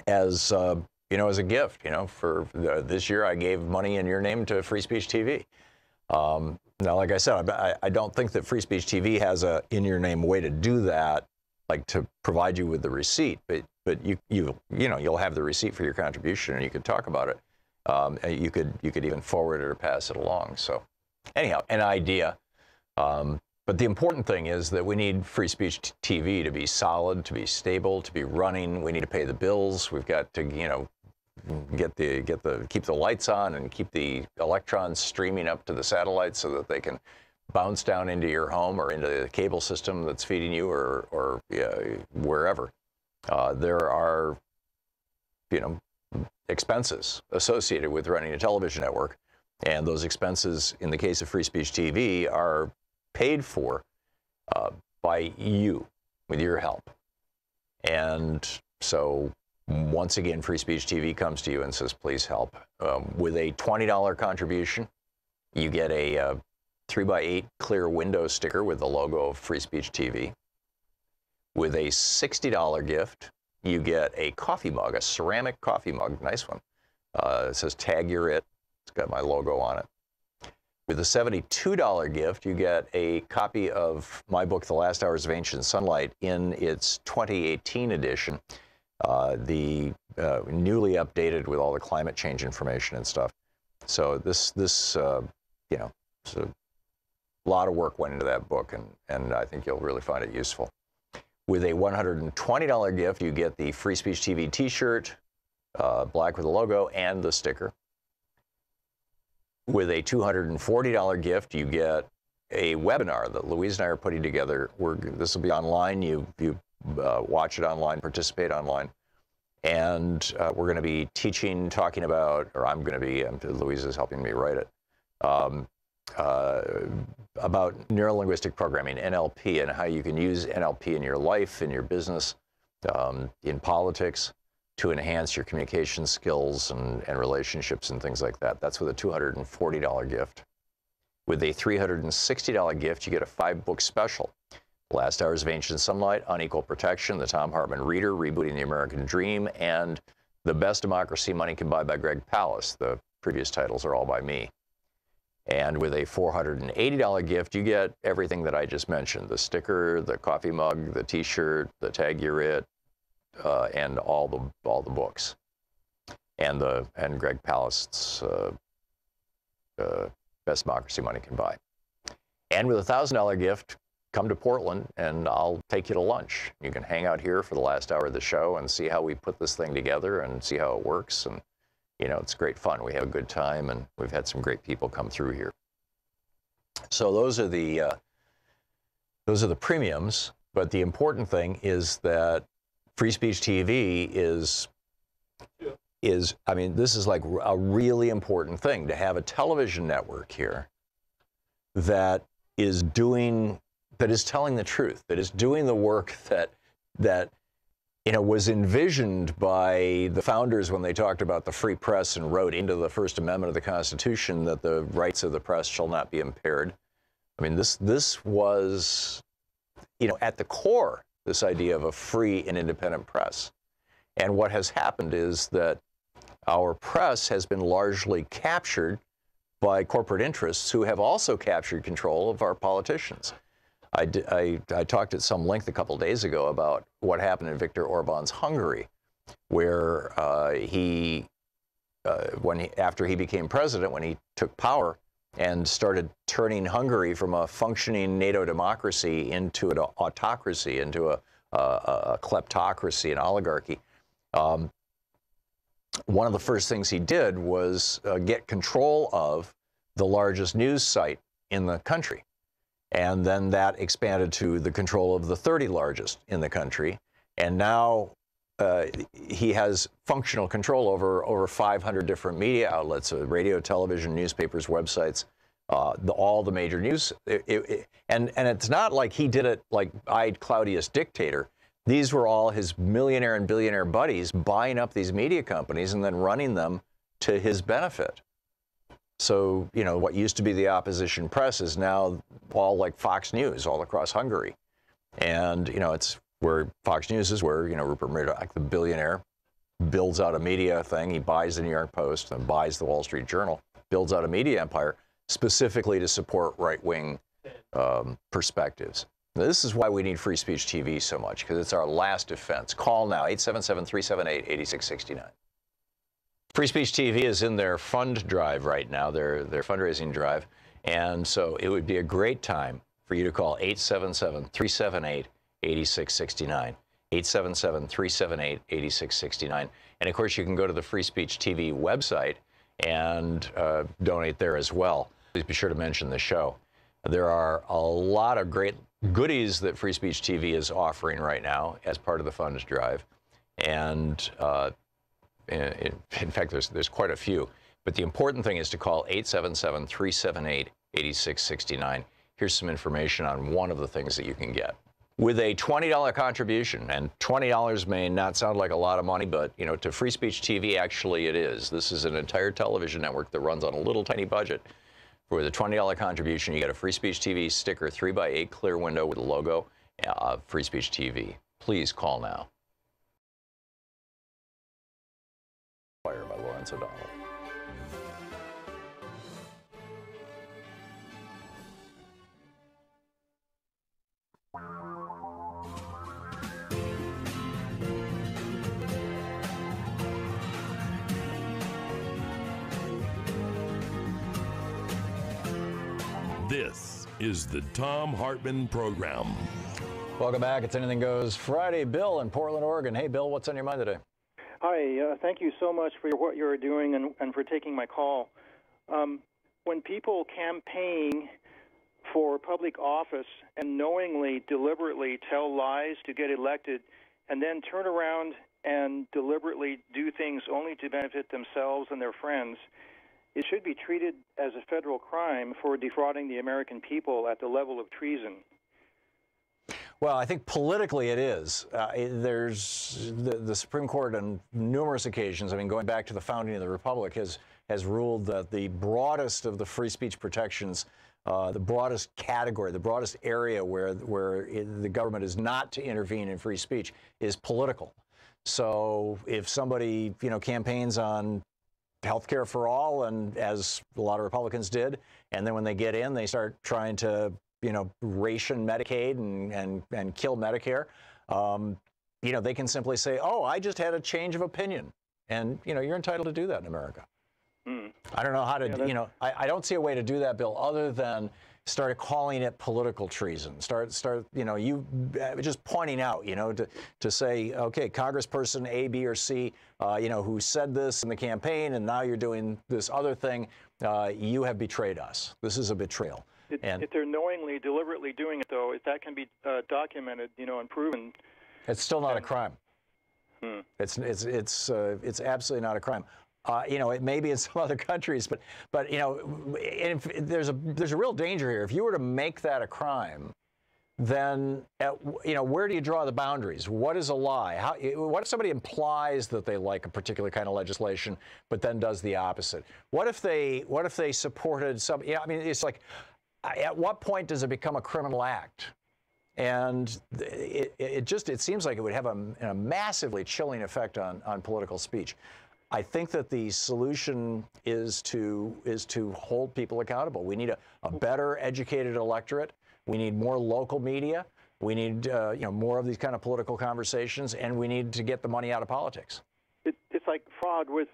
[SPEAKER 1] as, you know, as a gift, you know, for this year I gave money in your name to Free Speech TV. Now, like I said, I don't think that Free Speech TV has a in your name way to do that, like to provide you with the receipt, but you know, you'll have the receipt for your contribution and you could talk about it. And you could even forward it or pass it along. So anyhow, an idea. But the important thing is that we need Free Speech TV to be solid, to be stable, to be running. We need to pay the bills. We've got to, you know, keep the lights on and keep the electrons streaming up to the satellites so that they can bounce down into your home or into the cable system that's feeding you, or wherever. There are, you know, expenses associated with running a television network, and those expenses, in the case of Free Speech TV, are paid for by you with your help. And so, once again, Free Speech TV comes to you and says, please help. With a $20 contribution, you get a 3x8 clear window sticker with the logo of Free Speech TV. With a $60 gift, you get a coffee mug, a ceramic coffee mug, nice one. It says Tag Your It. It's got my logo on it. With a $72 gift, you get a copy of my book, The Last Hours of Ancient Sunlight, in its 2018 edition, newly updated with all the climate change information and stuff. So this you know, so a lot of work went into that book, and I think you'll really find it useful. With a $120 gift, you get the Free Speech TV t-shirt, black with a logo, and the sticker. With a $240 gift, you get a webinar that Louise and I are putting together. This will be online. You watch it online, participate online. And we're going to be talking about, or I'm going to be, Louise is helping me write it, about neuro-linguistic programming, NLP, and how you can use NLP in your life, in your business, in politics, to enhance your communication skills and relationships and things like that. That's with a $240 gift. With a $360 gift, you get a 5-book special. Last Hours of Ancient Sunlight, Unequal Protection, The Thom Hartmann Reader, Rebooting the American Dream, and The Best Democracy Money Can Buy by Greg Palast. The previous titles are all by me. And with a $480 gift, you get everything that I just mentioned: the sticker, the coffee mug, the t-shirt, the Tag Your It, and all the books, and Greg Palast's Best Democracy Money Can Buy. And with a $1,000 gift, come to Portland and I'll take you to lunch. You can hang out here for the last hour of the show and see how we put this thing together and see how it works. And you know, it's great fun. We have a good time, and we've had some great people come through here. So those are the premiums. But the important thing is that Free Speech TV is, I mean, this is like a really important thing, to have a television network here that is telling the truth, that is doing the work that you know, was envisioned by the founders when they talked about the free press and wrote into the First Amendment of the Constitution that the rights of the press shall not be impaired. I mean, this was, you know, at the core, this idea of a free and independent press. And what has happened is that our press has been largely captured by corporate interests who have also captured control of our politicians. I talked at some length a couple days ago about what happened in Viktor Orban's Hungary, where after he became president, when he took power and started turning Hungary from a functioning NATO democracy into an autocracy, into a kleptocracy, an oligarchy, one of the first things he did was get control of the largest news site in the country. And then that expanded to the control of the 30 largest in the country. And now he has functional control over 500 different media outlets, radio, television, newspapers, websites, all the major news. And it's not like he did it like eyed cloudiest dictator. These were all his millionaire and billionaire buddies buying up these media companies and then running them to his benefit. So, you know, what used to be the opposition press is now all like Fox News all across Hungary. And, you know, it's where Fox News is where, you know, Rupert Murdoch, the billionaire, builds out a media thing. He buys the New York Post and buys the Wall Street Journal, builds out a media empire specifically to support right-wing perspectives. This is why we need Free Speech TV so much, because it's our last defense. Call now, 877-378-8669. Free Speech TV is in their fund drive right now, their fundraising drive, and so it would be a great time for you to call 877-378-8669, 877-378-8669. And of course, you can go to the Free Speech TV website and donate there as well. Please be sure to mention the show. There are a lot of great goodies that Free Speech TV is offering right now as part of the funds drive, and in fact, there's quite a few. But the important thing is to call 877-378-8669. Here's some information on one of the things that you can get. With a $20 contribution, and $20 may not sound like a lot of money, but you know, to Free Speech TV, actually it is. This is an entire television network that runs on a little tiny budget. With a $20 contribution, you get a Free Speech TV sticker, 3x8 clear window with the logo of Free Speech TV. Please call now. Fire by Lawrence O'Donnell.
[SPEAKER 7] This is the Thom Hartmann Program.
[SPEAKER 1] Welcome back. It's Anything Goes Friday. Bill in Portland, Oregon. Hey, Bill, what's on your mind today?
[SPEAKER 3] Hi. Thank you so much for what you're doing and for taking my call. When people campaign for public office and knowingly, deliberately tell lies to get elected and then turn around and deliberately do things only to benefit themselves and their friends, it should be treated as a federal crime for defrauding the American people at the level of treason.
[SPEAKER 1] Well, I think politically it is. There's the Supreme Court on numerous occasions, I mean, going back to the founding of the Republic, has ruled that the broadest of the free speech protections, the broadest category, the broadest area where the government is not to intervene in free speech is political. So if somebody, you know, campaigns on health care for all, and as a lot of Republicans did, and then when they get in, they start trying to, you know, ration Medicaid and kill Medicare, you know, they can simply say, oh, I just had a change of opinion. And, you know, you're entitled to do that in America. I don't know how to, you know, I don't see a way to do that, Bill, other than start calling it political treason. Start, you know, you just pointing out, you know, to say, okay, Congressperson A, B, or C, you know, who said this in the campaign, and now you're doing this other thing, you have betrayed us. This is a betrayal.
[SPEAKER 3] If they're knowingly, deliberately doing it, though, if that can be documented, you know, and proven,
[SPEAKER 1] it's still not a crime. It's absolutely not a crime. You know, it may be in some other countries, but you know, there's a real danger here. If you were to make that a crime, then you know, where do you draw the boundaries? What is a lie? What if somebody implies that they like a particular kind of legislation, but then does the opposite? What if they supported some? Yeah, I mean, it's like, at what point does it become a criminal act? And it seems like it would have a massively chilling effect on political speech. I think that the solution is to hold people accountable. We need a better educated electorate. We need more local media. We need you know, more of these kind of political conversations, and we need to get the money out of politics.
[SPEAKER 3] It's like fraud with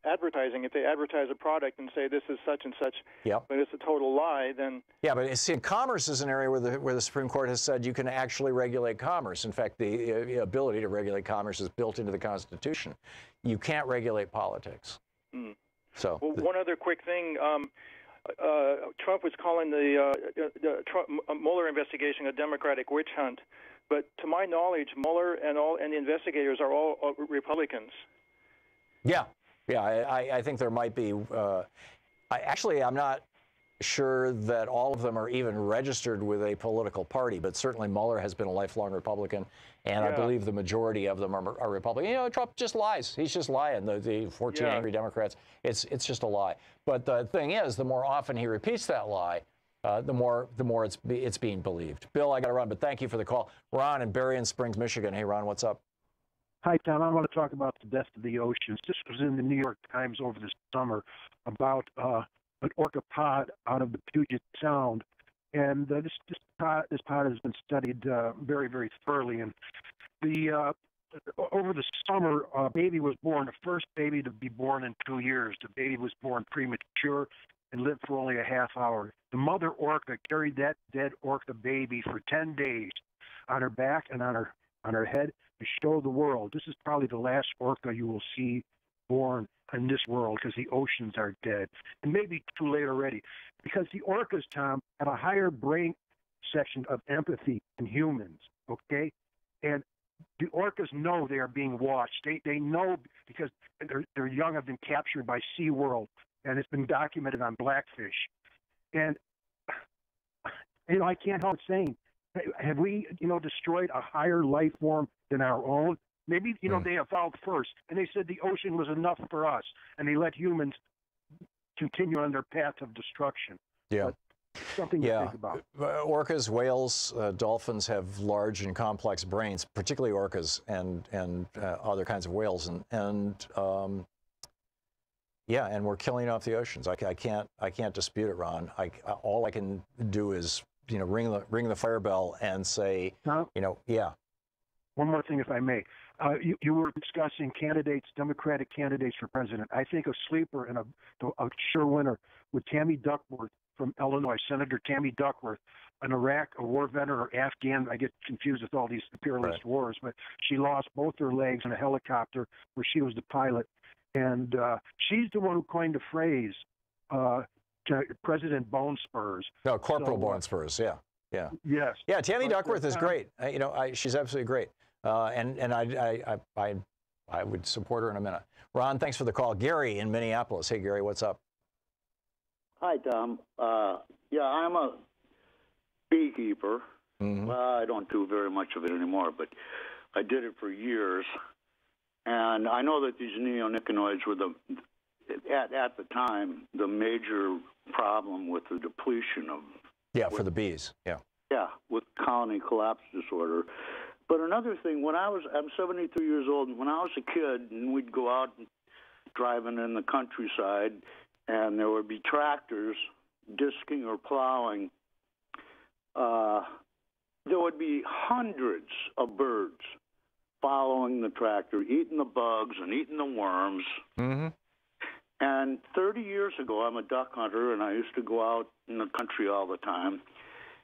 [SPEAKER 3] advertising. If they advertise a product and say this is such and such, but it's a total lie, then
[SPEAKER 1] yeah. But see, commerce is an area where the Supreme Court has said you can actually regulate commerce. In fact, the ability to regulate commerce is built into the Constitution. you can't regulate politics.
[SPEAKER 3] Mm.
[SPEAKER 1] So
[SPEAKER 3] well, one other quick thing. Trump was calling the Mueller investigation a Democratic witch hunt, but to my knowledge, Mueller and the investigators are all Republicans.
[SPEAKER 1] Yeah, I think there might be. I'm not sure that all of them are even registered with a political party, but certainly Mueller has been a lifelong Republican, and I believe the majority of them are Republican. You know, Trump just lies. He's just lying. The 14 angry Democrats, it's just a lie. But the thing is, the more often he repeats that lie, the more it's being believed. Bill, I got to run, but thank you for the call. Ron in Berrien Springs, Michigan. Hey, Ron, what's up?
[SPEAKER 16] Hi, Tom. I want to talk about the death of the oceans. This was in the New York Times over the summer about an orca pod out of the Puget Sound, and this pod has been studied very, very thoroughly. And over the summer, a baby was born, the first baby to be born in 2 years. The baby was born premature and lived for only a half hour. The mother orca carried that dead orca baby for 10 days on her back and on her head to show the world. This is probably the last orca you will see born in this world because the oceans are dead. And maybe too late already. Because the orcas, Tom, have a higher brain section of empathy than humans, okay? And the orcas know they are being watched. They know because their young have been captured by SeaWorld, and it's been documented on Blackfish. And, I can't help saying, have we, destroyed a higher life form than our own? Maybe, they evolved first, and they said the ocean was enough for us, and they let humans continue on their path of destruction.
[SPEAKER 1] Yeah.
[SPEAKER 16] But something to think about.
[SPEAKER 1] Orcas, whales, dolphins have large and complex brains, particularly orcas and other kinds of whales, and we're killing off the oceans. I can't dispute it, Ron. All I can do is ring the fire bell and say,
[SPEAKER 16] One more thing, if I may. You were discussing Democratic candidates for president. I think a sleeper and a sure winner with Tammy Duckworth from Illinois, Senator Tammy Duckworth, an Iraq, a war veteran, or Afghan. I get confused with all these imperialist wars, but she lost both her legs in a helicopter where she was the pilot. And she's the one who coined the phrase, President Bone Spurs.
[SPEAKER 1] No, Corporal Bone Spurs, yeah.
[SPEAKER 16] Yes.
[SPEAKER 1] Yeah, Tammy Duckworth is great. She's absolutely great. And I would support her in a minute. Ron, thanks for the call. Gary in Minneapolis. Hey, Gary, what's up?
[SPEAKER 17] Hi, Tom. I'm a beekeeper.
[SPEAKER 1] Mm-hmm.
[SPEAKER 17] Well, I don't do very much of it anymore, but I did it for years. And I know that these neonicotinoids were at the time the major problem with the depletion of.
[SPEAKER 1] Yeah, for the bees. Yeah.
[SPEAKER 17] Yeah, with colony collapse disorder. But another thing, I'm 73 years old, and when I was a kid, and we'd go out driving in the countryside, and there would be tractors disking or plowing, there would be hundreds of birds following the tractor, eating the bugs and eating the worms.
[SPEAKER 1] Mm-hmm.
[SPEAKER 17] And 30 years ago, I'm a duck hunter, and I used to go out in the country all the time.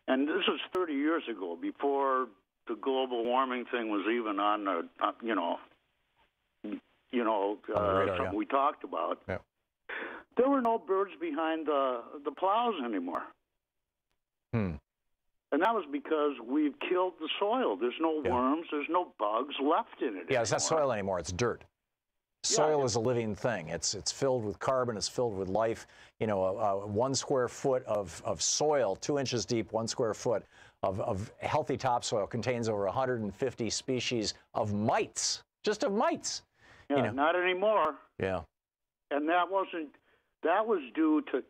[SPEAKER 17] And this is 30 years ago, before the global warming thing was even on the, something we talked about.
[SPEAKER 1] Yeah.
[SPEAKER 17] There were no birds behind the plows anymore.
[SPEAKER 1] Hmm.
[SPEAKER 17] And that was because we've killed the soil. There's no worms, there's no bugs left in it.
[SPEAKER 1] Yeah, it's not soil anymore, it's dirt. Soil is a living thing. It's filled with carbon, it's filled with life. 1 square foot of soil, 2 inches deep, 1 square foot of healthy topsoil contains over 150 species of mites, just of mites.
[SPEAKER 17] Yeah, not anymore.
[SPEAKER 1] Yeah.
[SPEAKER 17] And that was due to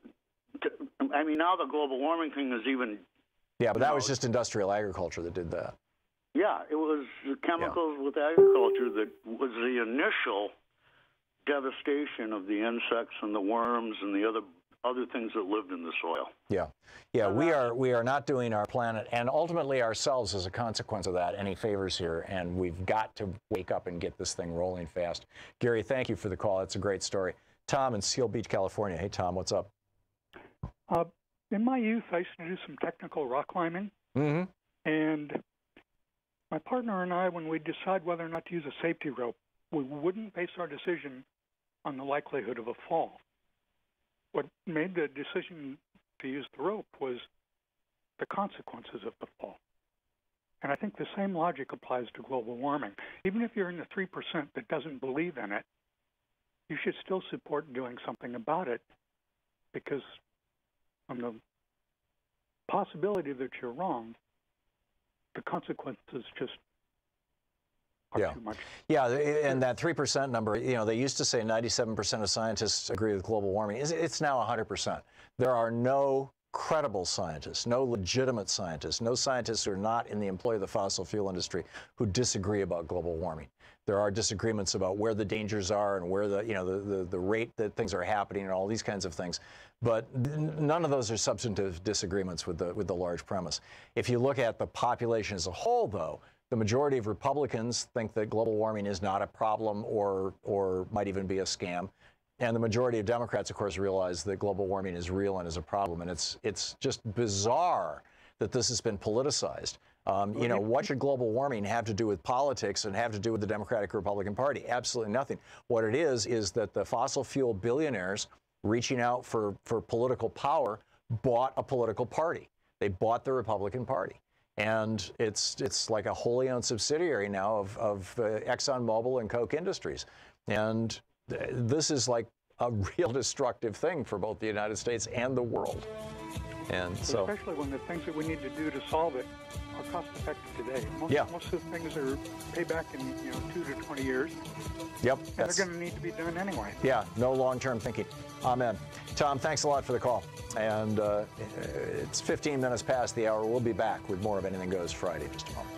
[SPEAKER 17] now the global warming thing is even.
[SPEAKER 1] Yeah, but that was just industrial agriculture that did that.
[SPEAKER 17] Yeah, it was the chemicals with agriculture that was the initial devastation of the insects and the worms and the other things that lived in the soil.
[SPEAKER 1] Yeah, we are not doing our planet and ultimately ourselves as a consequence of that any favors here, and we've got to wake up and get this thing rolling fast. Gary, thank you for the call. It's a great story. Tom in Seal Beach, California. Hey, Tom, what's up?
[SPEAKER 11] In my youth, I used to do some technical rock climbing,
[SPEAKER 1] mm-hmm.
[SPEAKER 11] and my partner and I, when we decide whether or not to use a safety rope, we wouldn't base our decision on the likelihood of a fall. What made the decision to use the rope was the consequences of the fall. And I think the same logic applies to global warming. Even if you're in the 3% that doesn't believe in it, you should still support doing something about it, because on the possibility that you're wrong, the consequences just are too much.
[SPEAKER 1] Yeah, and that 3% number, they used to say 97% of scientists agree with global warming. It's now 100%. There are no credible scientists, no legitimate scientists, no scientists who are not in the employ of the fossil fuel industry who disagree about global warming. There are disagreements about where the dangers are and where the rate that things are happening and all these kinds of things. But none of those are substantive disagreements with the large premise. If you look at the population as a whole, though, the majority of Republicans think that global warming is not a problem or might even be a scam. And the majority of Democrats, of course, realize that global warming is real and is a problem. And it's just bizarre that this has been politicized. What should global warming have to do with politics and have to do with the Democratic Republican Party? Absolutely nothing. What it is that the fossil fuel billionaires reaching out for political power bought a political party. They bought the Republican Party. And it's like a wholly owned subsidiary now of ExxonMobil and Koch Industries. And this is like a real destructive thing for both the United States and the world. And so,
[SPEAKER 11] especially when the things that we need to do to solve it are cost effective today. Most of the things are payback in 2 to 20 years.
[SPEAKER 1] Yep.
[SPEAKER 11] And they're going to need to be done anyway.
[SPEAKER 1] Yeah, no long-term thinking. Amen. Tom, thanks a lot for the call. And it's 15 minutes past the hour. We'll be back with more of Anything Goes Friday in just a moment.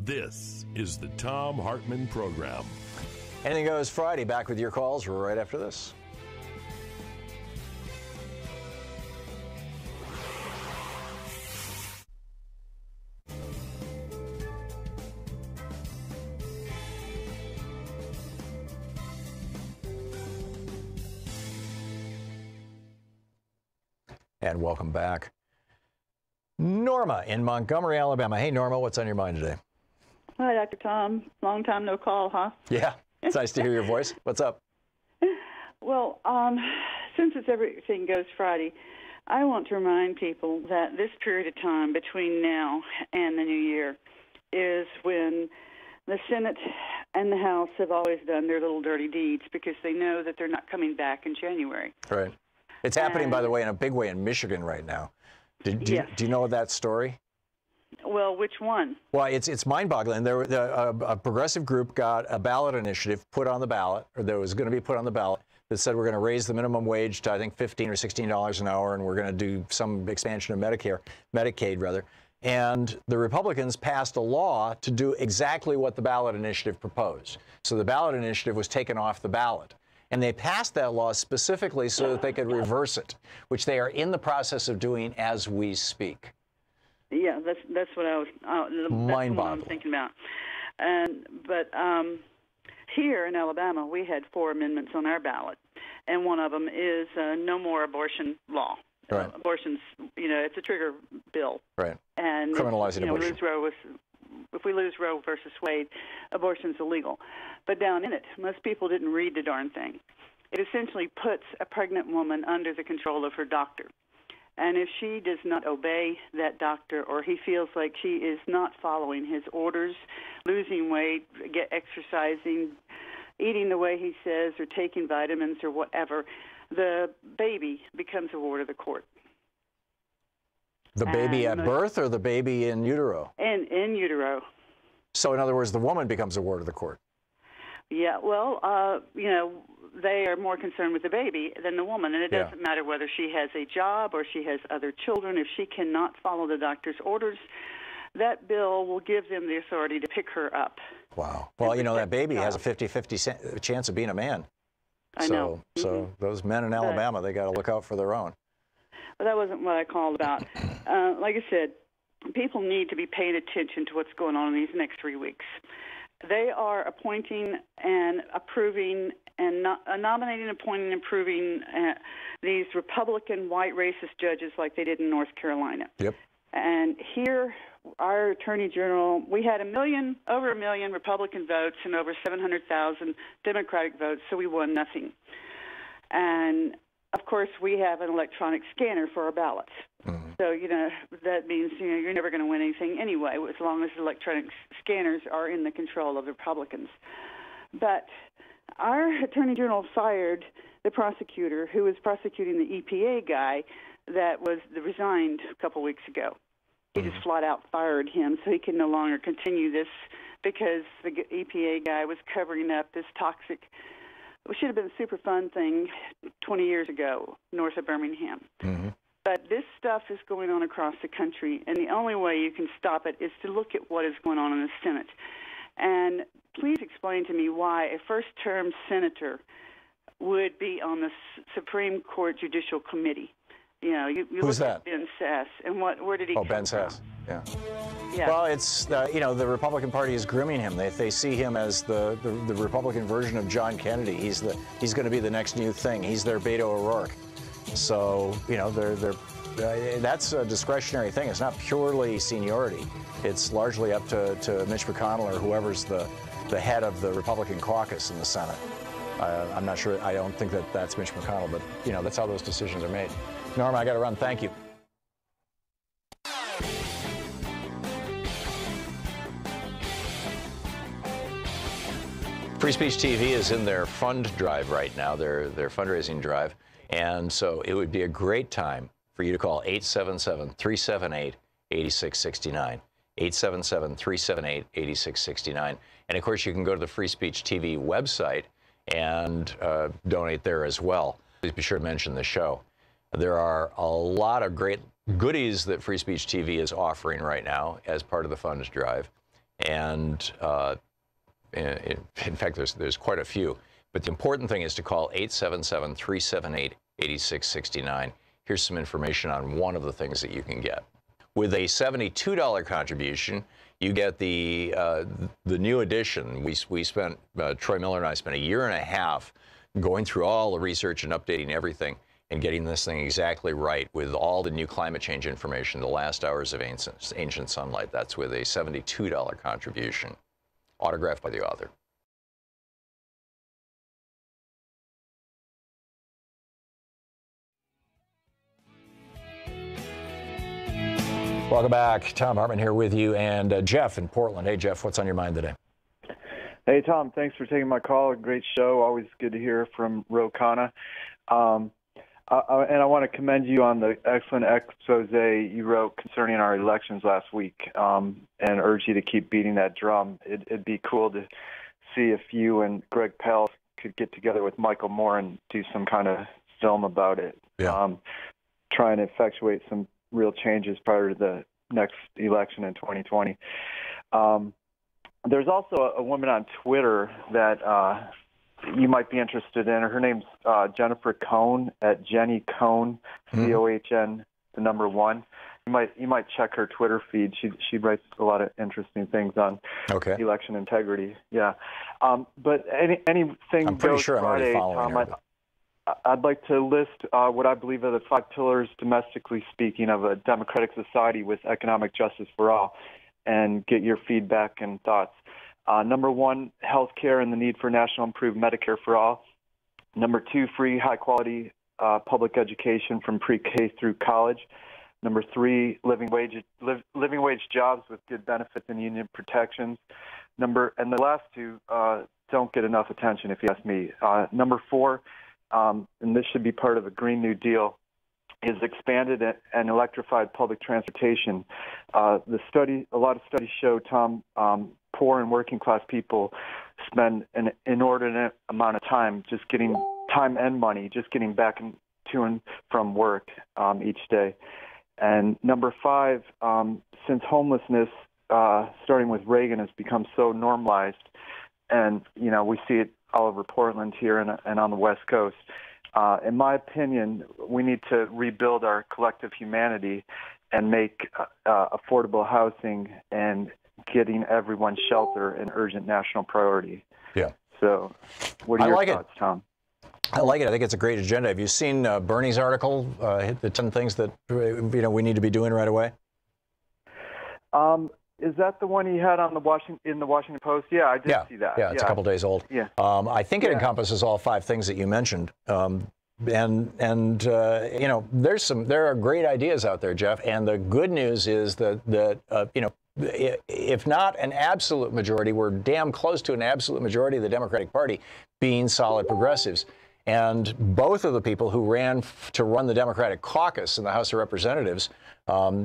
[SPEAKER 7] This is the Thom Hartmann Program.
[SPEAKER 1] Anything Goes Friday, back with your calls right after this. And welcome back. Norma in Montgomery, Alabama. Hey, Norma, what's on your mind today?
[SPEAKER 18] Hi, Dr. Tom. Long time no call, huh?
[SPEAKER 1] Yeah, it's nice to hear your voice. What's up?
[SPEAKER 18] Well, since it's Everything Goes Friday, I want to remind people that this period of time between now and the new year is when the Senate and the House have always done their little dirty deeds because they know that they're not coming back in January.
[SPEAKER 1] Right. It's happening, by the way, in a big way in Michigan right now. Do you know that story?
[SPEAKER 18] Well, which one?
[SPEAKER 1] Well, it's mind-boggling. A progressive group got a ballot initiative put on the ballot, or that was going to be put on the ballot, that said we're going to raise the minimum wage to, I think, $15 or $16 an hour, and we're going to do some expansion of Medicaid, rather. And the Republicans passed a law to do exactly what the ballot initiative proposed. So the ballot initiative was taken off the ballot. And they passed that law specifically so that they could reverse it, which they are in the process of doing as we speak.
[SPEAKER 18] Yeah, that's what I was
[SPEAKER 1] mind-boggling.
[SPEAKER 18] Thinking about. But here in Alabama, we had 4 amendments on our ballot, and one of them is no more abortion law.
[SPEAKER 1] Right.
[SPEAKER 18] Abortion's, it's a trigger bill.
[SPEAKER 1] Right.
[SPEAKER 18] And
[SPEAKER 1] criminalizing abortion.
[SPEAKER 18] If we lose Roe versus Wade, abortion's illegal. But down in it, most people didn't read the darn thing. It essentially puts a pregnant woman under the control of her doctor. And if she does not obey that doctor, or he feels like she is not following his orders, losing weight, exercising, eating the way he says, or taking vitamins or whatever, the baby becomes a ward of the court.
[SPEAKER 1] The baby at birth or the baby in utero?
[SPEAKER 18] In utero.
[SPEAKER 1] So in other words, the woman becomes a ward of the court.
[SPEAKER 18] Yeah, well, they are more concerned with the baby than the woman, and it doesn't matter whether she has a job or she has other children. If she cannot follow the doctor's orders, that bill will give them the authority to pick her up.
[SPEAKER 1] Wow. Well, that baby has a 50-50 chance of being a man.
[SPEAKER 18] I know.
[SPEAKER 1] So those men in Alabama, they got to look out for their own.
[SPEAKER 18] Well, that wasn't what I called about. Like I said, people need to be paying attention to what's going on in these next 3 weeks. They are appointing and approving and nominating, appointing, and approving these Republican white racist judges like they did in North Carolina.
[SPEAKER 1] Yep.
[SPEAKER 18] And here, our Attorney General, we had over a million Republican votes and over 700,000 Democratic votes, so we won nothing. And, of course, we have an electronic scanner for our ballots. So, that means, you're never going to win anything anyway, as long as the electronic scanners are in the control of the Republicans. But our Attorney General fired the prosecutor who was prosecuting the EPA guy that was resigned a couple weeks ago. He just flat out fired him so he can no longer continue this because the EPA guy was covering up this toxic, it should have been a super fun thing 20 years ago north of Birmingham. But this stuff is going on across the country, and the only way you can stop it is to look at what is going on in the Senate. And please explain to me why a first-term senator would be on the Supreme Court Judicial Committee. You
[SPEAKER 1] Who's
[SPEAKER 18] look
[SPEAKER 1] that?
[SPEAKER 18] at Ben Sass, and where did he come
[SPEAKER 1] Ben
[SPEAKER 18] from?
[SPEAKER 1] Sass. Yeah.
[SPEAKER 18] Yeah.
[SPEAKER 1] Well, it's the Republican Party is grooming him. They see him as the Republican version of John Kennedy. He's going to be the next new thing. He's their Beto O'Rourke. So that's a discretionary thing. It's not purely seniority. It's largely up to Mitch McConnell or whoever's the head of the Republican caucus in the Senate. I'm not sure. I don't think that's Mitch McConnell, but that's how those decisions are made. Norma, I got to run. Thank you. Free Speech TV is in their fund drive right now, their fundraising drive. And so it would be a great time for you to call 877-378-8669. 877-378-8669. And of course, you can go to the Free Speech TV website and donate there as well. Please be sure to mention the show. There are a lot of great goodies that Free Speech TV is offering right now as part of the funds drive. And in fact, there's quite a few. But the important thing is to call 877-378-8669. Here's some information on one of the things that you can get. With a $72 contribution, you get the new edition. We spent, Troy Miller and I spent a year and a half going through all the research and updating everything and getting this thing exactly right with all the new climate change information, the last hours of ancient sunlight. That's with a $72 contribution, autographed by the author. Welcome back. Thom Hartmann here with you, and Jeff in Portland. Hey, Jeff, what's on your mind today?
[SPEAKER 19] Hey, Tom, thanks for taking my call. Great show. Always good to hear from Ro Khanna. And I want to commend you on the excellent expose you wrote concerning our elections last week, and urge you to keep beating that drum. It'd be cool to see if you and Greg Pell could get together with Michael Moore and do some kind of film about it.
[SPEAKER 1] Yeah.
[SPEAKER 19] Trying to effectuate some real changes prior to the next election in 2020. There's also a woman on Twitter that you might be interested in. Her name's Jennifer Cohn at Jenny Cohn, C-O-H-N, the number 1. You might check her Twitter feed. She writes a lot of interesting things on election integrity. Yeah, but anything.
[SPEAKER 1] I'm pretty sure I'm already
[SPEAKER 19] Friday,
[SPEAKER 1] following her.
[SPEAKER 19] I'd like to list what I believe are the 5 pillars, domestically speaking, of a democratic society with economic justice for all, and get your feedback and thoughts. Number 1, health care and the need for national improved Medicare for all. Number 2, free, high-quality public education from pre-K through college. Number 3, living wage jobs with good benefits and union protections. And the last 2 don't get enough attention, if you ask me. Number 4, and this should be part of a Green New Deal, is expanded and electrified public transportation. A lot of studies show, Tom, poor and working class people spend an inordinate amount of time and money just getting back to and from work each day. And number 5, since homelessness, starting with Reagan, has become so normalized, and we see it all over Portland here and on the West Coast. In my opinion, we need to rebuild our collective humanity and make affordable housing and getting everyone shelter an urgent national priority.
[SPEAKER 1] Yeah.
[SPEAKER 19] So, what are
[SPEAKER 1] I
[SPEAKER 19] your
[SPEAKER 1] like
[SPEAKER 19] thoughts, Tom?
[SPEAKER 1] I like it. I think it's a great agenda. Have you seen Bernie's article, the 10 things that we need to be doing right away?
[SPEAKER 19] Is that the one he had on the Washington Post? Yeah, I did see that.
[SPEAKER 1] Yeah, it's a couple days old.
[SPEAKER 19] Yeah.
[SPEAKER 1] I think it encompasses all 5 things that you mentioned. There are great ideas out there, Jeff. And the good news is that if not an absolute majority, we're damn close to an absolute majority of the Democratic Party being solid progressives. And both of the people who ran to run the Democratic caucus in the House of Representatives,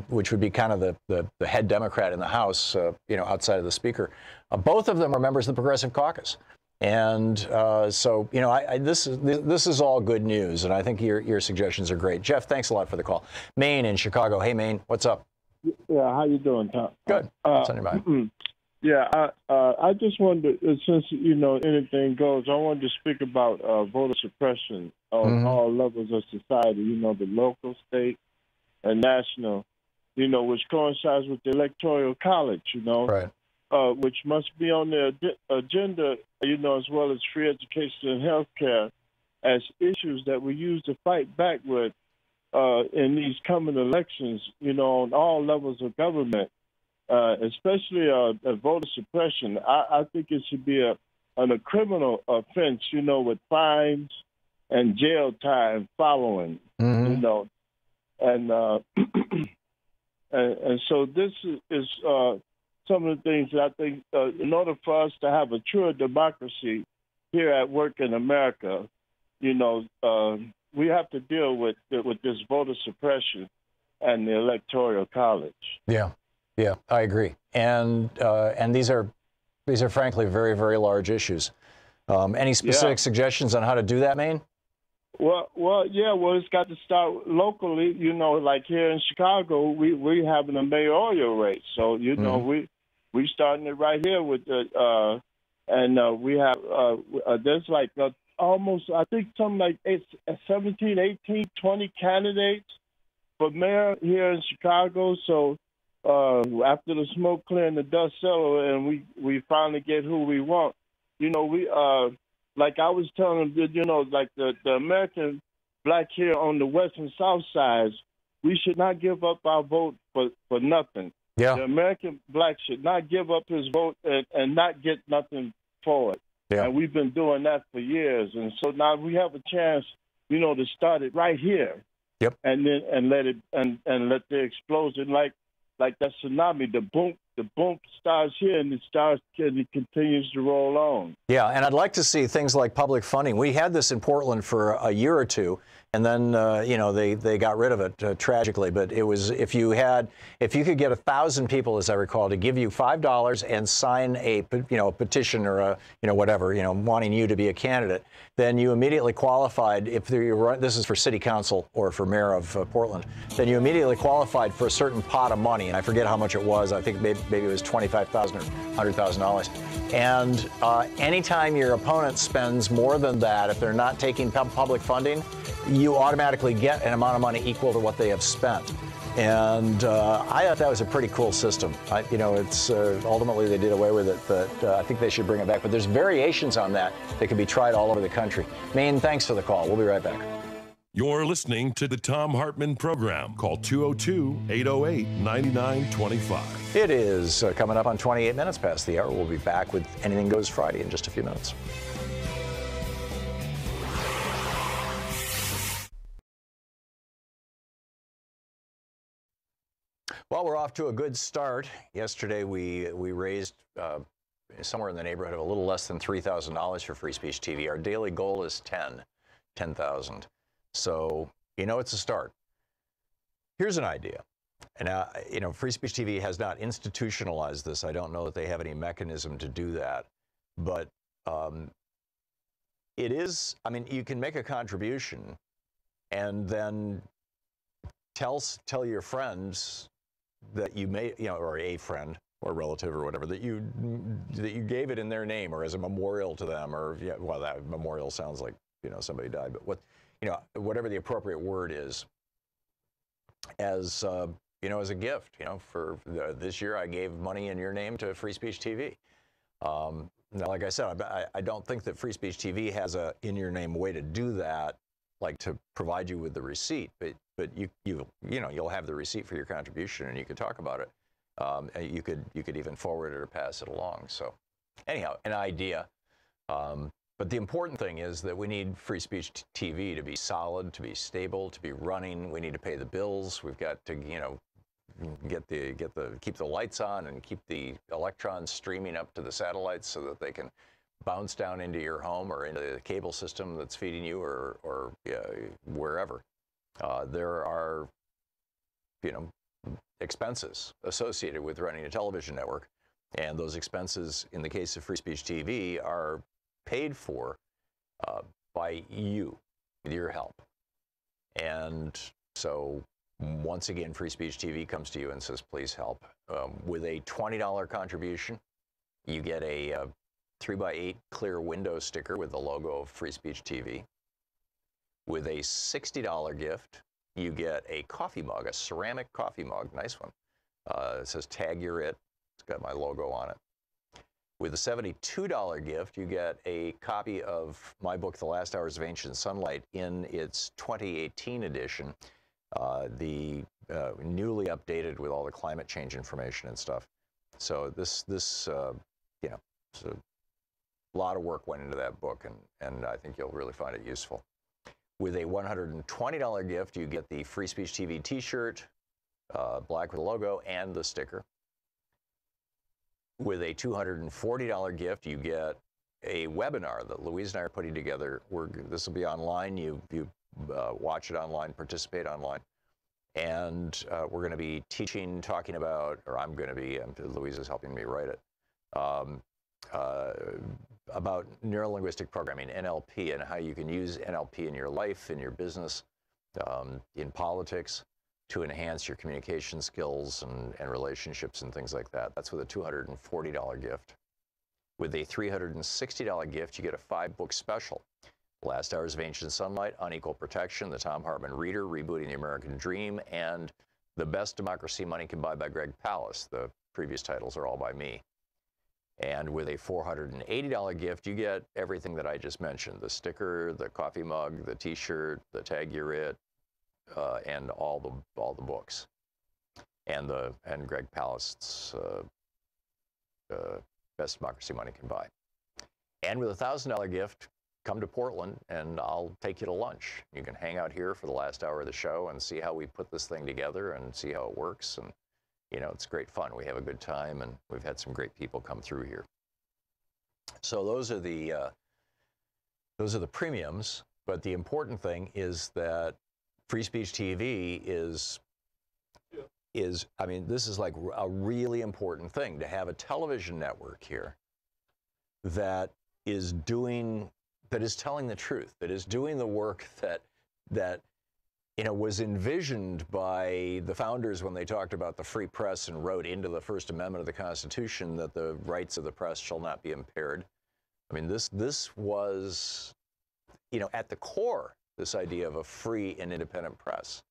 [SPEAKER 1] which would be kind of the head Democrat in the House, outside of the Speaker, both of them are members of the Progressive Caucus. And this is all good news, and I think your suggestions are great. Jeff, thanks a lot for the call. Maine in Chicago. Hey, Maine, what's up?
[SPEAKER 20] Yeah, how you doing, Tom?
[SPEAKER 1] Good. What's on your mind?
[SPEAKER 20] Yeah, I just wanted to, since anything goes, I wanted to speak about voter suppression on all levels of society. The local, state, and national. Which coincides with the Electoral College.
[SPEAKER 1] Right.
[SPEAKER 20] Which must be on the agenda. As well as free education and health care, as issues that we use to fight back with in these coming elections. On all levels of government. Especially voter suppression. I think it should be a criminal offense, with fines and jail time following, and so this is some of the things that I think, in order for us to have a true democracy here at work in America, we have to deal with this voter suppression and the Electoral College.
[SPEAKER 1] Yeah, I agree. And these are frankly very, very large issues. Any specific suggestions on how to do that, Maine?
[SPEAKER 20] Well, it's got to start locally. Like here in Chicago, we having a mayoral race, so we starting it right here with the we have there's like almost, I think, something like 17, 18, 20 candidates for mayor here in Chicago. So after the smoke clear and the dust settle, and we finally get who we want, we like I was telling them, like the American black here on the west and south sides, we should not give up our vote for nothing.
[SPEAKER 1] Yeah.
[SPEAKER 20] The American black should not give up his vote and not get nothing for it.
[SPEAKER 1] Yeah.
[SPEAKER 20] And we've been doing that for years. And so now we have a chance, to start it right here.
[SPEAKER 1] Yep.
[SPEAKER 20] And then let it and let the explosion like that tsunami, the boom starts here and it continues to roll on.
[SPEAKER 1] Yeah, and I'd like to see things like public funding. We had this in Portland for a year or two, and then they got rid of it tragically. But it was if you could get 1,000 people, as I recall, to give you $5 and sign a petition or a whatever wanting you to be a candidate, then you immediately qualified. If this is for city council or for mayor of Portland, then you immediately qualified for a certain pot of money, and I forget how much it was. I think maybe it was $25,000 or $100,000. And anytime your opponent spends more than that, if they're not taking public funding, you automatically get an amount of money equal to what they have spent. And I thought that was a pretty cool system. It's ultimately they did away with it, but I think they should bring it back. But there's variations on that that can be tried all over the country. Maine, thanks for the call. We'll be right back.
[SPEAKER 7] You're listening to the Thom Hartmann Program. Call 202-808-9925.
[SPEAKER 1] It is coming up on 28 minutes past the hour. We'll be back with Anything Goes Friday in just a few minutes. Well, we're off to a good start. Yesterday, we raised somewhere in the neighborhood of a little less than $3,000 for Free Speech TV. Our daily goal is 10,000. So, it's a start. Here's an idea. And, Free Speech TV has not institutionalized this. I don't know that they have any mechanism to do that. But it is, you can make a contribution and then tell your friends that you may, or a friend or relative or whatever, that you gave it in their name or as a memorial to them, or that memorial sounds like somebody died, but whatever the appropriate word is, as as a gift, for this year I gave money in your name to Free Speech TV. Now, like I said, I don't think that Free Speech TV has a in-your-name way to do that, like to provide you with the receipt. But you'll have the receipt for your contribution, and you could talk about it. And you could even forward it or pass it along. So, anyhow, an idea. But the important thing is that we need Free Speech TV to be solid, to be stable, to be running. We need to pay the bills. We've got to, keep the lights on and keep the electrons streaming up to the satellites so that they can bounce down into your home or into the cable system that's feeding you or wherever. There are, expenses associated with running a television network, and those expenses, in the case of Free Speech TV, are paid for by you with your help. And so once again, Free Speech TV comes to you and says, please help. With a $20 contribution, you get a 3x8 clear window sticker with the logo of Free Speech TV. With a $60 gift, you get a coffee mug, a ceramic coffee mug, nice one. It says tag you're it. It's got my logo on it. With a $72 gift, you get a copy of my book, The Last Hours of Ancient Sunlight, in its 2018 edition, newly updated with all the climate change information and stuff. So so a lot of work went into that book, and I think you'll really find it useful. With a $120 gift, you get the Free Speech TV t-shirt, black with a logo, and the sticker. With a $240 gift, you get a webinar that Louise and I are putting together. This will be online. You watch it online, participate online. And we're going to be talking about, or I'm going to be, Louise is helping me write it, about neurolinguistic programming, NLP, and how you can use NLP in your life, in your business, in politics, to enhance your communication skills and relationships and things like that. That's with a $240 gift. With a $360 gift, you get a 5-book special. Last Hours of Ancient Sunlight, Unequal Protection, The Thom Hartmann Reader, Rebooting the American Dream, and The Best Democracy Money Can Buy by Greg Palast. The previous titles are all by me. And with a $480 gift, you get everything that I just mentioned: the sticker, the coffee mug, the t-shirt, the tag you're it, and all the books, and Greg Palast's Best Democracy Money Can Buy. And with a $1,000 gift, come to Portland and I'll take you to lunch. You can hang out here for the last hour of the show and see how we put this thing together and see how it works. And it's great fun. We have a good time, and we've had some great people come through here. So those are the premiums. But the important thing is that Free Speech TV is, I mean, this is like a really important thing, to have a television network here that is telling the truth, that is doing the work that was envisioned by the founders when they talked about the free press and wrote into the First Amendment of the Constitution that the rights of the press shall not be impaired. I mean, this was, at the core, this idea of a free and independent press.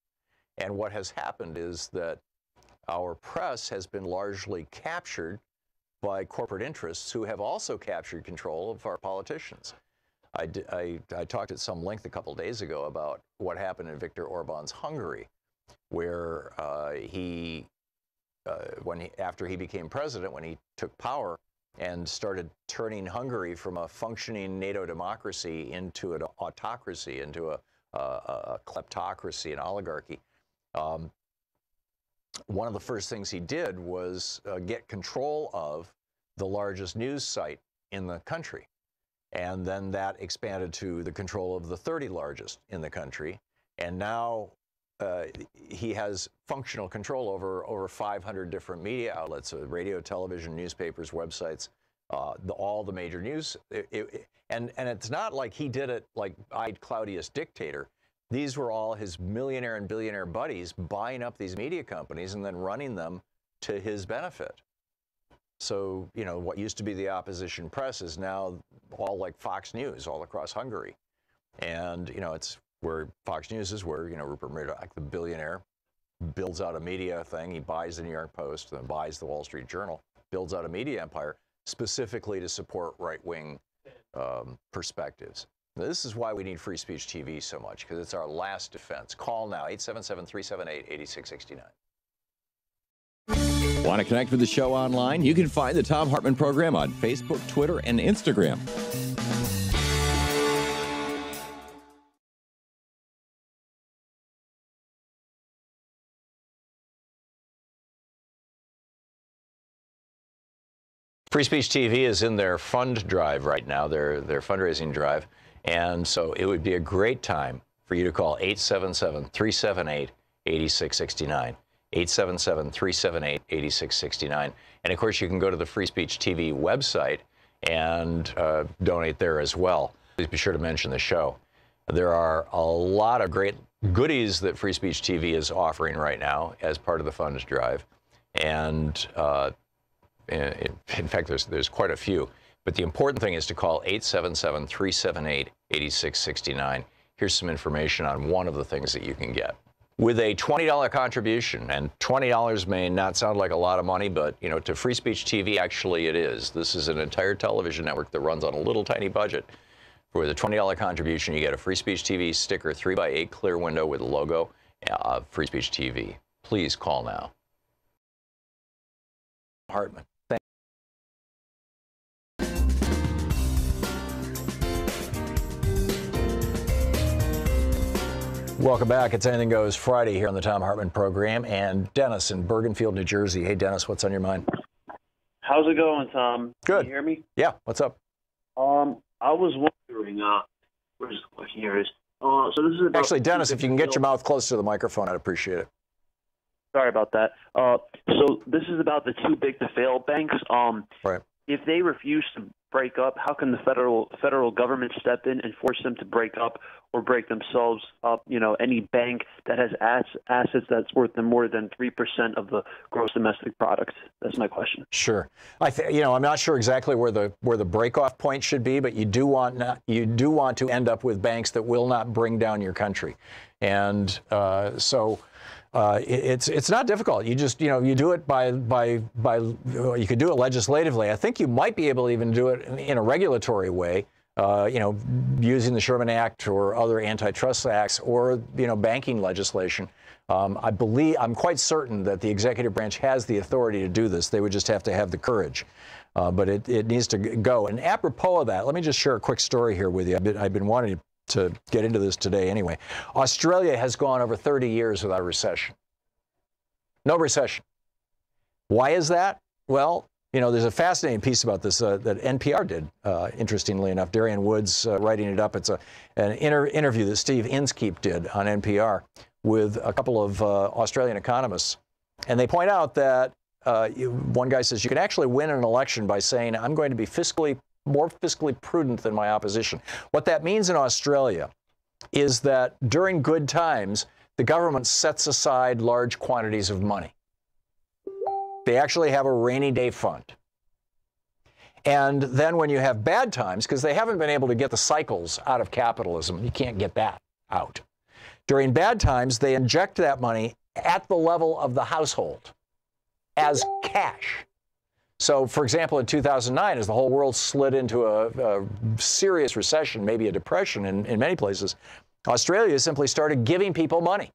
[SPEAKER 1] And what has happened is that our press has been largely captured by corporate interests who have also captured control of our politicians. I talked at some length a couple days ago about what happened in Viktor Orban's Hungary, where after he became president, when he took power and started turning Hungary from a functioning NATO democracy into an autocracy, into a kleptocracy, an oligarchy, one of the first things he did was get control of the largest news site in the country. And then that expanded to the control of the 30 largest in the country. And now he has functional control over 500 different media outlets, radio, television, newspapers, websites, all the major news. And it's not like he did it like eyed Claudius dictator. These were all his millionaire and billionaire buddies buying up these media companies and then running them to his benefit. So, what used to be the opposition press is now all like Fox News all across Hungary. And, it's where Fox News is where, Rupert Murdoch, the billionaire, builds out a media thing. He buys the New York Post, then buys the Wall Street Journal, builds out a media empire. specifically to support right-wing perspectives. This is why we need Free Speech TV so much, because it's our last defense. Call now, 877-378-8669.
[SPEAKER 2] Want to connect with the show online? You can find the Thom Hartmann Program on Facebook, Twitter, and Instagram.
[SPEAKER 1] Free Speech TV is in their fund drive right now, their fundraising drive, and so it would be a great time for you to call 877-378-8669. 877-378-8669. And of course, you can go to the Free Speech TV website and donate there as well. Please be sure to mention the show. There are a lot of great goodies that Free Speech TV is offering right now as part of the funds drive. And in fact, there's quite a few. But the important thing is to call 877-378-8669. Here's some information on one of the things that you can get. With a $20 contribution, and $20 may not sound like a lot of money, but you know, to Free Speech TV, actually it is. This is an entire television network that runs on a little tiny budget. For the $20 contribution, you get a Free Speech TV sticker, 3x8 clear window with the logo of Free Speech TV. Please call now. Hartmann. Welcome back. It's Anything Goes Friday here on the Thom Hartmann Program. And Dennis in Bergenfield, New Jersey. Hey, Dennis, what's on your mind?
[SPEAKER 21] How's it going, Tom?
[SPEAKER 1] Good.
[SPEAKER 21] Can you hear me?
[SPEAKER 1] Yeah, what's up?
[SPEAKER 21] I was wondering, where's the question? Here it is. So this is about...
[SPEAKER 1] Actually, Dennis, if you can get your mouth close to the microphone, I'd appreciate it.
[SPEAKER 21] Sorry about that. So this is about the too big to fail banks.
[SPEAKER 1] Right.
[SPEAKER 21] If they refuse to break up, how can the federal government step in and force them to break up or break themselves up? You know, any bank that has assets that's worth more than 3% of the gross domestic product. That's my question.
[SPEAKER 1] Sure. I'm not sure exactly where the break-off point should be, but you do want to end up with banks that will not bring down your country, and it's not difficult. You just, you do it you could do it legislatively. I think you might be able to even do it in a regulatory way, using the Sherman Act or other antitrust acts or, banking legislation. I'm quite certain that the executive branch has the authority to do this. They would just have to have the courage. But it needs to go. And apropos of that, let me just share a quick story here with you. I've been wanting to get into this today anyway. Australia has gone over 30 years without a recession. No recession. Why is that? Well, there's a fascinating piece about this that NPR did, interestingly enough. Darian Woods writing it up. It's an interview that Steve Inskeep did on NPR with a couple of Australian economists. And they point out that one guy says you can actually win an election by saying, I'm going to be more fiscally prudent than my opposition. What that means in Australia is that during good times, the government sets aside large quantities of money. They actually have a rainy day fund. And then when you have bad times, because they haven't been able to get the cycles out of capitalism, you can't get that out. During bad times, they inject that money at the level of the household as cash. So, for example, in 2009, as the whole world slid into a serious recession, maybe a depression in many places, Australia simply started giving people money.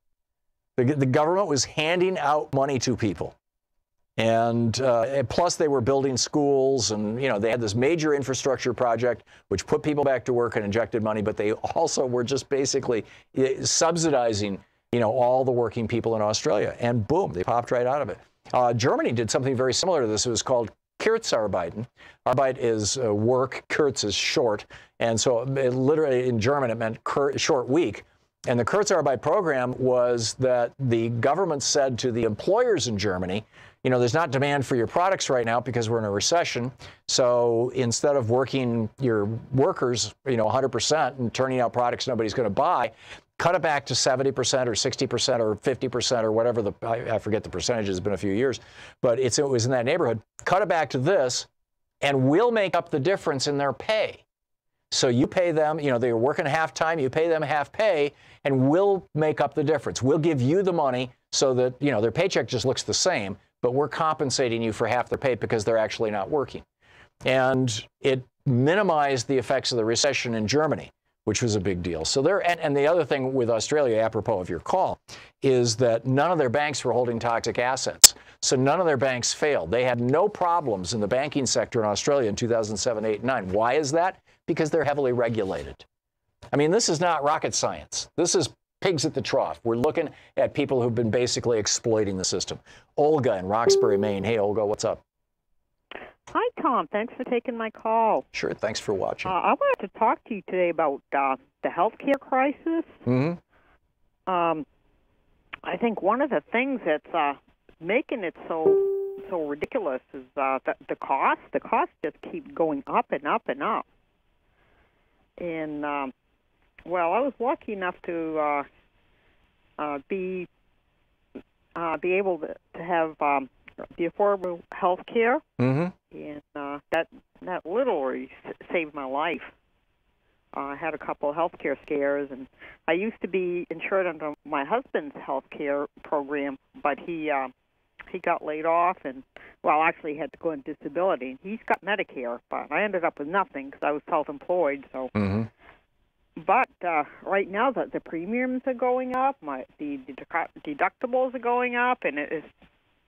[SPEAKER 1] The government was handing out money to people. And plus, they were building schools, and they had this major infrastructure project which put people back to work and injected money. But they also were just basically subsidizing, all the working people in Australia. And boom, they popped right out of it. Germany did something very similar to this. It was called Kurzarbeiten. Arbeit is work, Kurz is short, and so literally in German it meant short week. And the Kurzarbeit program was that the government said to the employers in Germany, there's not demand for your products right now because we're in a recession. So instead of working your workers, 100% and turning out products nobody's going to buy, cut it back to 70% or 60% or 50% or whatever I forget the percentage, it's been a few years, but it was in that neighborhood. Cut it back to this, and we'll make up the difference in their pay. So you pay them, they were working half time, you pay them half pay, and we'll make up the difference. We'll give you the money so that, their paycheck just looks the same, but we're compensating you for half their pay because they're actually not working. And it minimized the effects of the recession in Germany, which was a big deal. So and the other thing with Australia, apropos of your call, is that none of their banks were holding toxic assets. So none of their banks failed. They had no problems in the banking sector in Australia in 2007, 8, and 9. Why is that? Because they're heavily regulated. I mean, this is not rocket science. This is pigs at the trough. We're looking at people who've been basically exploiting the system. Olga in Roxbury, Maine. Hey, Olga, what's up?
[SPEAKER 4] Hi, Tom. Thanks for taking my call.
[SPEAKER 1] Sure. Thanks for watching.
[SPEAKER 4] I wanted to talk to you today about the healthcare crisis.
[SPEAKER 1] Mm-hmm.
[SPEAKER 4] I think one of the things that's making it so ridiculous is the cost. The costs just keep going up and up and up. And well, I was lucky enough to be able to have the affordable health care, and that literally saved my life. I had a couple of health care scares, and I used to be insured under my husband's health care program, but he got laid off, and well, actually had to go on disability. He's got Medicare, but I ended up with nothing because I was self-employed. So, but right now the premiums are going up, the deductibles are going up, and it is.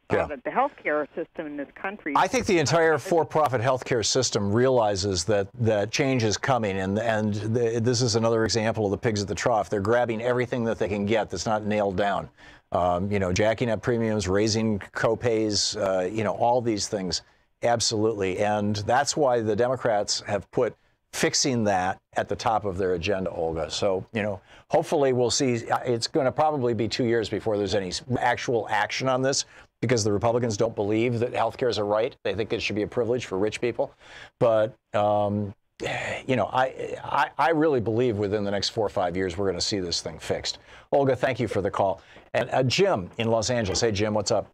[SPEAKER 4] The healthcare system in this country.
[SPEAKER 1] I think the entire for-profit healthcare system realizes that change is coming, and this is another example of the pigs at the trough. They're grabbing everything that they can get that's not nailed down. You know, jacking up premiums, raising co-pays, you know, all these things, absolutely. And that's why the Democrats have put fixing that at the top of their agenda, Olga. So, you know, hopefully we'll see. It's going to probably be 2 years before there's any actual action on this, because the Republicans don't believe that health care is a right. They think it should be a privilege for rich people. But, you know, I really believe within the next 4 or 5 years we're going to see this thing fixed. Olga, thank you for the call. And Jim in Los Angeles. Hey, Jim, what's up?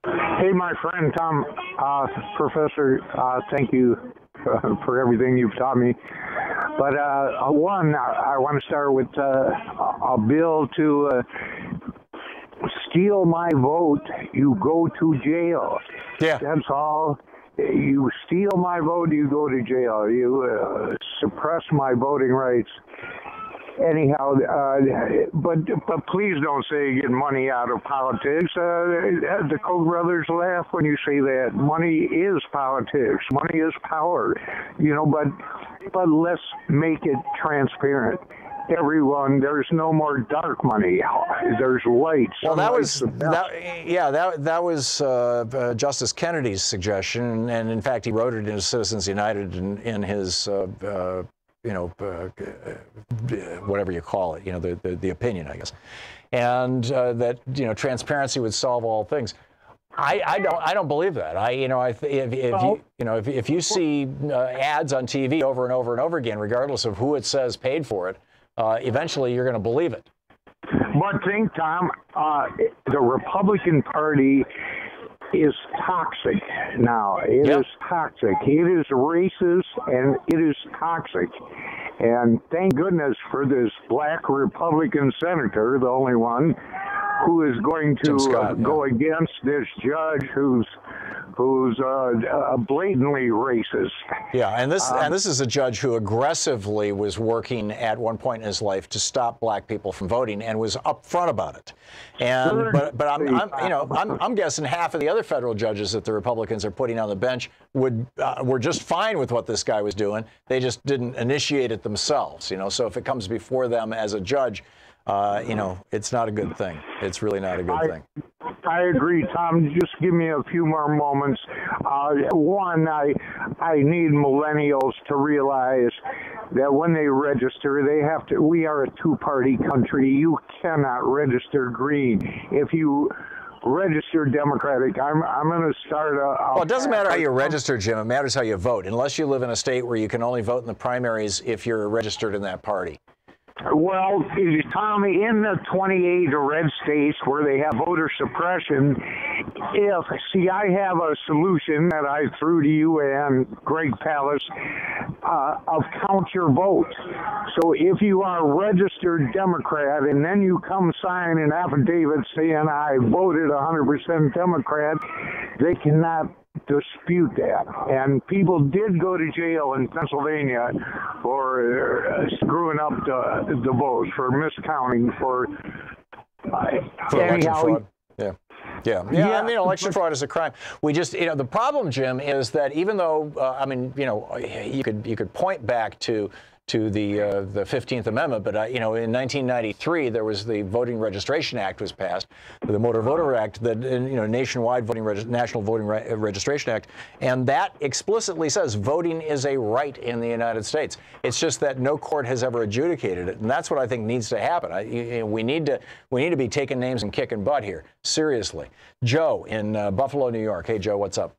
[SPEAKER 22] Hey, my friend Tom, Professor, thank you for everything you've taught me. But one, I want to start with a bill to steal my vote, you go to jail.
[SPEAKER 1] Yeah.
[SPEAKER 22] That's all. You steal my vote, you go to jail. You suppress my voting rights. Anyhow, but please don't say you get money out of politics. The Koch brothers laugh when you say that. Money is politics. Money is power. You know, but let's make it transparent. Everyone, there's no more dark money. There's light.
[SPEAKER 1] Well, that was Justice Kennedy's suggestion, and in fact, he wrote it in Citizens United in his, you know, whatever you call it, you know, the opinion, I guess, and that, you know, transparency would solve all things. I don't believe that. If you see ads on TV over and over and over again, regardless of who it says paid for it, eventually you're going to believe it.
[SPEAKER 22] But think, Tom, the Republican Party is toxic now. It is toxic. It is racist, and it is toxic. And thank goodness for this black Republican senator, the only one, who is going to go against this judge who's blatantly racist.
[SPEAKER 1] Yeah, and this is a judge who aggressively was working at one point in his life to stop black people from voting and was upfront about it. And but I'm guessing half of the other federal judges that the Republicans are putting on the bench were just fine with what this guy was doing. They just didn't initiate it themselves. You know, so if it comes before them as a judge, you know, it's not a good thing. It's really not a good thing.
[SPEAKER 22] I agree, Tom. Just give me a few more moments. One, I need millennials to realize that when they register, they have to. We are a two-party country. You cannot register green. If you register Democratic, I'm going to start a
[SPEAKER 1] well, it doesn't matter how you register, Jim. It matters how you vote, unless you live in a state where you can only vote in the primaries if you're registered in that party.
[SPEAKER 22] Well, Tommy, in the 28 red states where they have voter suppression, I have a solution that I threw to you and Greg Pallas of count your vote. So if you are a registered Democrat and then you come sign an affidavit saying I voted 100% Democrat, they cannot dispute that. And people did go to jail in Pennsylvania for screwing up the votes, for miscounting, for
[SPEAKER 1] election fraud. Yeah. I mean, election fraud is a crime. We just, the problem, Jim, is that even though, I mean, you could point back to the 15th Amendment, but in 1993 there was the Voting Registration Act was passed, the Motor Voter Act, the nationwide National Voting Registration Act, and that explicitly says voting is a right in the United States. It's just that no court has ever adjudicated it, and that's what I think needs to happen. We need to be taking names and kicking butt here, seriously. Joe in Buffalo, New York. Hey, Joe, what's up?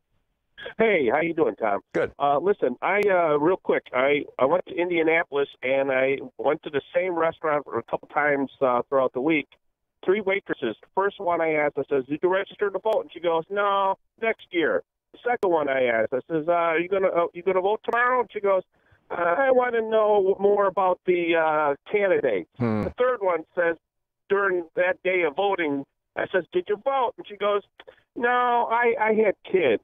[SPEAKER 5] Hey, how you doing, Tom?
[SPEAKER 1] Good.
[SPEAKER 5] Listen, real quick, I went to Indianapolis, and I went to the same restaurant a couple times throughout the week. 3 waitresses. The first one I asked, I says, did you register to vote? And she goes, no, next year. The second one I asked, I says, are you gonna vote tomorrow? And she goes, I want to know more about the candidates. The third one says, during that day of voting, I says, did you vote? And she goes, no, I had kids.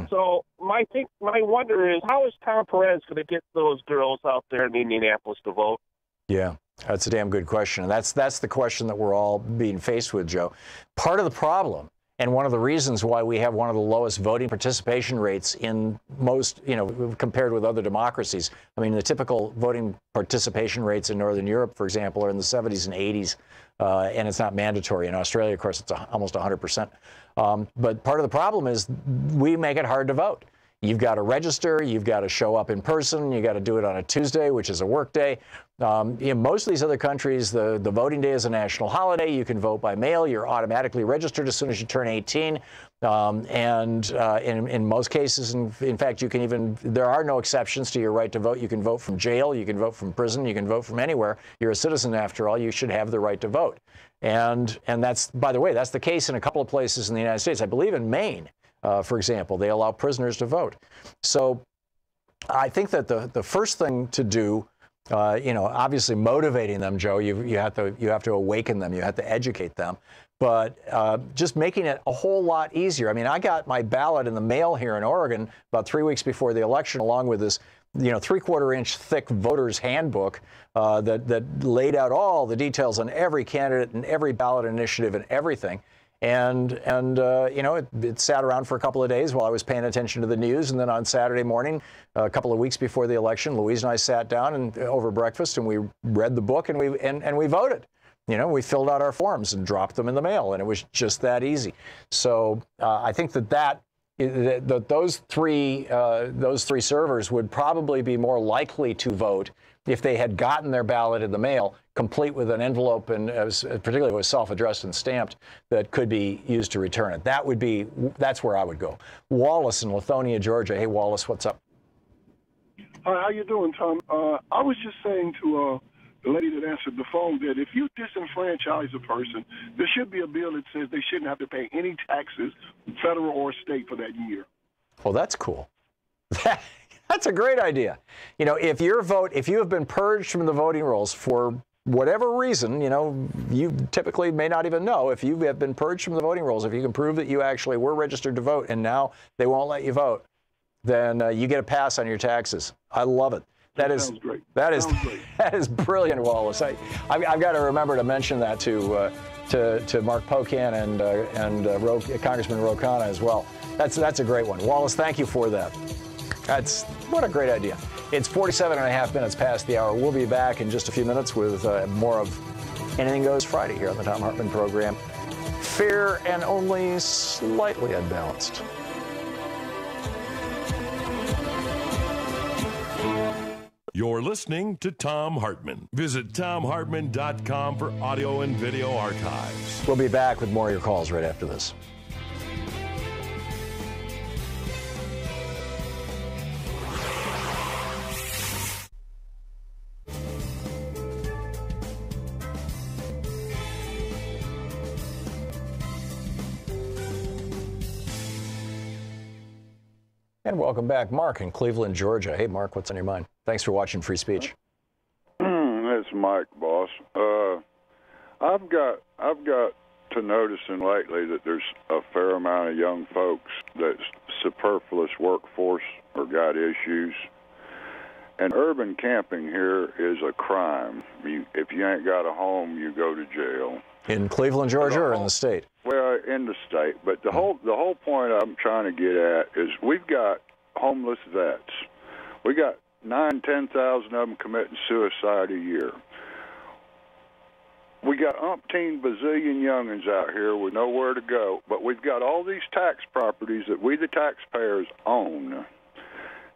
[SPEAKER 5] So my wonder is, how is Tom Perez going to get those girls out there in Indianapolis to vote?
[SPEAKER 1] Yeah, that's a damn good question. And that's the question that we're all being faced with, Joe. Part of the problem, and one of the reasons why we have one of the lowest voting participation rates in most, compared with other democracies. I mean, the typical voting participation rates in Northern Europe, for example, are in the 70s and 80s, and it's not mandatory. In Australia, of course, it's almost 100%. But part of the problem is we make it hard to vote. You've got to register, you've got to show up in person, you got to do it on a Tuesday, which is a work day. In most of these other countries, the voting day is a national holiday. You can vote by mail. You're automatically registered as soon as you turn 18. In most cases, in fact, you can there are no exceptions to your right to vote. You can vote from jail, you can vote from prison, you can vote from anywhere. You're a citizen after all. You should have the right to vote. And that's, by the way, that's the case in a couple of places in the United States. I believe in Maine, for example, they allow prisoners to vote. So I think that the first thing to do, obviously motivating them, Joe, you have to awaken them, you have to educate them, but just making it a whole lot easier. I mean, I got my ballot in the mail here in Oregon about 3 weeks before the election, along with this 3/4-inch thick voter's handbook that laid out all the details on every candidate and every ballot initiative and everything. And it sat around for a couple of days while I was paying attention to the news. And then on Saturday morning, a couple of weeks before the election, Louise and I sat down and over breakfast and we read the book and we voted. We filled out our forms and dropped them in the mail, and it was just that easy. So I think that those three servers would probably be more likely to vote if they had gotten their ballot in the mail, complete with an envelope, and particularly was self-addressed and stamped, that could be used to return it. That's where I would go. Wallace in Lithonia, Georgia. Hey, Wallace, what's up?
[SPEAKER 6] Hi, how you doing, Tom? I was just saying to the lady that answered the phone that if you disenfranchise a person, there should be a bill that says they shouldn't have to pay any taxes, federal or state, for that year.
[SPEAKER 1] Well, that's cool. That's a great idea. If you have been purged from the voting rolls for whatever reason, you typically may not even know if you have been purged from the voting rolls. If you can prove that you actually were registered to vote and now they won't let you vote, then you get a pass on your taxes. I love it. That is great. That is brilliant, Wallace. I've got to remember to mention that to Mark Pocan and Congressman Ro Khanna as well. That's a great one. Wallace, thank you for that. What a great idea. It's 47.5 minutes past the hour. We'll be back in just a few minutes with more of Anything Goes Friday here on the Thom Hartmann Program. Fair and only slightly unbalanced.
[SPEAKER 7] You're listening to Thom Hartmann. Visit ThomHartmann.com for audio and video archives.
[SPEAKER 1] We'll be back with more of your calls right after this. And welcome back, Mark in Cleveland, Georgia. Hey, Mark, what's on your mind? Thanks for watching Free Speech.
[SPEAKER 23] That's Mike, boss. I've got
[SPEAKER 8] to noticing lately that there's a fair amount of young folks that's superfluous workforce or got issues. And urban camping here is a crime. If you ain't got a home, you go to jail.
[SPEAKER 1] In Cleveland, Georgia, or in the state?
[SPEAKER 8] Well, in the state. But the whole point I'm trying to get at is we've got homeless vets. We got 9,000-10,000 of them committing suicide a year. We got umpteen bazillion youngins out here with nowhere to go. But we've got all these tax properties that we, the taxpayers, own.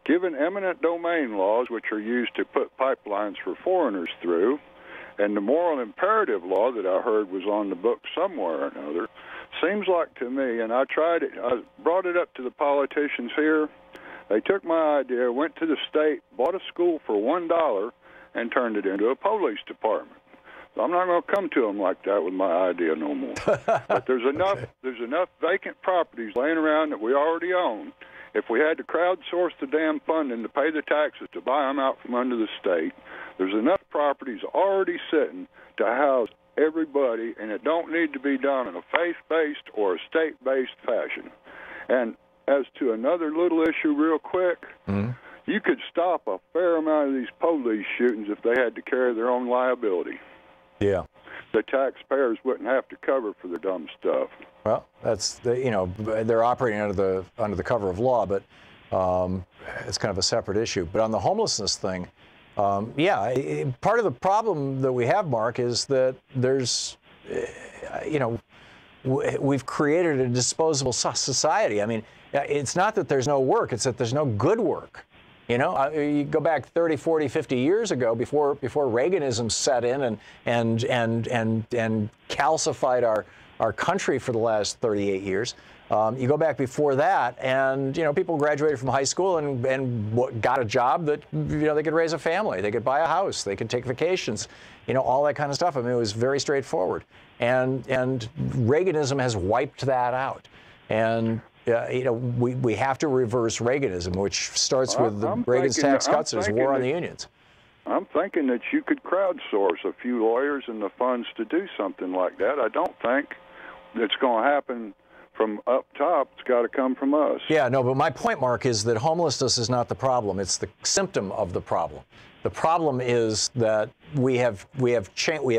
[SPEAKER 8] Given eminent domain laws, which are used to put pipelines for foreigners through, and the moral imperative law that I heard was on the book somewhere or another, seems like to me, and I brought it up to the politicians here. They took my idea, went to the state, bought a school for $1, and turned it into a police department. So I'm not going to come to them like that with my idea no more. But there's enough vacant properties laying around that we already own. If we had to crowdsource the damn funding to pay the taxes to buy them out from under the state, there's enough properties already sitting to house everybody, and it don't need to be done in a faith-based or a state-based fashion. And as to another little issue real quick, you could stop a fair amount of these police shootings if they had to carry their own liability.
[SPEAKER 1] Yeah.
[SPEAKER 8] The taxpayers wouldn't have to cover for their dumb stuff.
[SPEAKER 1] Well, that's they're operating under the cover of law, but it's kind of a separate issue. But on the homelessness thing, part of the problem that we have, Mark, is that there's, we've created a disposable society. I mean, it's not that there's no work; it's that there's no good work. You go back 30, 40, 50 years ago, before Reaganism set in and calcified our country for the last 38 years. You go back before that, and people graduated from high school and got a job that they could raise a family, they could buy a house, they could take vacations, all that kind of stuff. I mean, it was very straightforward. And Reaganism has wiped that out. And we have to reverse Reaganism, which starts with Reagan's tax cuts and his war on the unions.
[SPEAKER 8] I'm thinking that you could crowdsource a few lawyers and the funds to do something like that. I don't think it's going to happen from up top. It's got to come from us.
[SPEAKER 1] Yeah, no, but my point, Mark, is that homelessness is not the problem. It's the symptom of the problem. The problem is that we have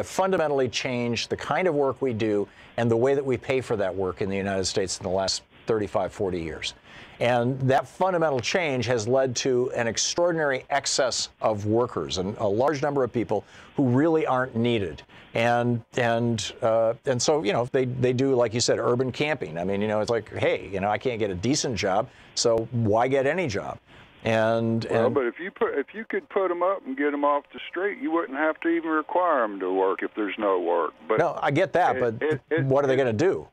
[SPEAKER 1] fundamentally changed the kind of work we do and the way that we pay for that work in the United States in the last 35, 40 years. And that fundamental change has led to an extraordinary excess of workers and a large number of people who really aren't needed. And so, they do, like you said, urban camping. I mean, it's like, hey, I can't get a decent job, so why get any job?
[SPEAKER 8] But if you could put them up and get them off the street, you wouldn't have to even require them to work if there's no work. But
[SPEAKER 1] no, I get that, but what are they going to do?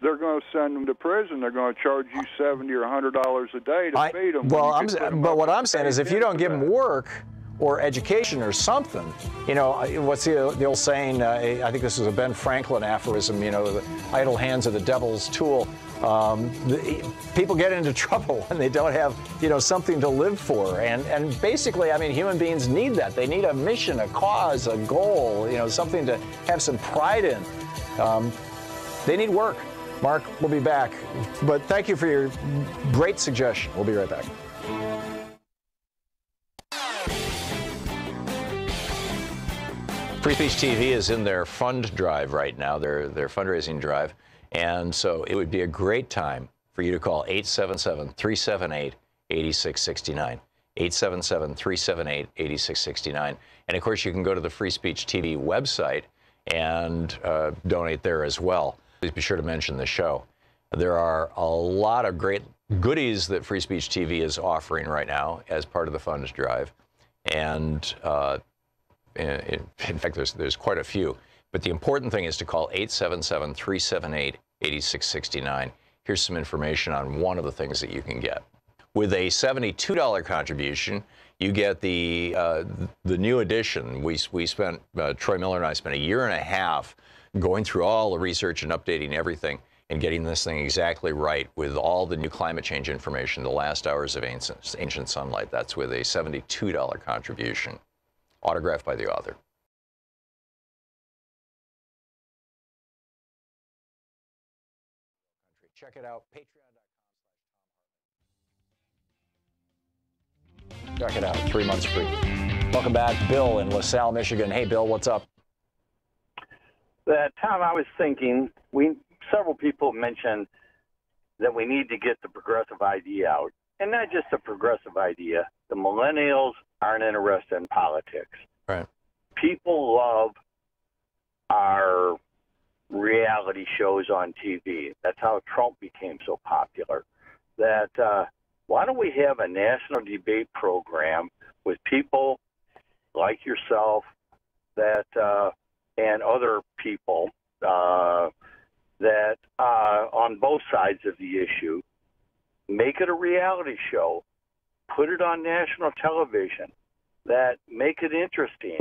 [SPEAKER 8] They're going to send them to prison. They're going to charge you $70 or $100 a day to feed them.
[SPEAKER 1] Well, but what I'm saying is, if you don't give them work or education or something, what's the old saying? I think this is a Ben Franklin aphorism. The idle hands are the devil's tool. People get into trouble when they don't have, something to live for. And basically, I mean, human beings need that. They need a mission, a cause, a goal, something to have some pride in. They need work. Mark, we'll be back. But thank you for your great suggestion. We'll be right back. Free Speech TV is in their fund drive right now, their fundraising drive. And so it would be a great time for you to call 877-378-8669. 877-378-8669. And of course, you can go to the Free Speech TV website and donate there as well. Please be sure to mention the show. There are a lot of great goodies that Free Speech TV is offering right now as part of the funds drive. And in fact, there's quite a few. But the important thing is to call 877-378-8669. Here's some information on one of the things that you can get. With a $72 contribution, you get the new edition. Troy Miller and I spent a year and a half going through all the research and updating everything and getting this thing exactly right with all the new climate change information, the last hours of ancient sunlight. That's with a $72 contribution, autographed by the author. check it out. Patreon.com/Thom Hartmann. Check it out. 3 months free. Welcome back. Bill in LaSalle, Michigan. Hey, Bill, what's up?
[SPEAKER 9] Tom, I was thinking, several people mentioned that we need to get the progressive idea out. And not just the progressive idea. The millennials aren't interested in politics.
[SPEAKER 1] Right.
[SPEAKER 9] People love our reality shows on TV. That's how Trump became so popular. Why don't we have a national debate program with people like yourself and other people that on both sides of the issue, make it a reality show, put it on national television, make it interesting,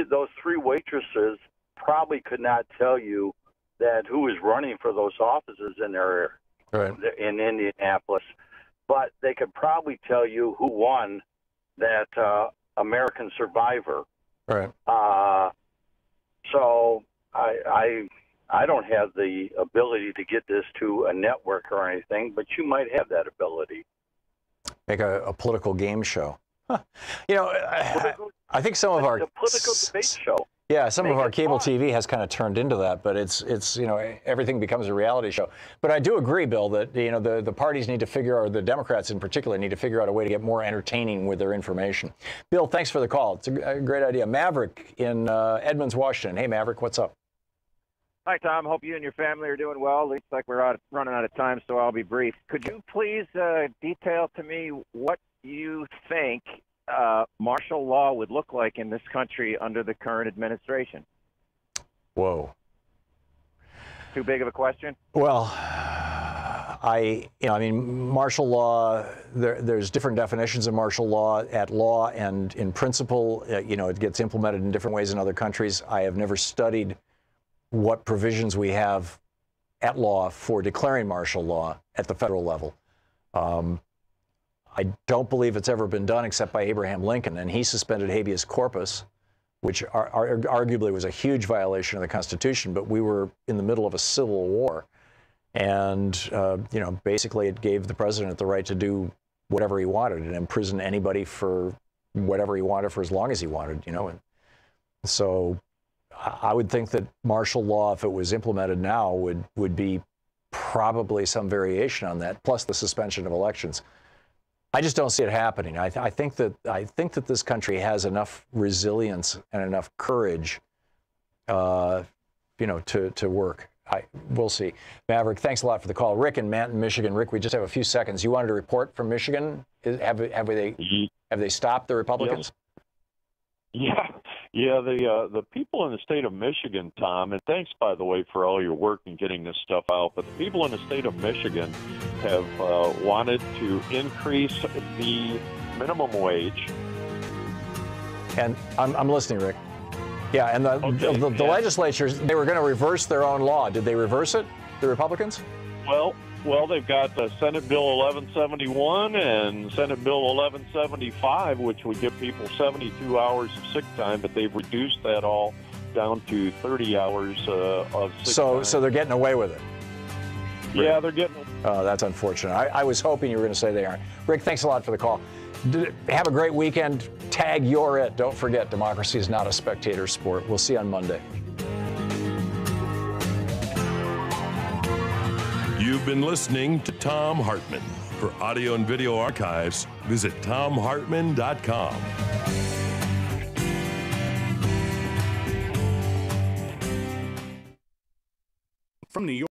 [SPEAKER 9] those three waitresses probably could not tell you who was running for those offices in Indianapolis, but they could probably tell you who won that American Survivor.
[SPEAKER 1] Right.
[SPEAKER 9] So I don't have the ability to get this to a network or anything, but you might have that ability.
[SPEAKER 1] Make a political game show. Huh. You know, I think some of our
[SPEAKER 9] political debate show.
[SPEAKER 1] Yeah, some of our cable TV has kind of turned into that, but it's you know, everything becomes a reality show. But I do agree, Bill, that you know the parties need to figure, or the Democrats in particular, need to figure out a way to get more entertaining with their information. Bill, thanks for the call. It's a great idea. Maverick in Edmonds, Washington. Hey, Maverick, what's up?
[SPEAKER 10] Hi, Tom. Hope you and your family are doing well. Looks like we're running out of time, so I'll be brief. Could you please detail to me what you think martial law would look like in this country under the current administration?
[SPEAKER 1] Whoa.
[SPEAKER 10] Too big of a question?
[SPEAKER 1] Well, I mean, martial law, there's different definitions of martial law at law, and in principle, you know, it gets implemented in different ways in other countries. I have never studied what provisions we have at law for declaring martial law at the federal level. I don't believe it's ever been done except by Abraham Lincoln, and he suspended habeas corpus, which arguably was a huge violation of the Constitution, but we were in the middle of a civil war. And, you know, basically it gave the president the right to do whatever he wanted and imprison anybody for whatever he wanted for as long as he wanted, you know. And so I would think that martial law, if it was implemented now, would be probably some variation on that, plus the suspension of elections. I just don't see it happening. I think that this country has enough resilience and enough courage, you know, to work. We'll see. Maverick, thanks a lot for the call. Rick in Manton, Michigan. Rick, we just have a few seconds. You wanted to report from Michigan. Have they stopped the Republicans?
[SPEAKER 23] Yeah, the people in the state of Michigan, Tom, and thanks, by the way, for all your work in getting this stuff out, but the people in the state of Michigan have wanted to increase the minimum wage.
[SPEAKER 1] And I'm listening, Rick. Yeah, and the legislatures, they were going to reverse their own law. Did they reverse it, the Republicans?
[SPEAKER 23] Well, they've got Senate Bill 1171 and Senate Bill 1175, which would give people 72 hours of sick time, but they've reduced that all down to 30 hours of sick time.
[SPEAKER 1] So they're getting away with it?
[SPEAKER 23] Yeah, they're getting away.
[SPEAKER 1] Oh, that's unfortunate. I was hoping you were going to say they aren't. Rick, thanks a lot for the call. Have a great weekend. Tag You're It. Don't forget, democracy is not a spectator sport. We'll see you on Monday.
[SPEAKER 7] You've been listening to Thom Hartmann. For audio and video archives, visit thomhartmann.com.
[SPEAKER 24] From New York.